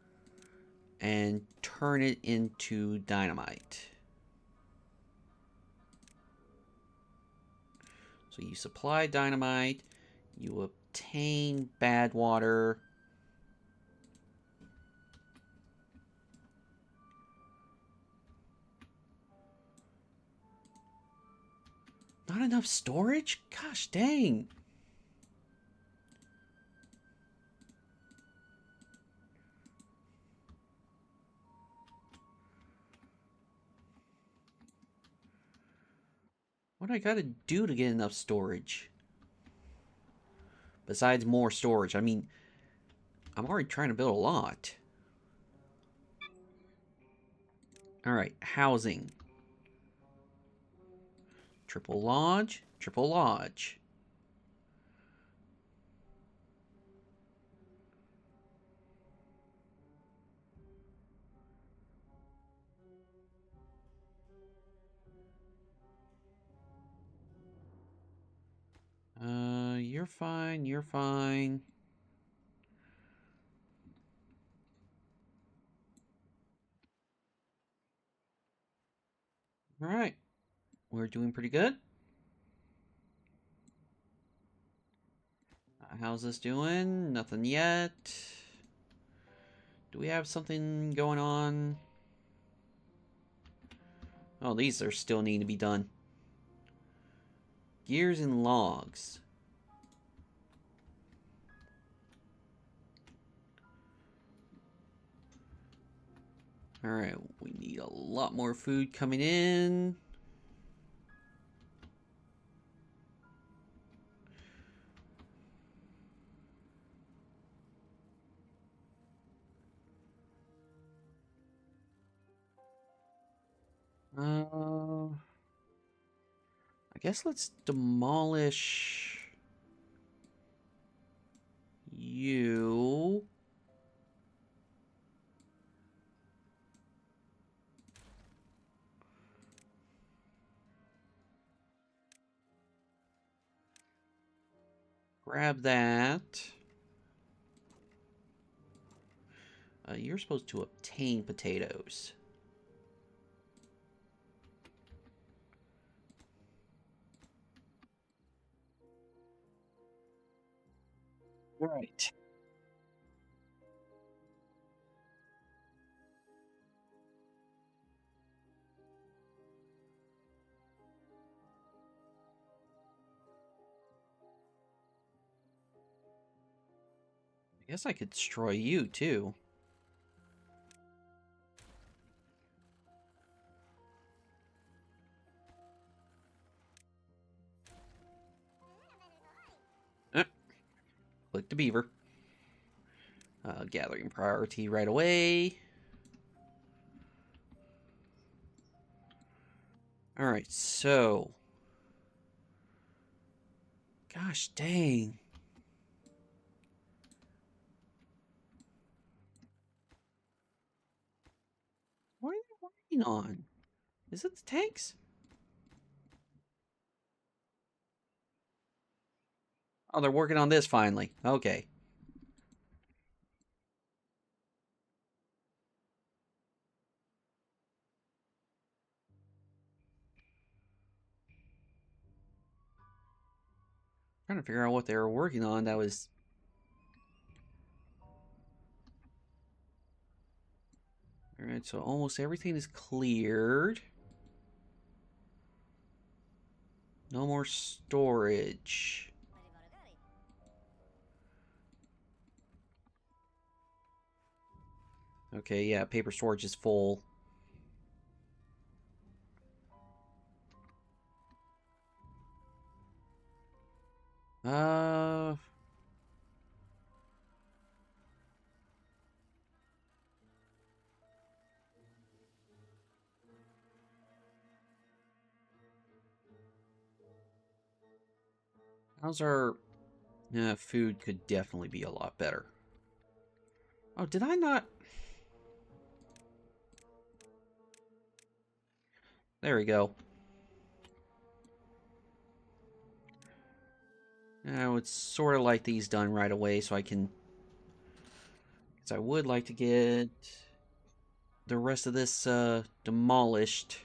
and turn it into dynamite. So you supply dynamite, you obtain bad water. Not enough storage? Gosh dang. What do I gotta do to get enough storage? Besides more storage. I mean, I'm already trying to build a lot. Alright, housing. Triple lodge, triple lodge. You're fine, you're fine. Alright, we're doing pretty good. How's this doing? Nothing yet. Do we have something going on? Oh, these are still need to be done. Gears and logs. Alright, we need a lot more food coming in. I guess let's demolish you. Grab that. You're supposed to obtain potatoes. Right. I guess I could destroy you too. Click the beaver. Gathering priority right away. Alright, so. Gosh dang. What are they working on? Is it the tanks? Oh, they're working on this finally. Okay. Trying to figure out what they were working on. That was. Alright, so almost everything is cleared. No more storage. Okay, yeah, paper storage is full. Uh, How's our food could definitely be a lot better. Oh, did I not? There we go. Now it's sort of like these done right away, so I can... Because I would like to get the rest of this demolished.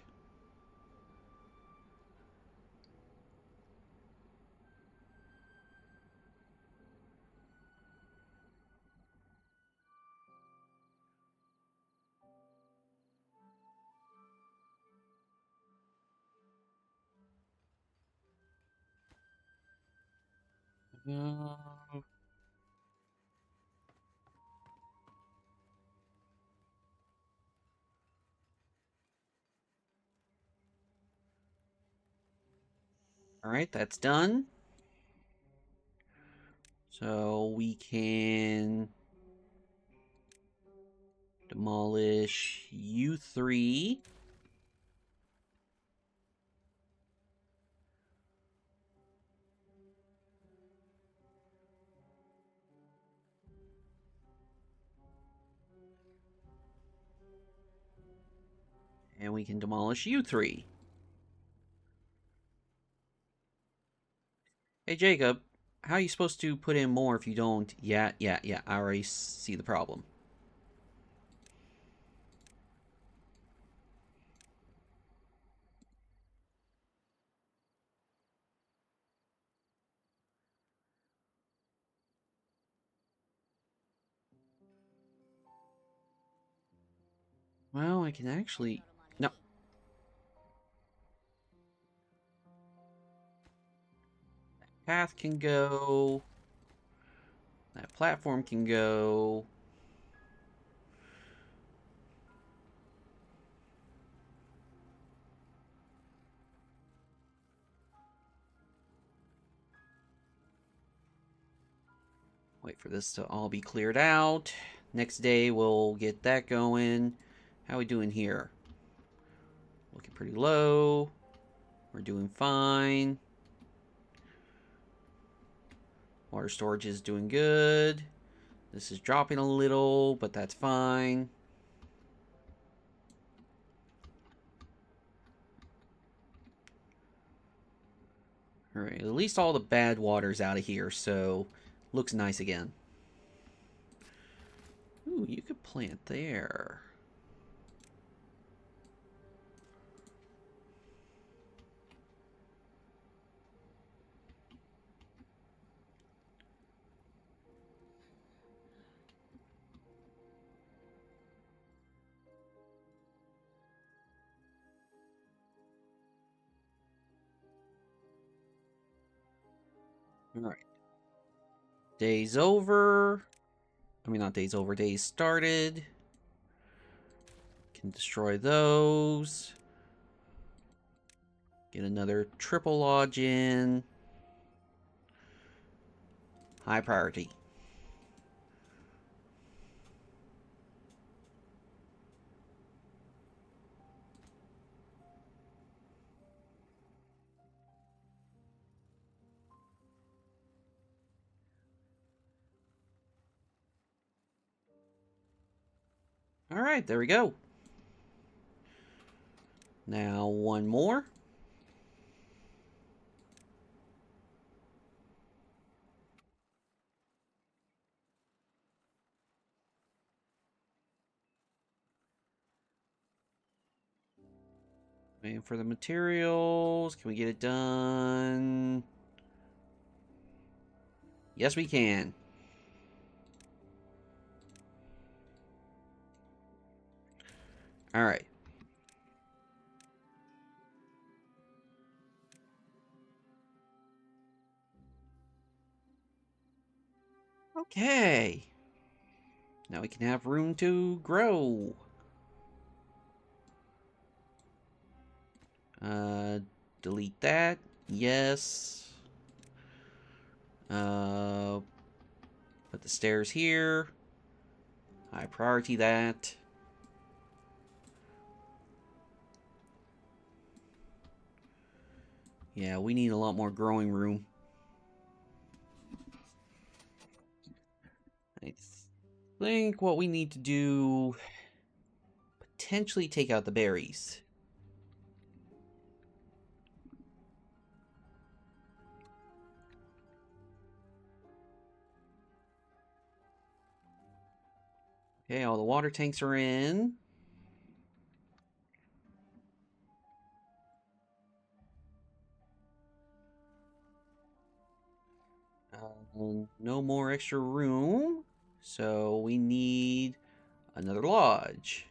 Uh, Alright, that's done. So we can demolish you three. And we can demolish you three. Hey, Jacob, how are you supposed to put in more if you don't? Yeah, I already see the problem. Well, I can actually... No. Path can go. That platform can go. Wait for this to all be cleared out. Next day, we'll get that going. How are we doing here? Looking pretty low. We're doing fine. Water storage is doing good. This is dropping a little, but that's fine. Alright, at least all the bad water's out of here, so looks nice again. Ooh, you could plant there. Alright. Day's over. I mean, not days over, days started. Can destroy those. Get another triple lodge in. High priority. Alright, there we go. Now one more. Waiting for the materials. Can we get it done? Yes, we can. Alright. Okay. Now we can have room to grow. Delete that. Yes. Put the stairs here. High priority that. Yeah, we need a lot more growing room. I think what we need to do, potentially take out the berries. Okay, all the water tanks are in. No more extra room, so we need another lodge.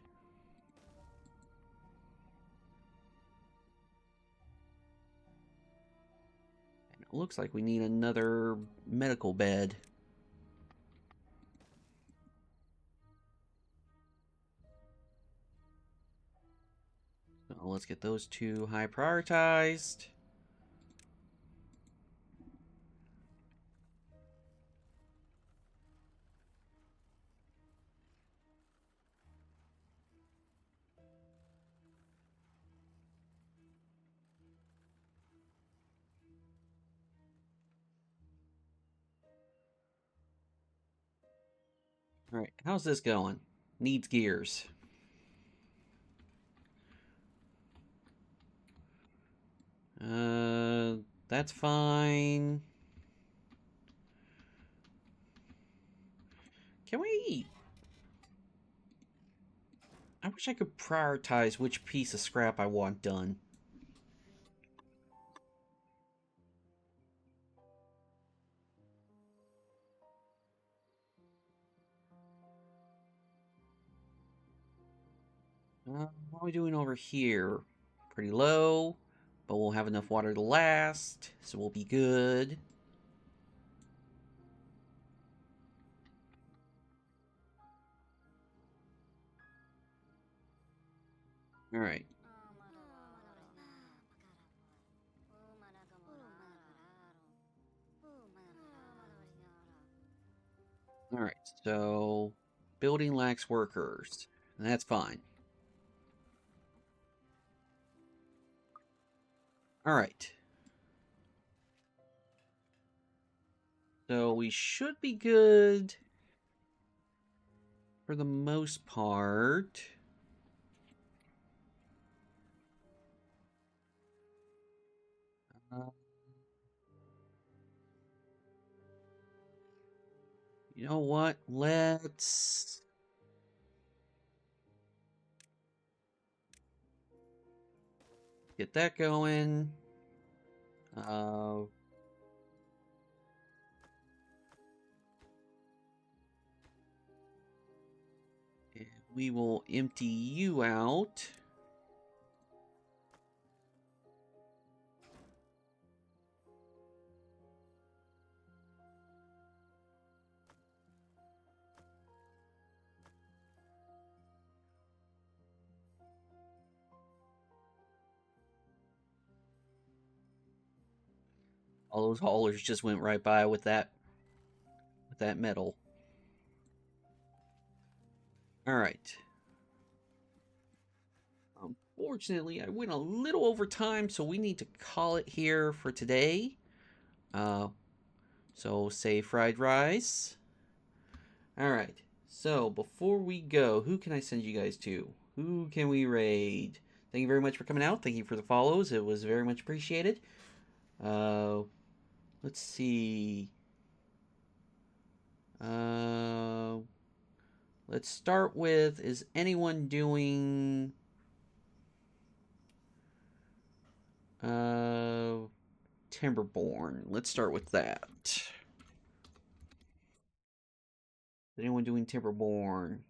And it looks like we need another medical bed. So let's get those two high prioritized. Alright, how's this going? Needs gears. That's fine. Can we... I wish I could prioritize which piece of scrap I want done. How are we doing over here? Pretty low, but we'll have enough water to last, so we'll be good. Alright. Alright, so building lacks workers. And that's fine. Alright. So we should be good for the most part. Uh, you know what? Let's get that going. Uh, and we will empty you out. All those haulers just went right by with that metal. Alright. Unfortunately, I went a little over time, so we need to call it here for today. So say fried rice. Alright. So before we go, who can I send you guys to? Who can we raid? Thank you very much for coming out. Thank you for the follows. It was very much appreciated. Let's see. Let's start with, is anyone doing Timberborn? Let's start with that. Is anyone doing Timberborn?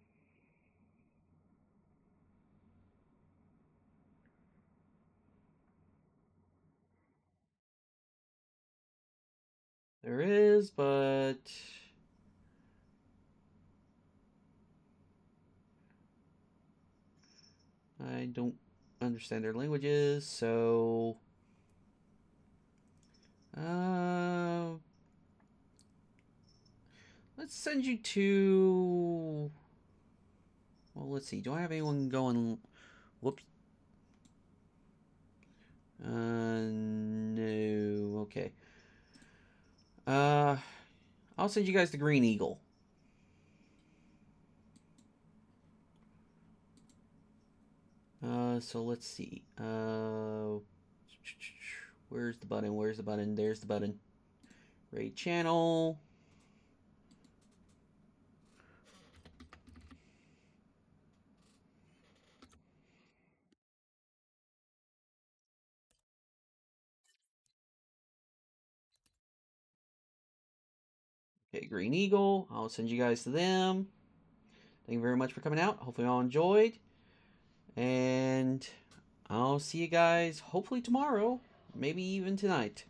There is, but I don't understand their languages, so uh let's send you to, well, let's see. Do I have anyone going? Whoops. No. Okay. Uh I'll send you guys to Green Eagle. So let's see. Where's the button? Where's the button? There's the button. Raid channel. Okay, Green Eagle. I'll send you guys to them. Thank you very much for coming out. Hopefully, you all enjoyed. And I'll see you guys hopefully tomorrow. Maybe even tonight.